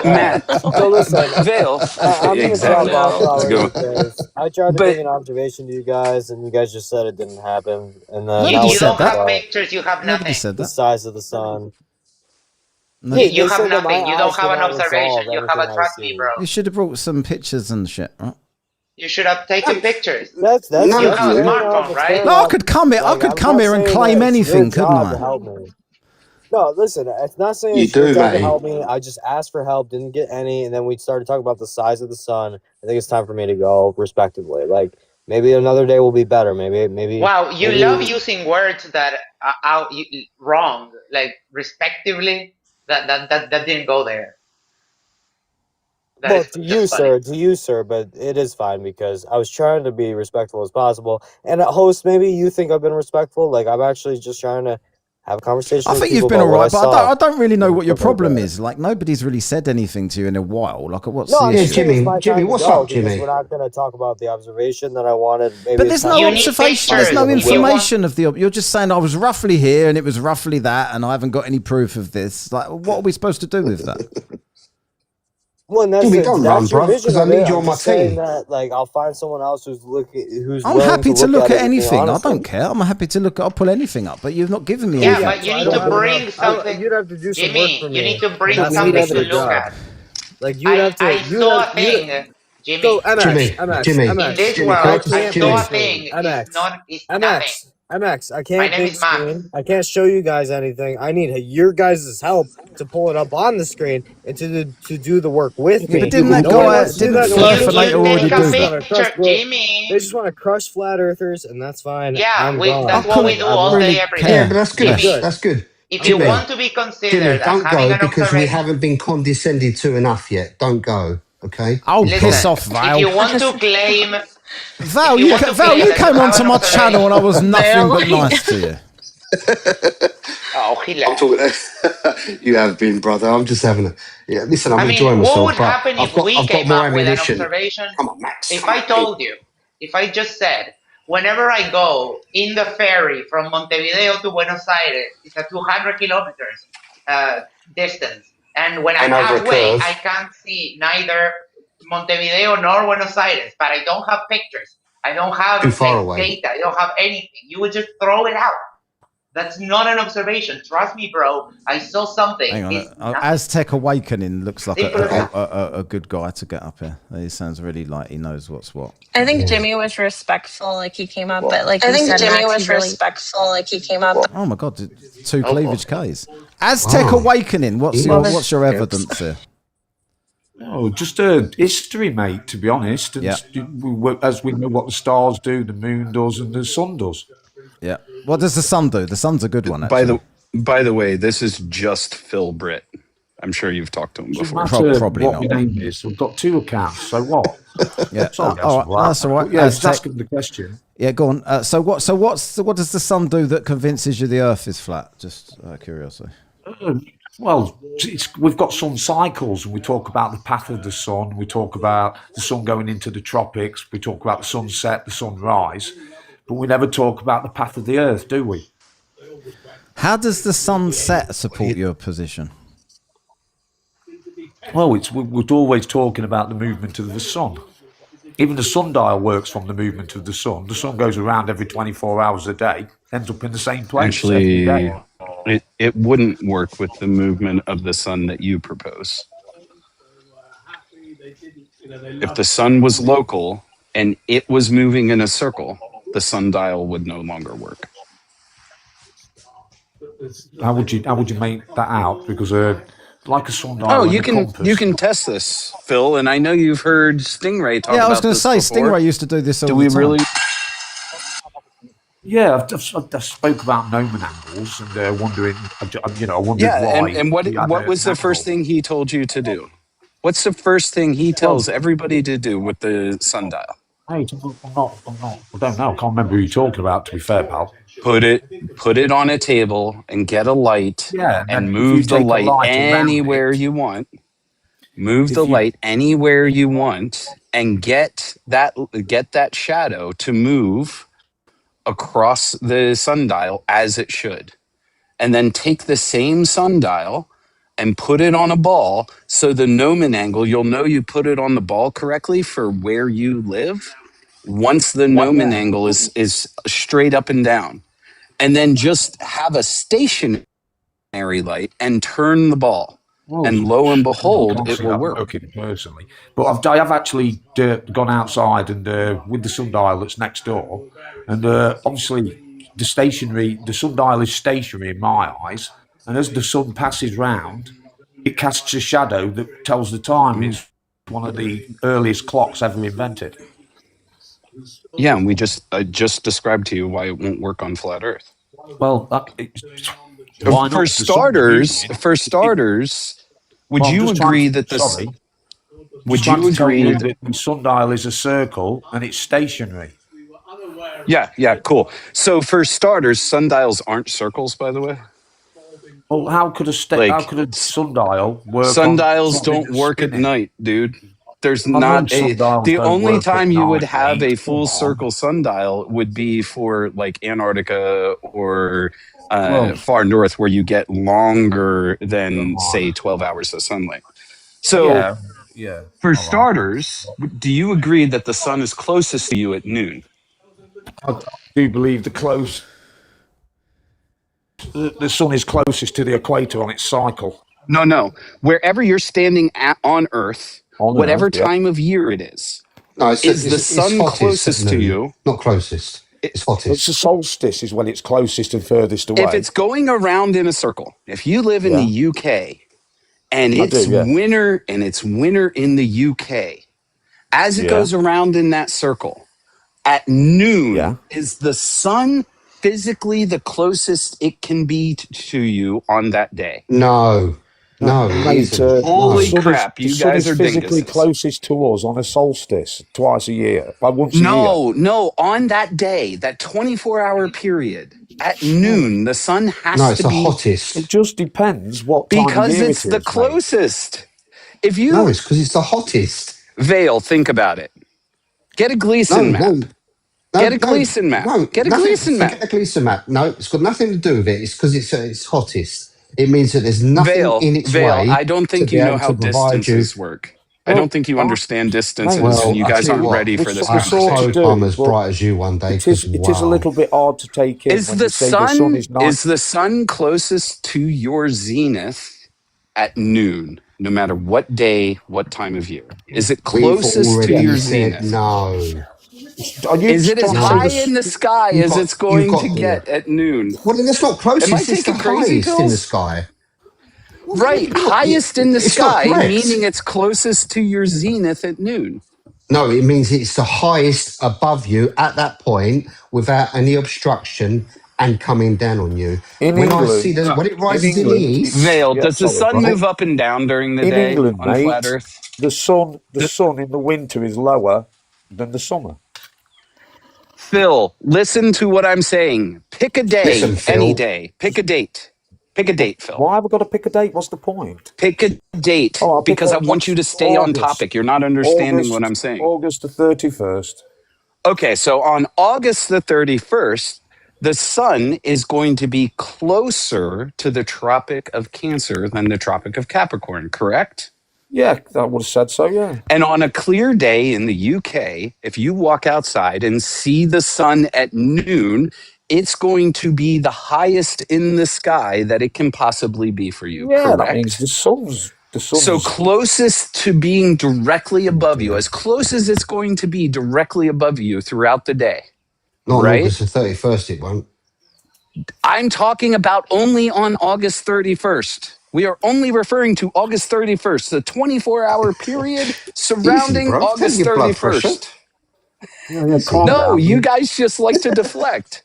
Matt, So listen, Vale. I'm going to Exactly. drop off That's a good one. because I tried to But- bring an observation to you guys, and you guys just said it didn't happen. And then Nobody that was said don't that. have pictures, you have Nobody nothing. said the that. size of the sun. No. Hey, You they have said that my nothing. You don't eyes have an cannot observation. resolve You have everything a I trust me, see. bro. You should have brought some pictures and shit, right? You should have taken pictures. That's None You of have a you. smartphone, right? No, I could come here. I could I'm come not here and saying claim that it's anything, your couldn't job to I? help me. No, listen, it's not saying You it's your do, job to mate. help me. I just asked for help, didn't get any, and then we started talking about the size of the sun. I think it's time for me to go, respectively. Like, maybe another day will be better. Maybe. Wow, you maybe- love using words that are out wrong, like respectively. That didn't go there. That Well, is to just funny. you, sir, but it is fine because I was trying to be respectful as possible. And host, maybe you think I've been respectful. Like, I'm actually just trying to have a conversation I with think people you've been about all what right, but saw. I don't really know what your Stuff like problem that. is. Like, nobody's really said anything to you in a while. Like, what's No, the I'm issue? just saying it's my Jimmy, time to what's go up, because Jimmy? we're not going to talk about the observation that I wanted. Maybe But it's there's time no to You need observation. There's pictures. no If you want- information of the. You're just saying I was roughly here and it was roughly that, and I haven't got any proof of this. Like, what are we supposed to do with that? Well, that's, Jimmy, don't run, that's your bruv, vision 'cause I of need it. you I'm on my just saying team. that, like, I'll find someone else who's I'm willing happy to look at everything anything. I honestly. don't care. I'm happy to look. I'll pull anything up. But you've not given me Yeah, anything. but you need to bring something. You'd have to do some work Jimmy, for me. you need to bring That's something not to your look job. at. Like, you'd have to. I you'd saw have, a thing, Jimmy. So, MX, Jimmy, MX, Jimmy, MX. In this Jimmy, world, can I I just- saw a Jimmy. thing. MX, It's nothing. MX. I My can't name big is Max. screen. I can't show you guys anything. I need your guys' help to pull it up on the screen and to do the work with Yeah, me. but didn't that Nobody guy wants to do didn't that. Flurf and You later already take do a that? picture, Jimmy. They just want to crush flat earthers, and that's fine. Yeah, I'm gone. that's what we do all day, every day. Yeah, but that's good. Jimmy, That's good. if you Jimmy, want to be Jimmy, considered as don't having go an because we observation, haven't been condescended to enough yet. Don't go, okay? Oh, listen, piss off, if Val. you want to claim, Val, if you, want to Val, claim you that came have onto an my channel and I was nothing but Val. nice to you. Oh, he I'm left. talking. You have been, brother. I'm just having a. Yeah, listen, I'm I mean, enjoying what myself, would but happen if we I've got came more up with an ammunition. observation? Come on, Max. If come I on, told you, if I just said, whenever I go in the ferry from Montevideo to Buenos Aires, it's a 200 kilometers distance. And when I'm And over a halfway, curve. I can't see neither Montevideo nor Buenos Aires, but I don't have pictures. I don't have Too far like, away. data. I don't have anything. You would just throw it out. That's not an observation. Trust me, bro. I saw something. Hang on. It's Aztec Awakening looks like Simple as that. a good guy to get up here. He sounds really like he knows what's what. I think Jimmy was respectful, like he came up, but like I you think said, Jimmy Max, was he really respectful, like he came up. Oh my god, two cleavage Ks. Aztec Wow. Awakening. What's your evidence here? Oh, just a history, mate, to be honest. And Yeah. as we know what the stars do, the moon does, and the sun does. Yeah. What does the sun do? The sun's a good one, actually. By the way, this is just Phil Britt. I'm sure you've talked to him Doesn't before. matter Probably what not. my name is. We've got 2 accounts, so what? Yeah. Sorry, all right. That's all right. Yeah, just Tech- ask him the question. Yeah, go on. So what does the sun do that convinces you the Earth is flat? Just out of curiosity. Well, we've got sun cycles, and we talk about the path of the sun. We talk about the sun going into the tropics. We talk about the sunset, the sunrise, but we never talk about the path of the Earth, do we? How does the sunset support your position? Well, we're always talking about the movement of the sun. Even the sundial works from the movement of the sun. The sun goes around every 24 hours a day, ends up in the same place every Actually, day. it wouldn't work with the movement of the sun that you propose. If the sun was local and it was moving in a circle, the sundial would no longer work. How would you make that out? Because like a sundial. Oh, and you a can compass, test this, Phil, and I know you've heard Stingray talk about this. Yeah, I was going to say before. Stingray used to do this all Do the we time. really? Yeah, I've spoke about Nomen angles and wondering, I wondered why. And what was the first thing he told you to do? What's the first thing he tells everybody to do with the sundial? Hey, I don't know. I can't remember who you're talking about, to be fair, pal. Put it on a table and get a light and move the light anywhere you want. Move the light anywhere you want and get that shadow to move across the sundial as it should. And then take the same sundial and put it on a ball, so the Nomen angle, you'll know you put it on the ball correctly for where you live once the Nomen angle is straight up and down. And then just have a stationary light and turn the ball. And lo and behold, it will work. Personally, but I have actually gone outside and with the sundial that's next door, and obviously the sundial is stationary in my eyes, and as the sun passes round, it casts a shadow that tells the time. It's one of the earliest clocks ever invented. Yeah, and I just described to you why it won't work on flat Earth. Well, for starters, would you agree that this? Would you agree that the sundial is a circle and it's stationary? Yeah, cool. So for starters, sundials aren't circles, by the way. Well, how could a sundial work? Sundials don't work at night, dude. There's the only time you would have a full circle sundial would be for like Antarctica or far north, where you get longer than say 12 hours of sunlight. So for starters, do you agree that the sun is closest to you at noon? I do believe the sun is closest to the equator on its cycle. No. Wherever you're standing on Earth, whatever time of year it is, is the sun closest to you? Not closest. It's hottest. It's the solstice is when it's closest and furthest away. If it's going around in a circle, if you live in the UK and it's winter and it's winter in the UK, as it goes around in that circle, at noon, is the sun physically the closest it can be to you on that day? No. Mate, holy crap! You guys are physically dinguses. closest to us on a solstice twice a year. Once a year. No. On that day, that 24-hour period at noon, the sun has to be the hottest. It just depends what time because of year it's it the is, closest. If you it's because it's the hottest. Vale, think about it. Get a Gleason map. Get a Gleason map. Get a Gleason map. Get a Gleason map. No, it's got nothing to do with it. It's because it's hottest. It means that there's nothing in its way. I don't think you know how distances work. I don't think you understand distances, and you guys aren't ready for this conversation. I'm as bright as you one day. It is a little bit hard to take in. Is the sun closest to your zenith at noon, no matter what day, what time of year? Is it closest to your zenith? No. Is it as high in the sky as it's going to get at noon? Well, then it's not closest. Am I it's the taking crazy highest in the sky. Right, highest in the It's not sky, correct. meaning it's closest to your zenith at noon. No, it means it's the highest above you at that point without any obstruction and coming down on you. In When England, I see when it rises in the east, Vale, does the sun right? move up and down during the in day England, on flat mate, Earth? the sun in the winter is lower than the summer. Phil, listen to what I'm saying. Pick a day, Listen, Phil. any day. Pick a date. Pick a date, Phil. Why have I got to pick a date? What's the point? Pick a date Oh, I'll pick because I on want you to stay on topic. You're not understanding what I'm saying. August the 31st. Okay, so on August the 31st, the sun is going to be closer to the Tropic of Cancer than the Tropic of Capricorn, correct? Yeah, I would have said so, yeah. And on a clear day in the UK, if you walk outside and see the sun at noon, it's going to be the highest in the sky that it can possibly be for you, Yeah, correct? that means the sun's... So closest to being directly above you, as close as it's going to be directly above you throughout the day. Not on right? August the 31st, it won't. I'm talking about only on August 31st. We are only referring to August 31st, the 24-hour period surrounding bro. August Take your blood pressure. 31st. No, you guys just like to deflect.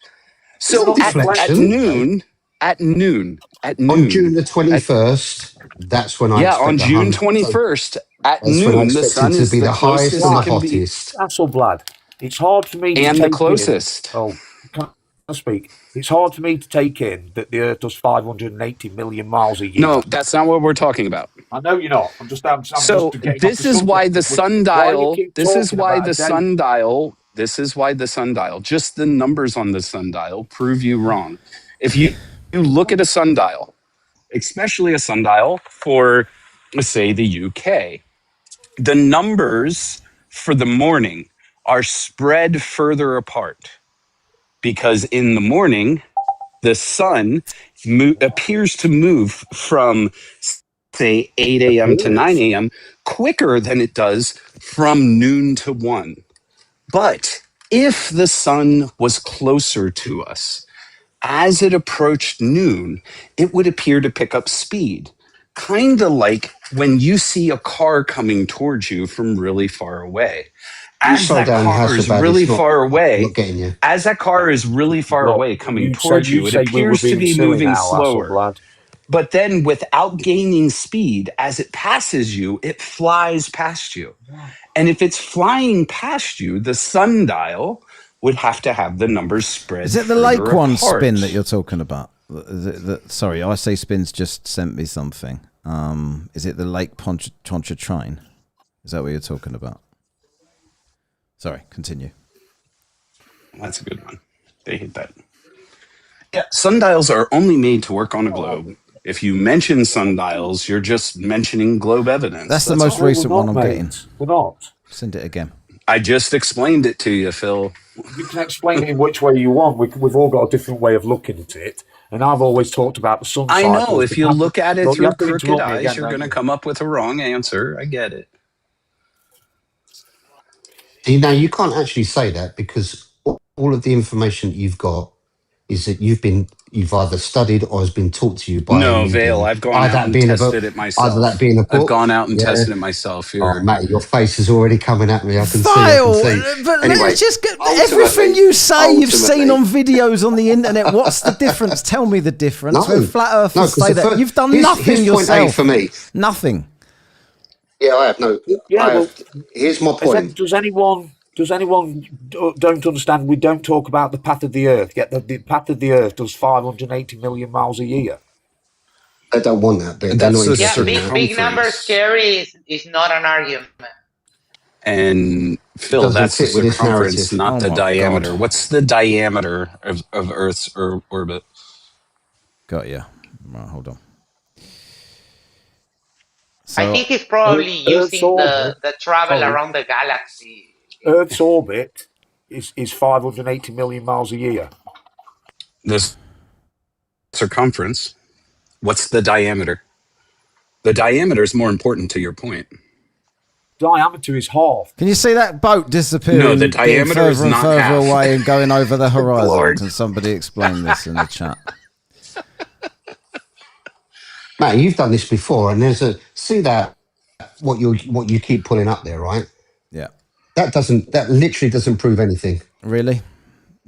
So It's not at deflection. noon, On June the 21st, that's when I expect on the June 100. 21st at That's when I noon, the expect sun it to is be the highest closest and the it can be. hottest. Hasselblad, it's hard for me to And take the closest. in... Oh, can I speak? It's hard for me to take in that the Earth does 580 million miles a year. No, that's not what we're talking about. I know you're not. I'm just getting This off is the why the subject. sundial. keep This is talking why about the a date? sundial. This is why the sundial. Just the numbers on the sundial prove you wrong. If you look at a sundial, especially a sundial for, let's say, the UK, the numbers for the morning are spread further apart because in the morning, the sun appears to move from, say, 8 a.m. to 9 a.m. quicker than it does from noon to 1. But if the sun was closer to us, as it approached noon, it would appear to pick up speed. Kind of like when you see a car coming towards you from really far away. As slow that down, car is Hasselblad, really it's not- far away, not getting you. as that car is really far Look, away coming you towards said- you, you it said we were appears to being be silly moving now, slower. Hasselblad. But then without gaining speed, as it passes you, it flies past you. And if it's flying past you, the sundial would have to have the numbers spread. Is it the further Lake One apart. spin that you're talking about? Is it sorry, I say Spins just sent me something. Is it the Lake Pontchartrain? Is that what you're talking about? Sorry, continue. That's a good one. They hate that. Yeah, sundials are only made to work on a globe. If you mention sundials, you're just mentioning globe evidence. That's the most all. recent one I'm getting. We're not. Send it again. I just explained it to you, Phil. You can explain it in which way you want. We've all got a different way of looking at it. And I've always talked about the sun I cycle. know. If you look at it Look, you through have to crooked interrupt me eyes, again, you're don't going to you? come up with a wrong answer. I get it. See, now you can't actually say that because all of the information that you've got is that you've either studied or has been taught to you by No, a medium. Vale. I've gone Either out that and being a book, tested it myself. either that being a book. I've gone out and yeah. tested it myself. Oh, You're, Matty, your face is already coming at me. I can Vile, see. I can see. but Anyway, let's just get everything you say you've seen on videos on the internet. What's the difference? Tell me the difference. No. When flat earthers No, 'cause say the that fir- you've done here's- nothing here's point A yourself. for me. Nothing. Yeah, I have no. Yeah, I well, have, here's my point. Does anyone don't understand? We don't talk about the path of the Earth. Yet the path of the Earth does 580 million miles a year. I don't want that bit. That's They're not the Yeah, interested in that. big numbers scary is not an argument. and Phil, Doesn't that's the fit with this circumference, narrative. not Oh the my diameter. God. What's the diameter of Earth's orbit? Got you. Right, hold on. I So, think it's probably Earth's using orbit. the travel Sorry. around the galaxy. Earth's orbit is 580 million miles a year. The circumference. What's the diameter? The diameter is more important to your point. Diameter is half. can you see that boat disappearing? No, the getting diameter is further and not further half. away and going over the horizon. Lord. Can somebody explain this in the chat? Matt, you've done this before, and there's that what you keep pulling up there, right? Yeah. That literally doesn't prove anything. Really?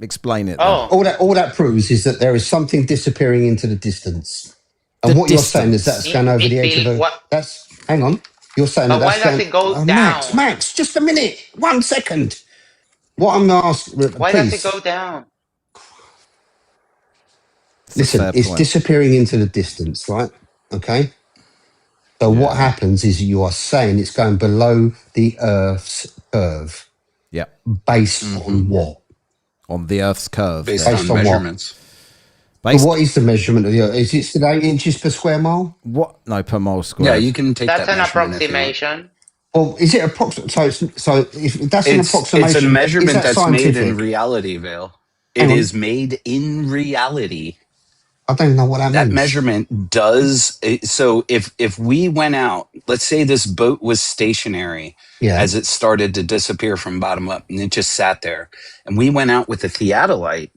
Explain it. Oh. All that proves is that there is something disappearing into the distance. And The what you're saying is that's going over the edge of the. That's hang on. You're saying But that that's why does going. it go down? Max, just a minute. 1 second. What I'm asking. Why please, does it go down? listen, it's disappearing into the distance, right? Okay. So what happens is you are saying it's going below the Earth's curve. Yeah. Based on what? On the Earth's curve. Based Based on on measurements. But what is the measurement of the Earth? Is it still 8 inches per square mile? What? No, per mile square. Yeah, you can take That's that an measurement if you want. approximation. Well, is it approximate? So if that's an approximation, It's a measurement is that that's made in scientific? reality, Vale. Hang It on. is made in reality. I don't know what that That means. measurement does so if we went out, let's say this boat was stationary Yeah. as it started to disappear from bottom up and it just sat there, and we went out with a theodolite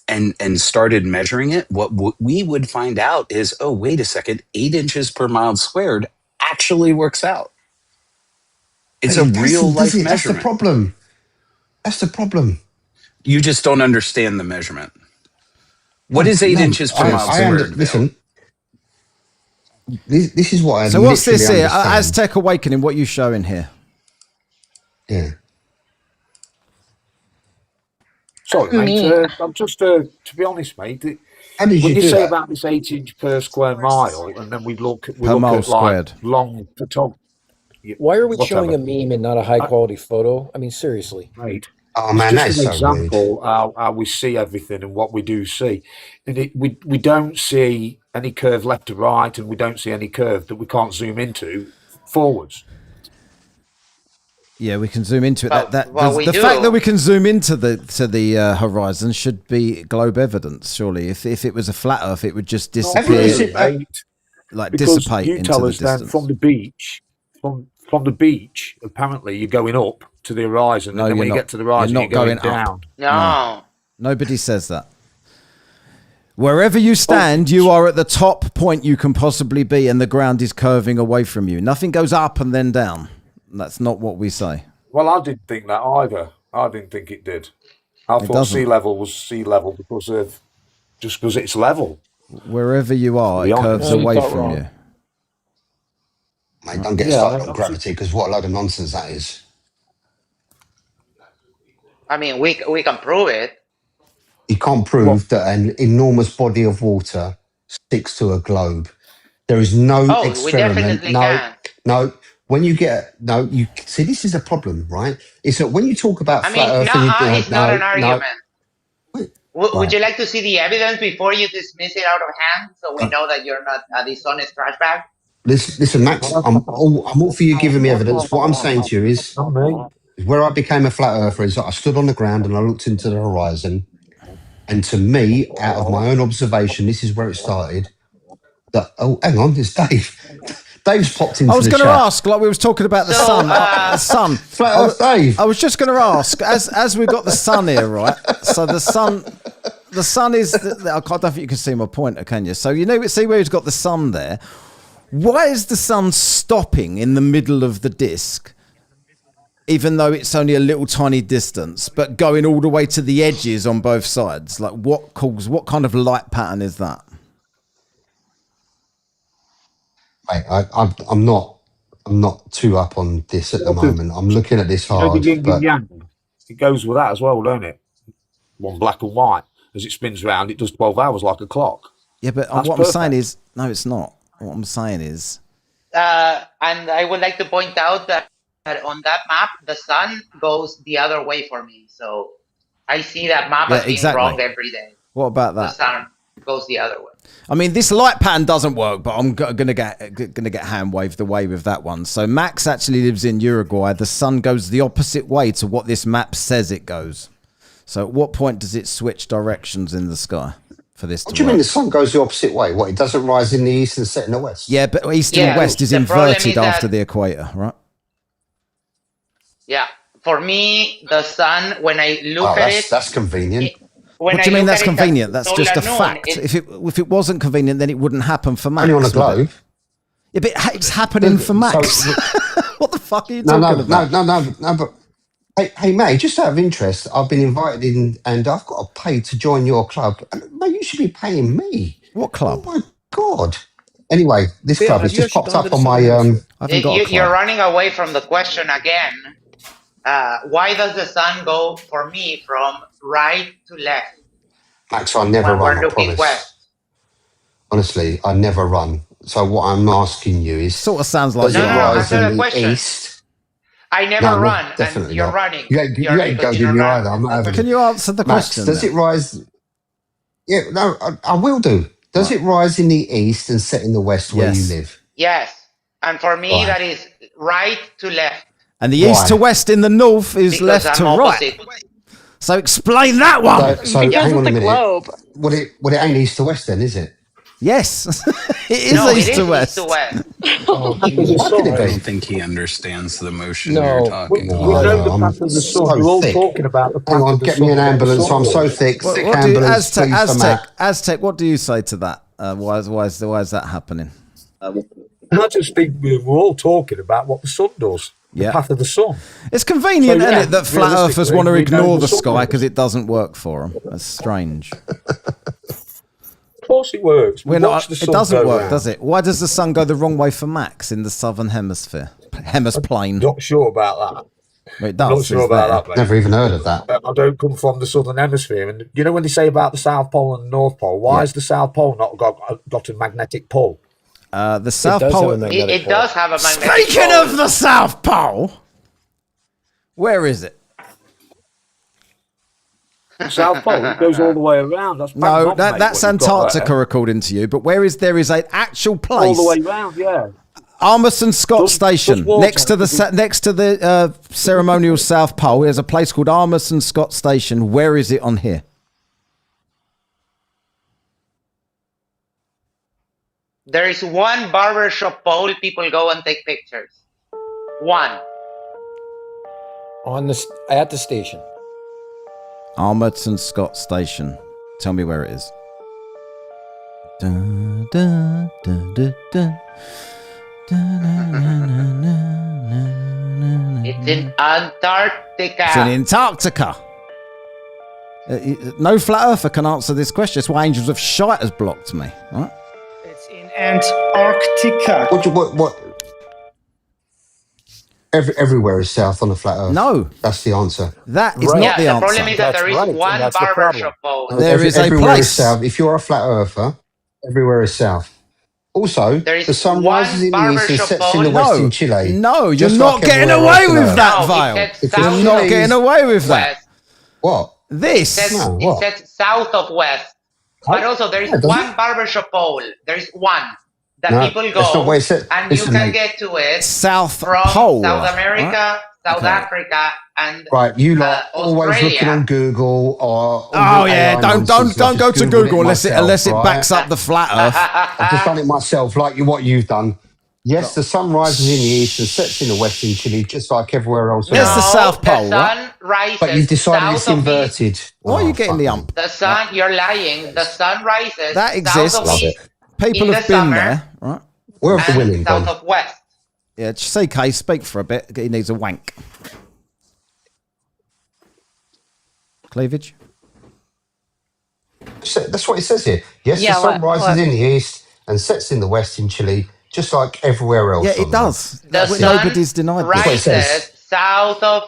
and started measuring it, what we would find out is, oh, wait a second, 8 inches per mile squared actually works out. It's But a it doesn't, real does life it? That's measurement. the problem. That's the problem. You just don't understand the measurement. What is 8 inches per mile squared? Vale? Listen, this is what I. So what's this literally here? understand. Aztec Awakening, what are you showing here? Yeah. Sorry, mate. I'm just, to be honest, mate. How did when you you do say that? about this 8 inch per square mile, and then we look Per at mile like squared. long photography. Why are we Whatever. showing a meme and not a high quality photo? I mean, seriously. Right. Oh man, It's that is just so an weird. example how we see everything and what we do see. And we don't see any curve left to right, and we don't see any curve that we can't zoom into forwards. Yeah, we can zoom into it. well, we the do. fact that we can zoom into the horizon should be globe evidence, surely. If it was a flat Earth, it would just disappear, like Because dissipate you into tell the us then distance. from the beach, from the beach, apparently you're going up to the horizon, No, and then when you're you not. get to the horizon, You're you're not going going up. down. No. Nobody says that. Wherever you stand, you are at the top point you can possibly be, and the ground is curving away from you. Nothing goes up and then down. That's not what we say. Well, I didn't think that either. I didn't think it did. I It thought doesn't. sea level was sea level because it's level. Wherever you are, it Beyond curves it. away You got from wrong. you. Mate, don't get started on gravity because what a load of nonsense that is. I mean, we can prove it. You can't prove that an enormous body of water sticks to a globe. There is no Oh, we experiment. definitely No, can. no. When you get you see, this is a problem, right? It's that when you talk about I flat mean, Earth, and you do it's not an argument. Would Right. you like to see the evidence before you dismiss it out of hand, so we know that you're not a dishonest trash bag? Listen, Max. I'm all for you giving me evidence. What I'm saying to you is where I became a flat earther is that I stood on the ground and I looked into the horizon, and to me, out of my own observation, this is where it started. That hang on, it's Dave. Dave's popped into I was the going to chat. ask, like we was talking about the sun. The sun. Flat Earth Dave. I was just going to ask, as we've got the sun here, right? So the sun is. I don't think you can see my pointer, can you? So see where he's got the sun there. Why is the sun stopping in the middle of the disc, even though it's only a little tiny distance, but going all the way to the edges on both sides? Like, what kind of light pattern is that? Mate, I'm not too up on this at the moment. I'm looking at this hard, the yin but and yang. It goes with that as well, don't it? One black and white. As it spins round, it does 12 hours like a clock. Yeah, but That's what I'm perfect. saying is, no, it's not. What I'm saying is, And I would like to point out that on that map, the sun goes the other way for me. So I see that map Yeah, as being exactly. wrong every day. what about The that? sun goes the other way. I mean, this light pattern doesn't work, but I'm gonna get hand waved away with that one. So Max actually lives in Uruguay. The sun goes the opposite way to what this map says it goes. So at what point does it switch directions in the sky for this what to do you work? mean the sun goes the opposite way? What, it doesn't rise in the east and set in the west? Yeah, but east and Yeah, west is the problem inverted is after that- the equator, right? Yeah. For me, the sun, when I look Oh, at it, that's convenient. when What do you I mean look that's at it as convenient? That's just a solar noon, fact. If it wasn't convenient, then it wouldn't happen for Max. Only on a would it? globe. Yeah, but it's happening for Max. What the fuck are you No, talking about? no, but Hey, mate, just out of interest, I've been invited in and I've got to pay to join your club. And, mate, you should be paying me. What club? Oh, my God. Anyway, this Phil, club have has you just actually popped gone to up the on my... Southern Hemisphere? I haven't got a You're club. running away from the question again. Why does the sun go, for me, from right to left Max, I never when we're run, I looking promise. west? Honestly, I never run. So what I'm asking you is... Sort of sounds like does you it No, are. rise answer in the the question. east? I never No, run, and definitely you're not. running. You ain't You're goading me run. either. I'm not having Can it. you answer the Max, question does then? it rise... Yeah, no, I will do. Does it rise in the east and set in the west where you Yes. live? Yes. And for me, Right. that is right to left. And the east to Why? west in the north is Because left I'm to opposite. right. So explain that one. So Because hang of on a the minute. globe. Well, it ain't east to west then, is it? Yes, it is No, it east is to east west. to west. Oh, How can it I be? don't think he understands the motion you're No. talking We about. know the I'm path of the sun. so We're all thick. talking about the Hang path on, of the get sun. me an where the ambulance. sun I'm so goes. thick. What do you, Ambulance, please, for Matt. Aztec? What do you say to that? Why is that happening? And I just think we're all talking about what the sun does. The Yeah. path of the sun. It's convenient, So, yeah, isn't it, that flat earthers realistically, want to we know ignore the the sun sky goes. because it doesn't work for them. That's strange. Of course it works. We watch the It sun doesn't go work, round. does it? Why does the sun go the wrong way for Max in the southern hemisphere? Hemisplane. Not sure about that. Well, it I'm not does. sure it's about there. that, mate. Never even heard of that. I don't come from the southern hemisphere, and you know when they say about the South Pole and the North Pole, why Yeah. has the South Pole not got a magnetic pole? The South does Pole. have a magnetic It pole. does have a magnetic Speaking pole. of the South Pole, where is it? South Pole it goes all the way around. That's bang No, on, mate, that's what you've got Antarctica, there. according to you. But there is an actual All place, the way round, yeah. Armerson Scott Station, water next to the ceremonial South Pole. There's a place called Armerson Scott Station. Where is it on here? There is one barbershop pole people go and take pictures. One. At the station. Armerson Scott Station. Tell me where it is. Dun, dun, dun, dun, dun. It's in Antarctica. It's in Antarctica. No flat earther can answer this question. That's why Angels of Shite has blocked me. Right? It's in Antarctica. What? Everywhere is south on the flat earth. No. That's the answer. That is Yeah, not the the answer. problem is that there is one barbershop pole. There is a everywhere place. is south. If you're a flat earther, everywhere is south. Also, There is the sun one rises in the east and barbershop sets in the pole. west No. in Chile. No, you're Just not like getting everywhere away else on with Earth. that, No, Vile. it sets Because You're south not of getting away with that. west. What? This. No, It what? sets south of west. But also there is Yeah, does one barbershop pole. There is one that No, people that's not what go it said. and Listen, you can mate. get to it South from Pole. South America, Right? South Okay. Africa, and Right, you lot always Australia. looking on Google or Oh all the yeah, AI don't nonsense. I've go just to Googled Google unless myself, it right? backs up the flat Earth. I've just done it myself, like what you've done. Yes, the sun rises in the east and sets in the west in Chile, just like everywhere else. There's the No, South Pole, the right? sun rises But you've decided south it's of east. inverted. Why are you Oh, getting fuck the me. ump? The sun, you're lying. The sun rises That exists. south of Love east People in have the been summer there, right? Where have the and women south gone? of west. Yeah, CK, speak for a bit. He needs a wank. Cleavage. That's what it says here. Yes, Yeah, the sun what- rises what? in the east and sets in the west in Chile, just like everywhere else. Yeah, on it Earth. does. The sun Nobody's denied this. what it says. rises south of.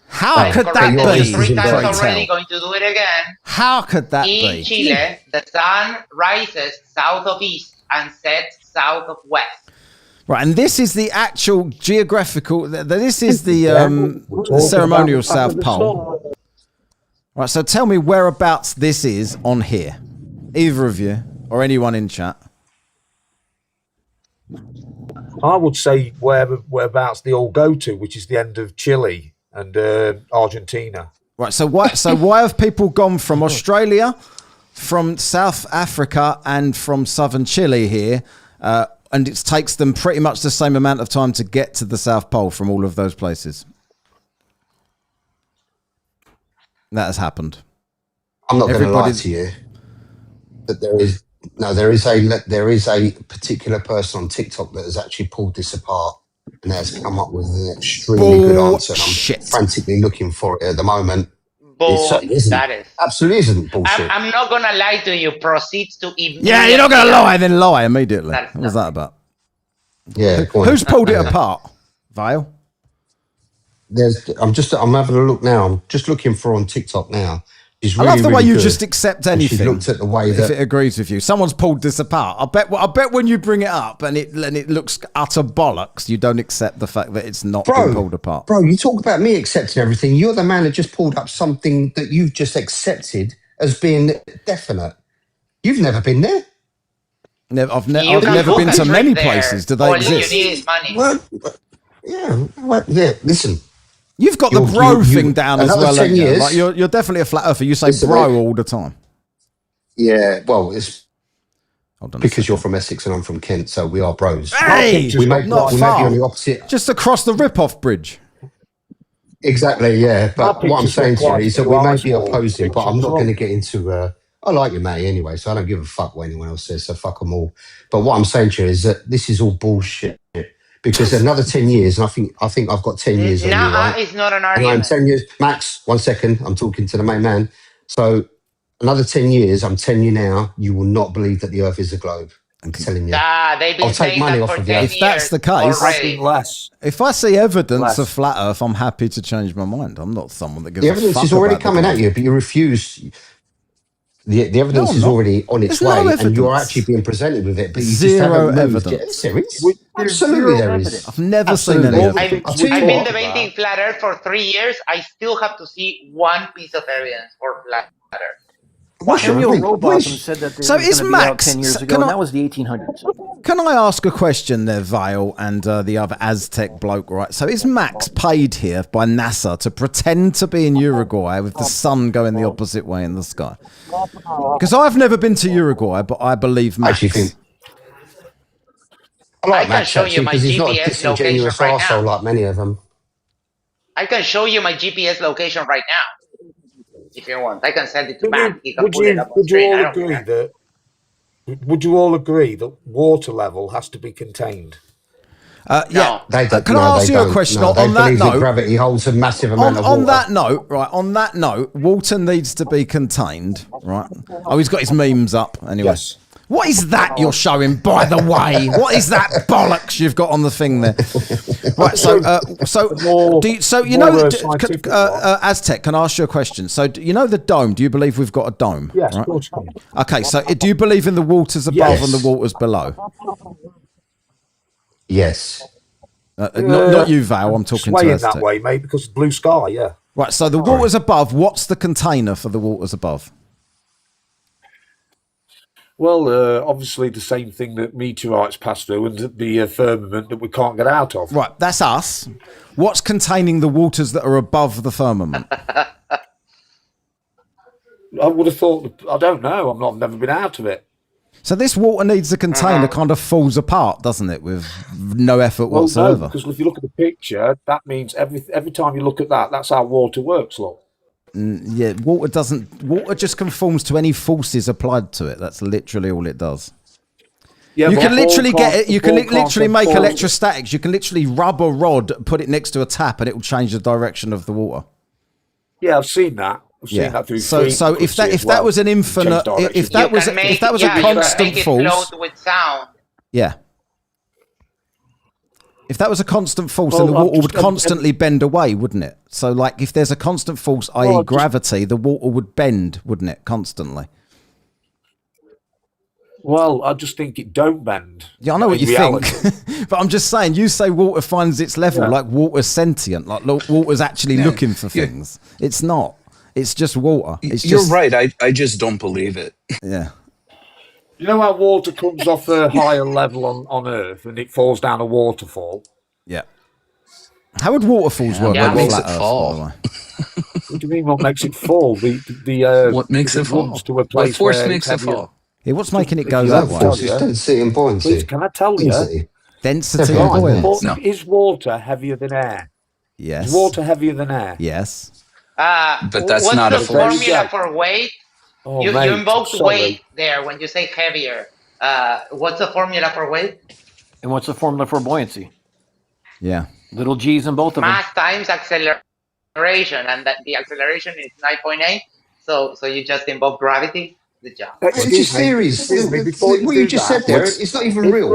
How I've could that corrected your it be? list is 3 times inverted. already. Going to do it again. How could that In be? Chile, the sun rises south of east and sets south of west. Right, and this is the actual geographical. This is the Talking ceremonial about the path of South the Pole. sun. Right, so tell me whereabouts this is on here. Either of you or anyone in chat. I would say whereabouts they all go to, which is the end of Chile and Argentina. Right, so why have people gone from Australia, from South Africa, and from southern Chile here, and it takes them pretty much the same amount of time to get to the South Pole from all of those places? That has happened. I'm not going to lie Everybody- to you that there is a particular person on TikTok that has actually pulled this apart. and has come up with an extremely good answer. And I'm frantically looking for it at the moment. It certainly isn't. That is. Absolutely isn't bullshit. I'm not gonna lie to you. Proceeds to immediately. Yeah, you're not going to lie, then lie immediately. What was that about? Yeah, go on. Who's pulled it apart? Vale? I'm having a look now. I'm just looking for on TikTok now. She's I really, love the way really you good. just accept And anything. She's looked at the way if that it agrees with you. Someone's pulled this apart. I bet when you bring it up and it looks utter bollocks, you don't accept the fact that it's not been pulled apart. Bro, you talk about me accepting everything. You're the man that just pulled up something that you've just accepted as being definite. You've never been there. I've never been to many places. Do they exist? Well, yeah. Listen, you've got the bro thing down as well. 10 years, like you're definitely a flat earther. You say listen, bro mate. all the time. Yeah, well, it's because you're from Essex and I'm from Kent, so we are bros. Hey, we may be not on far. the opposite. Just across the rip-off bridge. Exactly, yeah. But what I'm saying to you is that we may be Pictures opposing, but I'm not wrong. going to get into. I like you, mate, anyway, so I don't give a fuck what anyone else says. So fuck them all. But what I'm saying to you is that this is all bullshit. Because another 10 years, and I think I've got 10 years on you, right? It's not an And I'm argument. 10 years. Max, 1 second. I'm talking to the main man. So another 10 years, I'm telling you now, you will not believe that the Earth is a globe. I'm telling you. They've been I'll take saying money that off for of you. 10 If that's the case, already. if I see evidence Less. of flat Earth, I'm happy to change my mind. I'm not someone that gives The a evidence fuck is already about the coming at globe. you, but you refuse. The evidence No, I'm is not. already on its There's no way, and you're evidence. actually being presented with it, but you Zero just haven't moved evidence. yet. There is. Absolutely, there is. I've never seen Absolutely. any evidence. I'll tell you I've been what. debating flat Earth for 3 years. I still have to see one piece of evidence for flat Earth. Ariel Rowbotham said that they So were is going to be out Max- 10 years so ago, can and I- that was the 1800s. Can I ask a question there, Vale, and the other Aztec bloke, right? So is Max paid here by NASA to pretend to be in Uruguay with the sun going the opposite way in the sky? Because I've never been to Uruguay, but I believe Max. Actually think. I like I can Max show you actually my because he's not a GPS disingenuous location right arsehole now. like many of them. I can show you my GPS location right now. If you want, I can send it to Matt. He can Would put it you, up on would you screen. I all don't agree care. that? Would you all agree that water level has to be contained? Yeah. They don't, Can I no, ask they you a don't. question No, they on that believe that note? gravity holds a massive amount of water. On that note, right? On that note, Walter needs to be contained, right? Oh, he's got his memes up anyway. Yes. What is that you're showing, by the way? What is that bollocks you've got on the thing there? Right, so you know, Aztec, can I ask you a question? So you know the dome? Do you believe we've got a dome? Yes, right? of course. Okay, so do you believe in the waters above Yes. and the waters below? Yes. Not you, Val. I'm talking to Swaying Aztec. that way, mate, because blue sky, yeah. Right, so the waters above, what's the container for the waters above? Well, obviously the same thing that meteorites pass through and the firmament that we can't get out of. Right, that's us. What's containing the waters that are above the firmament? I would have thought, I don't know, I've never been out of it. So this water needs a container kind of falls apart, doesn't it, with no effort Well, no, whatsoever? because if you look at the picture, that means every time you look at that, that's how water works, look. Yeah, water just conforms to any forces applied to it. That's literally all it does. Yeah, you but can a ball literally can't- get it. You a can ball can't literally make conform- electrostatics. You can literally rub a rod, put it next to a tap, and it will change the direction of the water. Yeah, I've seen that. I've Yeah. seen that through So if that as that well. was an Change infinite, direction. if that was a constant make it force, float with sound. yeah. If that was a constant force, then Well, the I'm water would just- constantly bend away, wouldn't it? So, like, if there's a constant force, i.e., Well, I'm just- gravity, the water would bend, wouldn't it, constantly? Well, I just think it don't bend. Yeah, I know what in you reality. think, but I'm just saying. You say water finds its level, Yeah. like water's sentient, like water's actually looking for things. It's not. It's just water. It's You're just, right. I just don't believe it. Yeah. You know how water comes off a higher level on Earth and it falls down a waterfall? Yeah. How would waterfalls work? What on makes flat it Earth, fall? by the way? What do you mean what makes it fall? What makes it fall? To a What place force where makes it's it heavier. fall? Yeah, what's making it go If you that have way? Forces, density and buoyancy. Please, can I tell you? Density. Density Yeah, and right. buoyancy. No. Is water heavier than air? Yes. Is water heavier than air? Yes. But that's what's not the a force. formula for weight? Oh, you mate, invoked sorry. weight there when you say heavier. What's the formula for weight? And what's the formula for buoyancy? Yeah. Little G's in both of them. Mass times acceleration, and that the acceleration is 9.8. So you just invoke gravity. Good job. It's just theories. What you just said there, it's not even real.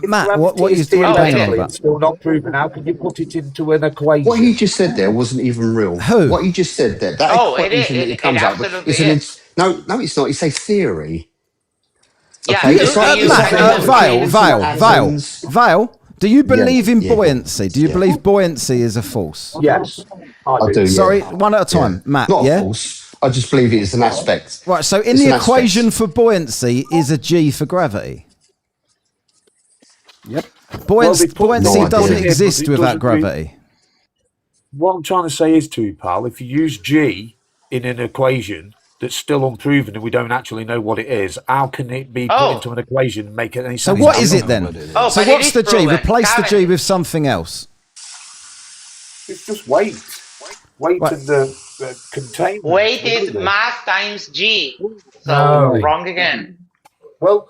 Matt, what you doing theoretically about? Still not proven. How can you put it into an equation? What he just said there wasn't even real. Who? What he just said there, that equation that he comes up with, no, it's not. It's a theory. Yeah, Okay, it's like Vale, do you believe in buoyancy? Do you believe buoyancy is a force? Yes, I do. Sorry, one at a time. Matt, not yeah? a force. I just believe it is an aspect. Right, so in It's the an equation for buoyancy is a G for gravity. Yep. Buoyancy No doesn't idea. exist without gravity. What I'm trying to say is to you, pal, if you use G in an equation that's still unproven and we don't actually know what it is, how can it be put into an equation and make it any So sense? what is it then? So what's the G? proven. Replace the G with something else. It's just weight. Weight and the containment. Weight is mass times G. So No. wrong again. Well,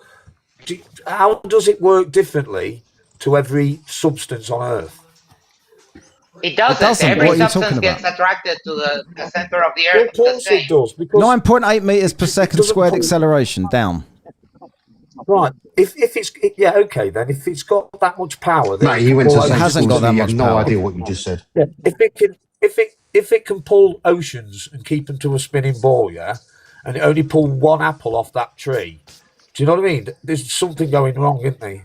how does it work differently to every substance on Earth? It doesn't. doesn't. Every What are you substance talking gets about? attracted to the center of the Well, Earth. of course it does. Because 9.8 meters per second doesn't squared pull- acceleration down. right, if it's yeah, okay then. If it's got that much power, then Mate, it he can went to pull the It same oceans. hasn't school got as me. that You have much no power. idea what you just said. Yeah, if it can pull oceans and keep them to a spinning ball, yeah, and it only pull one apple off that tree, do you know what I mean? There's something going wrong, isn't there?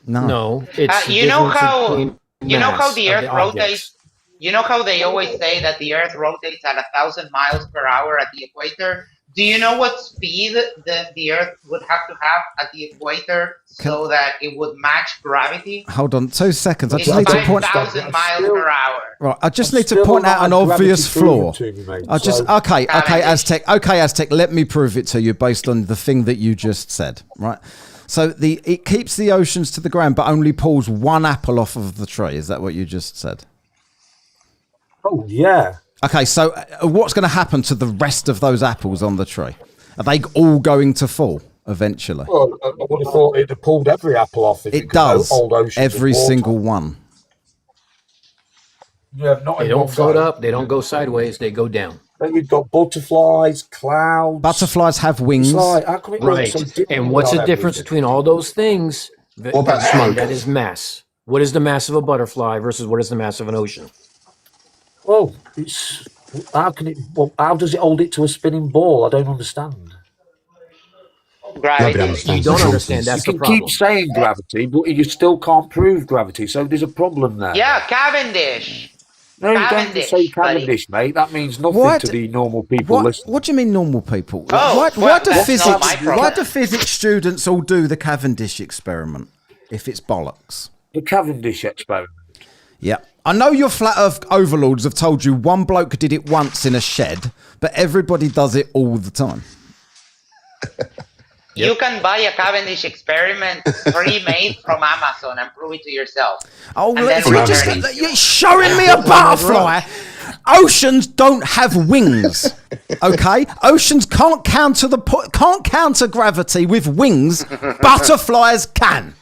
No, it's the You know difference how between you know how mass the of Earth objects. rotates. You know how they always say that the Earth rotates at 1,000 miles per hour at the equator? Do you know what speed the Earth would have to have at the equator so that it would match gravity? Hold on 2 seconds. I It's just need to point. 5,000 miles per hour. Right, I just I'm need to still point not out an had obvious gravity proven flaw. to me, mate, I just so- okay, Aztec. Let me prove it to you based on the thing that you just said. Right. So it keeps the oceans to the ground, but only pulls one apple off of the tree. Is that what you just said? Oh yeah. Okay, so what's going to happen to the rest of those apples on the tree? Are they all going to fall eventually? Well, I would have thought it'd have pulled every apple off. If It could does. hold oceans Every in water. single one. Yeah, not They in don't one float go. up. They don't go sideways. They go down. Then you've got butterflies, clouds. Butterflies have wings. It's like, how come it looks Right. so different And what's the on difference everything? between all those things? What about smoke? That is mass. What is the mass of a butterfly versus what is the mass of an ocean? Well, it's how can it? Well, how does it hold it to a spinning ball? I don't understand. Gravity. You don't understand. That's You the can problem. keep saying gravity, but you still can't prove gravity. So there's a problem there. Yeah, Cavendish. No, you don't Cavendish, say buddy. Cavendish, mate. That means nothing What? to the normal people listening. What do you mean normal people? Oh, why well, do that's physics? not my problem. Why do physics students all do the Cavendish experiment if it's bollocks? The Cavendish experiment. Yeah, I know your flat Earth overlords have told you one bloke did it once in a shed, but everybody does it all the time. You can buy a Cavendish experiment pre-made from Amazon and prove it to yourself. Oh, And look, then you're showing me a butterfly. Oceans don't have wings. Okay, oceans can't counter gravity with wings. Butterflies can.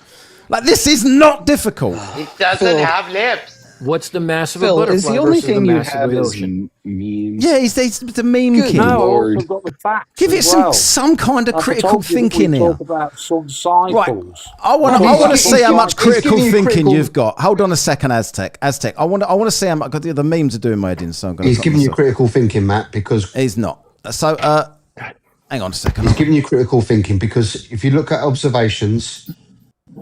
Like, this is not difficult. It doesn't have lips. What's the mass of Phil, a butterfly is the only versus the thing you mass of have the is ocean? memes? Yeah, he's the meme Good king. No, Lord. I've got the facts. Give it as well. some kind of Like I critical told you, thinking we here. talk about sun cycles. Right, I want to see how much critical thinking you've got. Hold on a second, Aztec. I want to see how much. The memes are doing my head in, so I'm going to. He's giving you critical thinking, Matt, because he's not. So, hang on a second. He's giving you critical thinking because if you look at observations,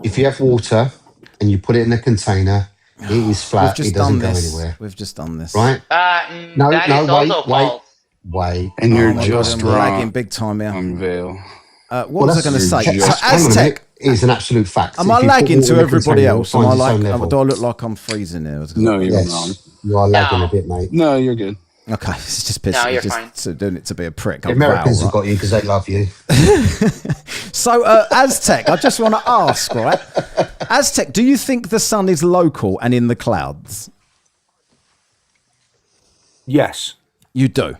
if you have water and you put it in a container, it is flat. It doesn't go anywhere. We've just done this. Right? That is also false. Wait. And you're my just God, I'm wrong. lagging big time here. Unveil. What was I going to say? So, hang on a minute. Aztec. It is an absolute fact. Am If I you put lagging water to in a everybody container, else? it Am I finds its own like? level. Do I look like I'm freezing here? No, you're Yes. wrong. You are lagging a bit, mate. No, you're good. Okay, it's just pissing. No, you're just fine. doing it to be a prick. The I'm Americans Val, have got you because they love you. So, Aztec, I just want to ask, right? Aztec, do you think the sun is local and in the clouds? Yes. You do.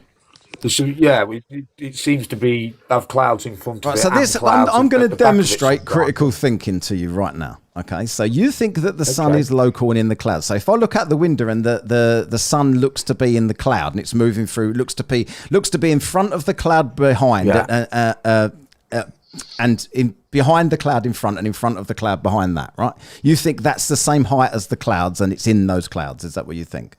It seems to be have clouds in front of Right, it. so and this, clouds I'm at going the to back of it demonstrate sometimes. critical thinking to you right now. Okay, so you think that the sun is local and in the cloud. So if I look out the window and the sun looks to be in the cloud and it's moving through, looks to be in front of the cloud behind, and behind the cloud in front and in front of the cloud behind that, right? You think that's the same height as the clouds and it's in those clouds? Is that what you think?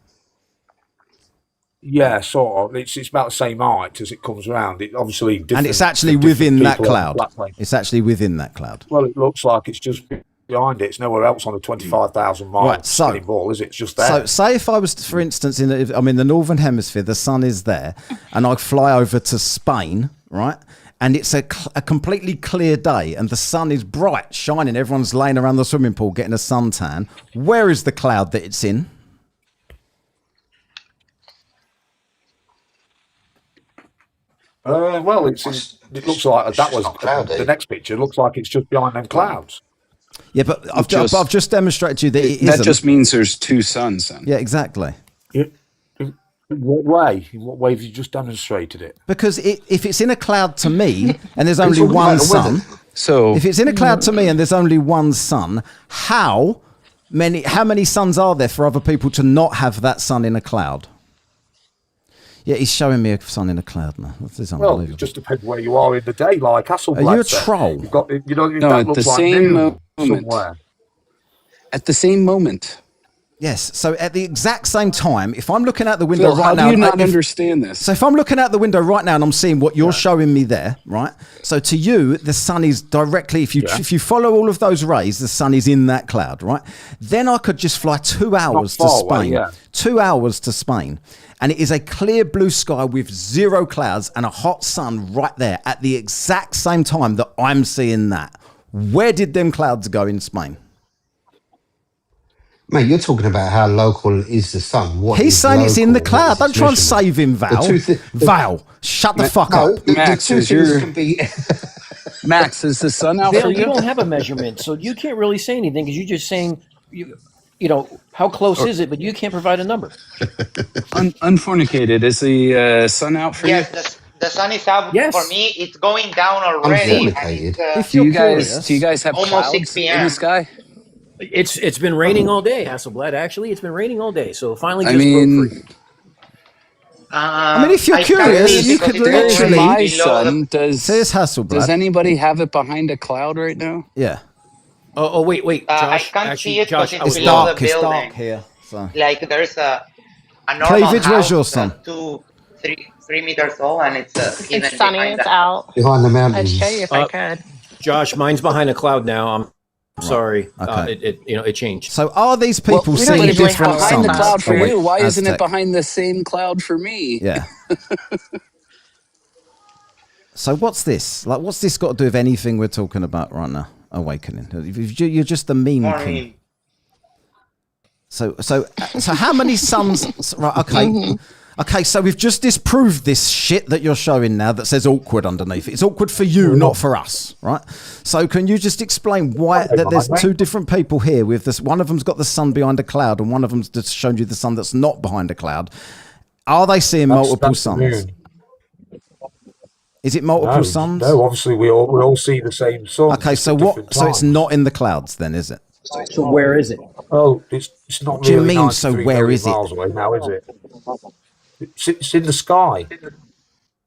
Yeah, sort of. It's about the same height as it comes around. It obviously And it's actually within that cloud. It's actually within that cloud. Well, it looks like it's just behind it. It's nowhere else on the 25,000 mile Right, so- spinning ball, is it? It's just there. So, say if I was, for instance, I'm in the northern hemisphere, the sun is there, and I fly over to Spain, right? And it's a completely clear day, and the sun is bright, shining. Everyone's laying around the swimming pool getting a suntan. Where is the cloud that it's in? Well, it looks like that was the next picture. It looks like it's just behind them clouds. Yeah, but I've just demonstrated to you that it That isn't. just means there's two suns. Then. Yeah, exactly. In what way? In what way have you just demonstrated it? Because if it's in a cloud to me and there's only one sun, so if it's in a cloud to me and there's only one sun, how many suns are there for other people to not have that sun in a cloud? Yeah, he's showing me a sun in a cloud now. This is Well, unbelievable. it just depends where you are in the day, like Hasselblad Are you a said. troll? You've got, you know, No, that at looks the like same noon moment. somewhere. At the same moment. Yes. So at the exact same time, if I'm looking out the window Phil, right how now, do you not understand this? So if I'm looking out the window right now and I'm seeing what you're showing me there, right? So to you, the sun is directly. If you follow all of those rays, the sun is in that cloud, right? Then I could just fly 2 hours to far away, Spain. yeah. 2 hours to Spain, and it is a clear blue sky with zero clouds and a hot sun right there at the exact same time that I'm seeing that. Where did them clouds go in Spain? Mate, you're talking about how local is the sun. What He's is saying it's in the local? cloud. What Don't is try and its save him, Val. Val, shut the fuck No, up. the Max, two is things your- can be. Max, is the sun out Bill, for you you? don't have a measurement, so you can't really say anything because you're just saying, you know, how close is it, but you can't provide a number. Unfornicated, is the sun out for Yes, you? the sun is out Yes. for me. It's going down already. And Unfornicated. it's, If you're Do curious, you guys have almost 6 clouds in p.m. the sky? It's been raining all day, Hasselblad. Actually, it's been raining all day, so it finally I just mean, broke free. I mean, if you're I can't curious, see it you because could it's literally- already my below sun, Says Hasselblad. does anybody have it behind a cloud right now? Yeah. Oh, wait, I Josh. can't actually, see it Josh, because I it's was below wrong. the It's building. dark here. So. Like there's a normal Cleavage, where's house, your sun? 3 meters tall, and it's hidden It's sunny. behind It's that. out. Behind the I'd mountains. show you if I could. Josh, mine's behind a cloud now. I'm sorry. Okay. It changed. So are these people we don't seeing usually different have Behind the suns? cloud for Oh, wait, you. Why isn't it Aztec. behind the same cloud for me? Yeah. So what's this? Like, what's this got to do with anything we're talking about right now? Awakening. You're just the meme king. Morning. So how many suns? Right. Okay. Okay. So we've just disproved this shit that you're showing now that says awkward underneath it. It's awkward for you, not for us, right? So can you just explain why that there's two different people here with this? One of them's got the sun behind a cloud, and one of them's just shown you the sun that's not behind a cloud. Are they seeing multiple That's the suns? moon. Is it multiple No, suns? no, obviously we all see the same sun. Okay, so what? So it's not in the clouds then, is it? So where is it? Oh, it's not What do you really mean, so 93 where million is it? miles away now, is it? It's in the sky.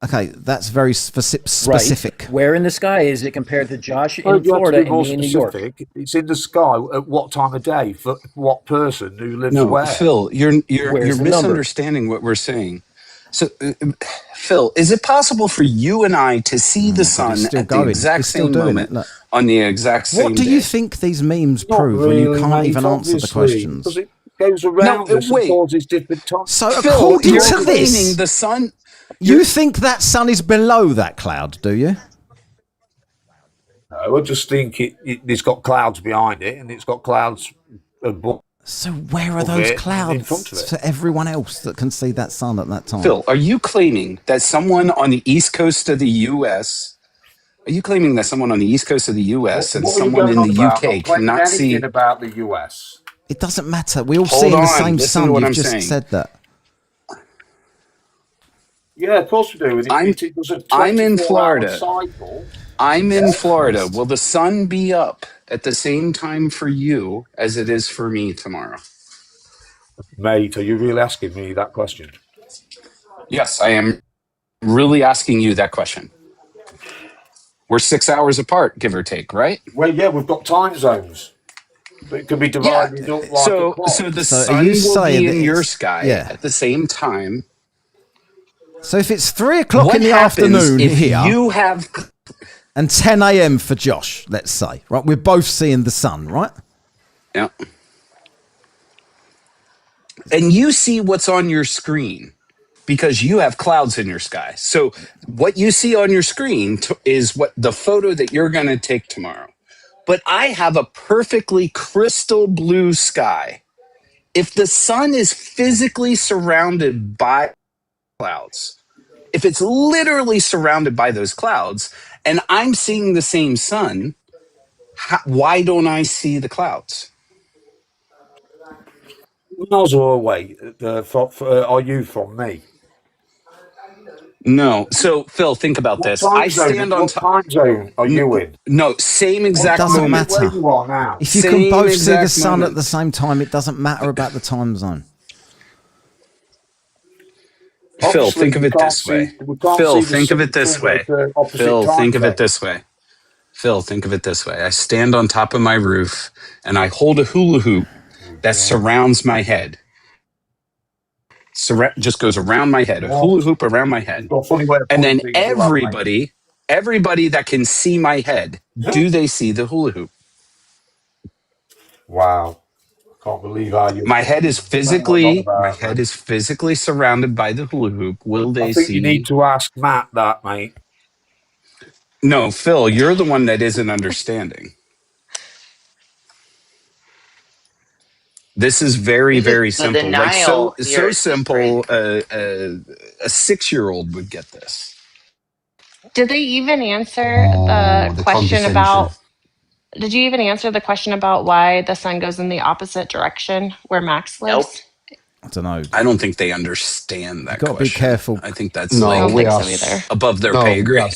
Okay, that's very specific. Right. Where in the sky is it compared to Josh Well, in you have to Florida be more and me in New York? specific. It's in the sky at what time of day for what person who lives No, where. Phil, you're Where's the number? misunderstanding what we're saying. So, Phil, is it possible for you and I to see the sun still at the going. exact He's still same doing moment it, look. on the exact same What do day? you think these memes Not prove when you really, can't mate, even answer the obviously, questions? because it goes around us wait. and causes different times. So Phil, according you're to this, claiming the sun. you think that sun is below that cloud, do you? No, I just think it's got clouds behind it, and it's got clouds above. So where are Of those it, in clouds front of it. for everyone else that can see that sun at that time? Phil, are you claiming that someone on the east coast of the U.S. Are you claiming that someone on the east coast of the U.S. and What are you someone going in on the about? UK Not claiming cannot see? anything about the US. It doesn't matter. We all Hold see the on, same listen to sun. what You've I'm just saying. said that. Yeah, of course we do. I'm in Florida. I'm in Florida. Will the sun be up at the same time for you as it is for me tomorrow? Mate, are you really asking me that question? Yes, I am really asking you that question. We're 6 hours apart, give or take, right? Well, yeah, we've got time zones. It can be divided up like a clock. So the sun will be in your sky at the same time. So if it's 3 o'clock What in the happens afternoon if here, you have and 10 a.m. for Josh, let's say, right? We're both seeing the sun, right? Yeah. And you see what's on your screen because you have clouds in your sky. So what you see on your screen is what the photo that you're going to take tomorrow. But I have a perfectly crystal blue sky. If the sun is physically surrounded by clouds, if it's literally surrounded by those clouds, and I'm seeing the same sun, why don't I see the clouds? Miles away are you from me? No. So, Phil, think about this. I stand on top. What time zone are you in? No, same exact It doesn't moment. matter. Where you are now. If you can Same both see the exact sun moment. at the same time, it doesn't matter about the time zone. Phil, Obviously, think of we it can't this way. see- we can't Phil, see the think of sun it this from way. the opposite Phil, time think of zone. it this way. Phil, think of it this way. I stand on top of my roof and I hold a hula hoop that surrounds my head. Just goes around my head, a hula hoop around my head. And then everybody that can see my head, do they see the hula hoop? Wow. Can't believe how you. My head is physically surrounded by the hula hoop. Will they I think see you need to ask Matt that, mate. No, Phil, you're the one that isn't understanding. This is very, very simple. Like so simple. A 6-year-old would get this. Did they even answer the question about? Did you even answer the question about why the sun goes in the opposite direction where Max lives? I don't know. I don't think they understand that. You got to be question. careful. I think that's No, like we are above their pay grade.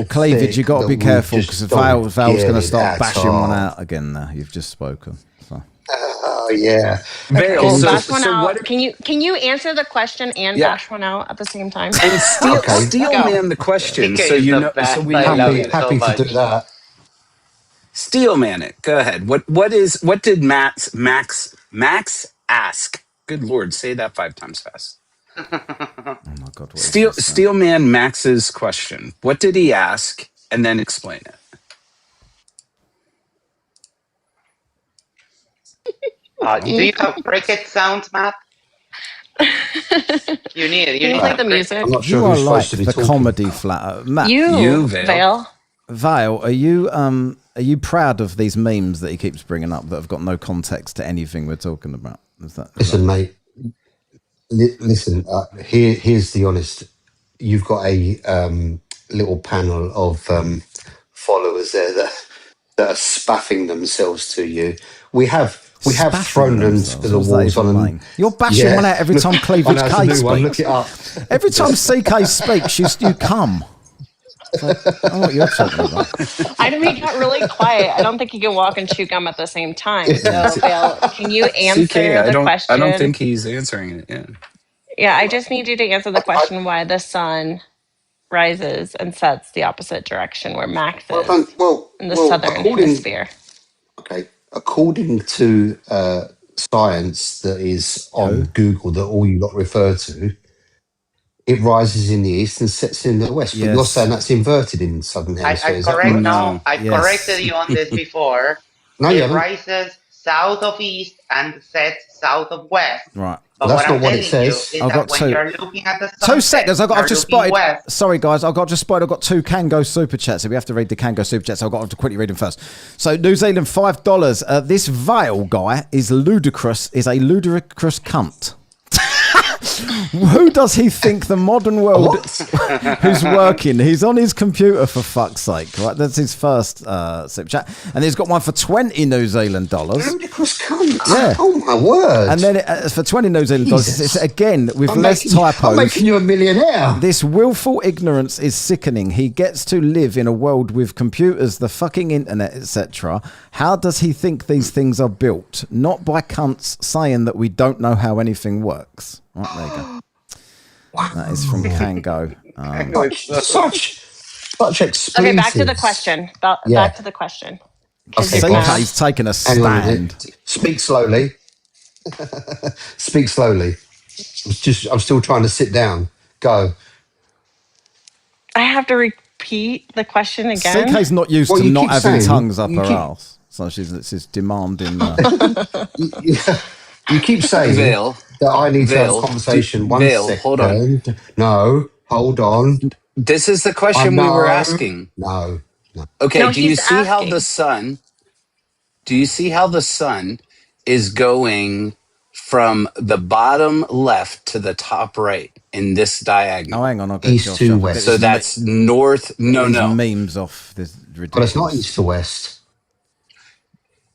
Cleavage, you got to be careful because Val's going to start at bashing one all. out again. Now you've just spoken. So. Oh yeah. Vale, Cool. so Bash one out. what? Can you answer the question and Yeah. bash one out at the same time? And steal Go. man the question, PK so is you the know, best. so we I know. love Happy, it so happy to much. do that. Steel man it. Go ahead. What did Max ask? Good Lord, say that 5 times fast. Oh my God! What is Steel this, man Max's question. What did he ask? And then explain it. Do you have cricket sounds, Matt? You need it. Can you play the music? I'm not You sure are who's like supposed to be the talking. comedy flat. Matt, You, Vale. Vale. Vale, are you proud of these memes that he keeps bringing up that have got no context to anything we're talking about? Listen, mate. Listen. Here's the honest. You've got a little panel of followers there that are spaffing themselves to you. We have thrown them to the walls on them. You're bashing one out every time Cleavage I know, K it's a new one. speaks. Look it up. Every time CK speaks, you come. So, I know what you're talking about. I know he got really quiet. I don't think he can walk and chew gum at the same time. So, Vale, can you answer CK, I the question? I don't think he's answering it. Yeah. Yeah, I just need you to answer the question why the sun rises and sets the opposite direction where Max is in the southern hemisphere. Okay, according to science that is on Google that all you lot refer to, it rises in the east and sets in the west. But you're Yes. saying that's inverted in southern hemisphere. I is that correct right? no. I Yes. corrected you on this before. No, you It haven't. rises south of east and sets south of west. Right. But That's what I'm not what it telling you sath. is I've that got when 2. you're looking at the 2 sunset, seconds. I've you're just looking spotted. west. Sorry, guys. I've just spotted. I've got 2 Kango super chats. So we have to read the Kango super chats. I've got to quickly read them first. So New Zealand $5. This Vale guy is ludicrous. Is a ludicrous cunt. Who does he think the modern world who's working? He's on his computer, for fuck's sake, right? That's his first super chat. And he's got one for 20 New Zealand dollars. Ludicrous cunt. Yeah. Oh my word. And then for 20 New Zealand dollars, it's again with less typos. I'm making you a millionaire. This willful ignorance is sickening. He gets to live in a world with computers, the fucking internet, etc. How does he think these things are built? Not by cunts saying that we don't know how anything works. Right, there you go. That is from Kango. Such expensive. Okay, back to the question. Back to the question. Okay, he's taken a stand. Speak slowly. Speak slowly. I'm still trying to sit down. Go. I have to repeat the question again. CK's not used to not having tongues up her arse. So she's demanding. You keep saying Vale, that I need to have a conversation. One second. Hold on. No, hold on. This is the question we were asking. No. Okay, No, do you he's see how asking. the sun? Do you see how the sun is going from the bottom left to the top right in this diagonal? Oh, hang on, I'll get East to west. So that's north. No. Memes off this ridiculous. But it's not east to west.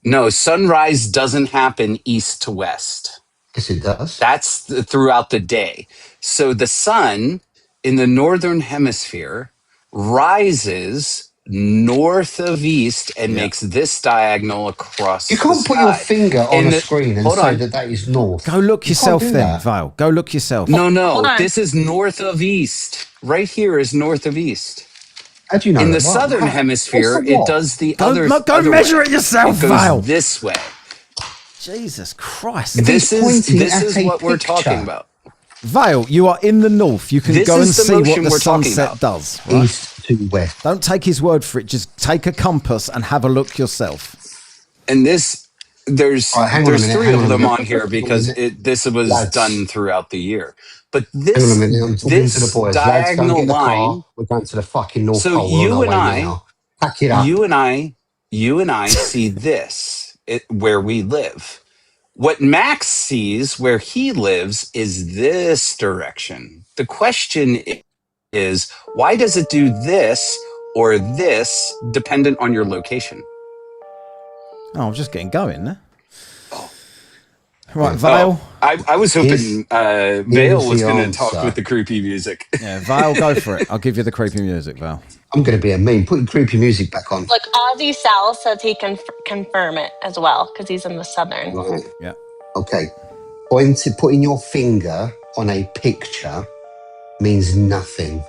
No, sunrise doesn't happen east to west. Yes, it does. That's throughout the day. So the sun in the northern hemisphere rises north of east and makes this diagonal across. You can't put your finger on a screen and say on. that is north. Go look yourself then, that. Vale. Go look yourself. No, Hold on. this is north of east. Right here is north of east. How do you know In the that? southern hemisphere, what's the it what? does the Go other measure way. it yourself, It goes Vale. this way. Jesus Christ. This pointing is at a what we're picture. talking about. Vale, you are in the north. You can This go and is the see what motion the we're talking sunset about. does. Right? East to west. Don't take his word for it. Just take a compass and have a look yourself. And there's hang on a minute, three hang of on a them minute. on here because this was Lads. done throughout the year. But Hang on a this minute. I'm talking to the boys. Lads, go and diagonal get the car. line. We're going to the fucking North So Pole. We're you on and our way I, now. Pack it up. you and I see this where we live. What Max sees where he lives is this direction. The question is, why does it do this or this dependent on your location? Oh, I'm just getting going there. Right, Vale. I was hoping Vale was going to talk answer. with the creepy music. Yeah, Vale, go for it. I'll give you the creepy music, Vale. I'm going to be a meme. Put your creepy music back on. Look, Ozzy Sal says he can confirm it as well because he's in the southern. Right. Yeah. Okay. Putting your finger on a picture means nothing.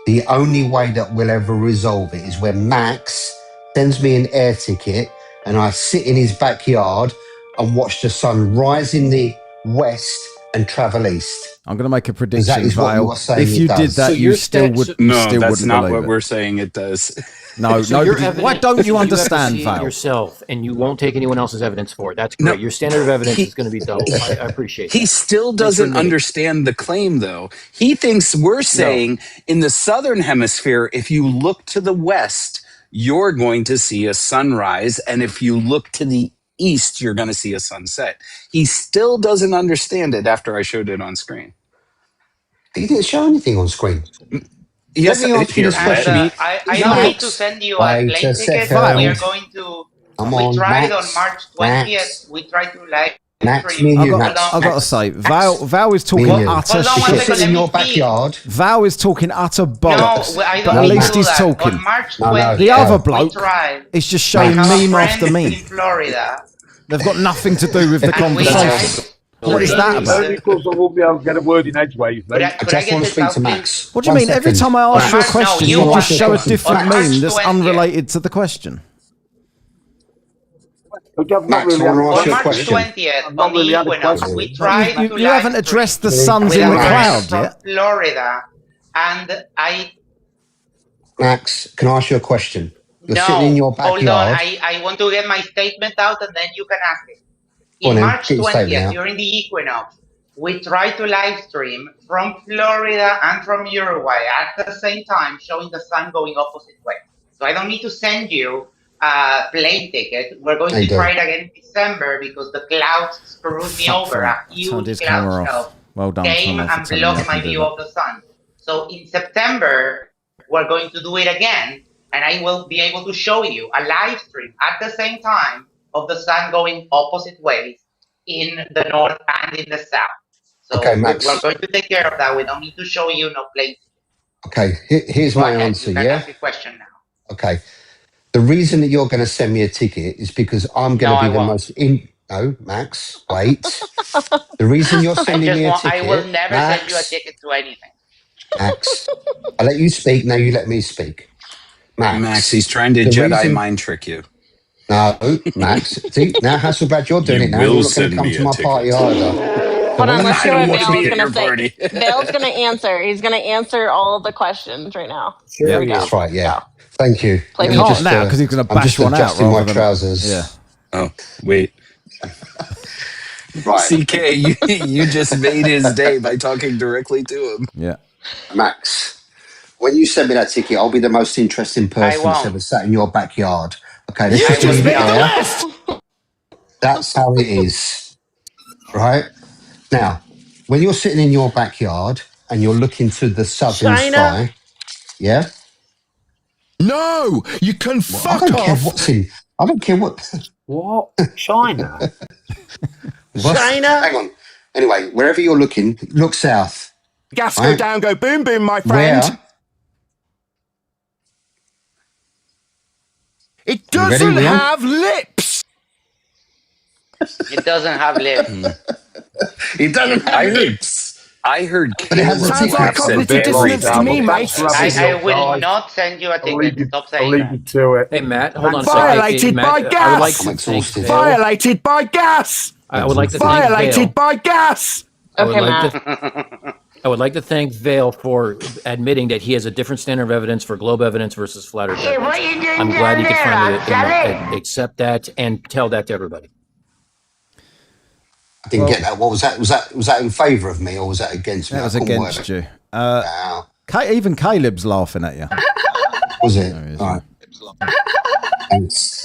The only way that we'll ever resolve it is when Max sends me an air ticket and I sit in his backyard and watch the sun rise in the west and travel east. I'm going to make a prediction, That is what Vale. you are saying If it you does. did that, So you your still stats- would. You No, still that's wouldn't not believe what it. we're saying it does. No, So no. your Why evidence- don't you you have to understand, see it Vale? yourself, and you won't take anyone else's evidence for it. That's great. No, Your standard of evidence is going to be double. I appreciate that. He still Thanks for doesn't admitting. understand the claim, though. He thinks we're saying in the southern hemisphere, if you look to the west, you're going to see a sunrise. And if you look to the east, you're going to see a sunset. He still doesn't understand it after I showed it on screen. He didn't show anything on screen. Yes, Let me ask you this here, question. I don't need to send you a plane Wait a ticket. second. We are going to. Come we on, tried Max. on March 20th. We tried to live Max, stream. me and you, Hold Max. on. I've got to say, Val is talking Me and you. utter Hold on one If you're shit. second. sitting in your Let me speak. backyard, Val is talking utter bollocks. No, I but don't at need least to do he's that. talking. On March No, no. 20th, The other we bloke tried. is just I showing have a meme friend after meme. in Florida. They've got nothing to do with the And we conversation. What is that about? Only because I won't be able to get a word in edgeways, Could I, mate. I could I just get want to this speak out, to please? Max. What do you 1 mean? Every second. time I ask you a Max, question, you you want just to show a question. different On March meme that's 20th. unrelated to the question. I've not Max, really I wanna had ask On you a March question. 20th, I've not on the really had a equinox, question. we tried to You haven't live addressed the stream suns with in a the friend cloud from yet. Florida, and I Max, can I ask you a question? You're no. sitting in your Hold on, backyard. I want to get my statement out, and then you can ask it. Go on In then, March get your statement 20th, out. during the equinox, we tried to live stream from Florida and from Uruguay at the same time, showing the sun going opposite way. So I don't need to send you a plane ticket. We're going I to do. try it again in December because the clouds screwed me Fuck over. for A it. I turned huge his cloud camera off. shelf Well done, came Connor, for and telling me I blocked can my do view that. of the sun. So in September, we're going to do it again, and I will be able to show you a live stream at the same time of the sun going opposite ways in the north and in the south. So Okay, we're Max. going to take care of that. We don't need to show you no plane. Okay, here's Go my ahead. answer, You can yeah? ask your question now. Okay. The reason that you're going to send me a ticket is because I'm going No, to be I the won't. most in. No, Max, wait. The reason you're sending me a I will ticket, never send you a Max, ticket to anything. Max, I let you speak. Now you let me speak. Max, he's trying to the Jedi reason- mind trick you. No, Max. See, now Hasselblad, you're doing You it now. will You're not going send to come me to a my ticket. party either. Hold on, let's hear what want to Vale's be at gonna your say. party. Vale's gonna answer. He's gonna answer all of the questions right now. Here we go. That's right, yeah. Thank you. Play He the can't now because he's going to I'm bash just one out adjusting rather my than trousers. Yeah. Oh, wait. Right. CK, you just made his day by talking directly to him. Yeah. Max, when you send me that ticket, I'll be the most interesting person that's ever sat in your backyard. Okay, let's just leave it there. That's how it is. Right? Now, when you're sitting in your backyard and you're looking to the southern sky, yeah? No, you can I fuck don't care off. what's in. I don't care what. What? China? What? Hang on. Anyway, wherever you're looking, look south. Gas Right? go down, go boom boom, my friend. Where? It You ready, doesn't Leon? have lips. It doesn't have lips. It doesn't have lips. I heard But it has a Sounds ticket. like cognitive dissonance to me, mate. I will not send you a ticket. Stop saying that. to it. Hey, Matt, hold on a Violated second. by Matt, gas. I would like I'm to exhausted. thank Vale. Violated by gas. I would like to thank Violated Vale. by gas. I would Okay, like Matt. to I would like to thank Vale for admitting that he has a different standard of evidence for globe evidence versus flat Earth evidence. I'm glad he could finally accept that and tell that to everybody. I didn't get that. What was that? Was that in favour of me or was that against me? That was I couldn't against work you. it. Wow. Even Caleb's laughing at you. Was it? There he is, All right. Thanks.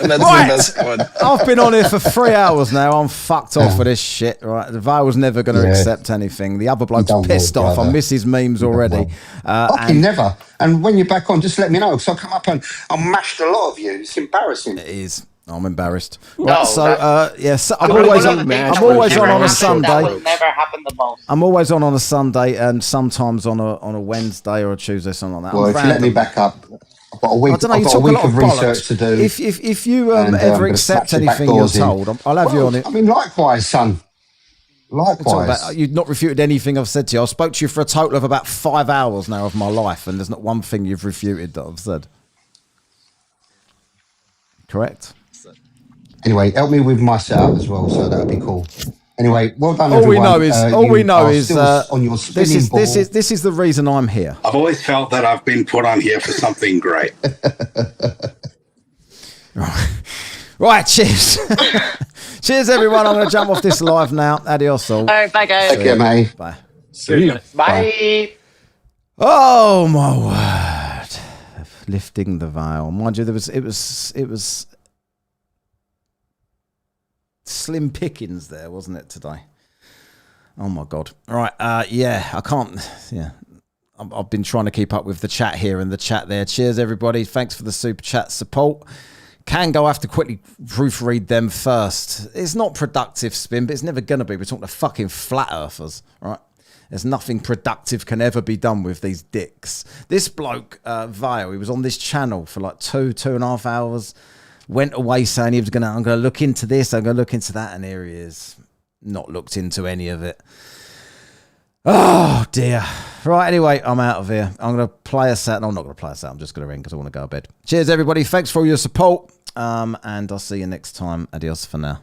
That's Right. the best one. I've been on here for 3 hours now. I'm fucked off with this shit. Right, Vale's never going to accept anything. The other bloke's don't pissed worry, off. I brother. miss his memes already. Fucking never. And when you're back on, just let me know because I'll come up and I'll mash a lot of you. It's embarrassing. It is. I'm embarrassed. No, Right, so yes, I'm One always of on. the things I'm that will always never on a happen, Sunday. That will never happen the most. I'm always on a Sunday and sometimes on a Wednesday or a Tuesday, something like that. Well, I'm if you let me random. back up, I've got a week, I don't know, I've you got a talk a week lot of of research bollocks. to do. If you and, I'm ever gonna accept smash the back anything you're doors in. told, I'll have you on it. I mean, likewise, son. You're talking Likewise. about- you've not refuted anything I've said to you. I spoke to you for a total of about 5 hours now of my life, and there's not one thing you've refuted that I've said. Correct? Anyway, help me with my setup as well, so that would be cool. Anyway, well done, All we everyone. know is still on your spinning ball. this is the reason I'm here. I've always felt that I've been put on here for something great. Right, cheers. Cheers, everyone. I'm going to jump off this live now. Adios, all. All right, bye guys. Take care, mate. Bye. See you. Bye. Oh my word! Lifting the veil, mind you, it was slim pickings there, wasn't it today? Oh my god! All right, yeah, I can't. Yeah, I've been trying to keep up with the chat here and the chat there. Cheers, everybody! Thanks for the super chat support. Kango, I have to quickly proofread them first. It's not productive, Spin, but it's never gonna be. We're talking to fucking flat earthers, right? There's nothing productive can ever be done with these dicks. This bloke, Vile, he was on this channel for like 2.5 hours. Went away saying I'm gonna look into this, I'm gonna look into that, and here he is. Not looked into any of it. Oh dear. Right, anyway, I'm out of here. I'm gonna play us out. No, I'm not gonna play us out. I'm just gonna ring because I want to go to bed. Cheers, everybody. Thanks for all your support. And I'll see you next time. Adios for now.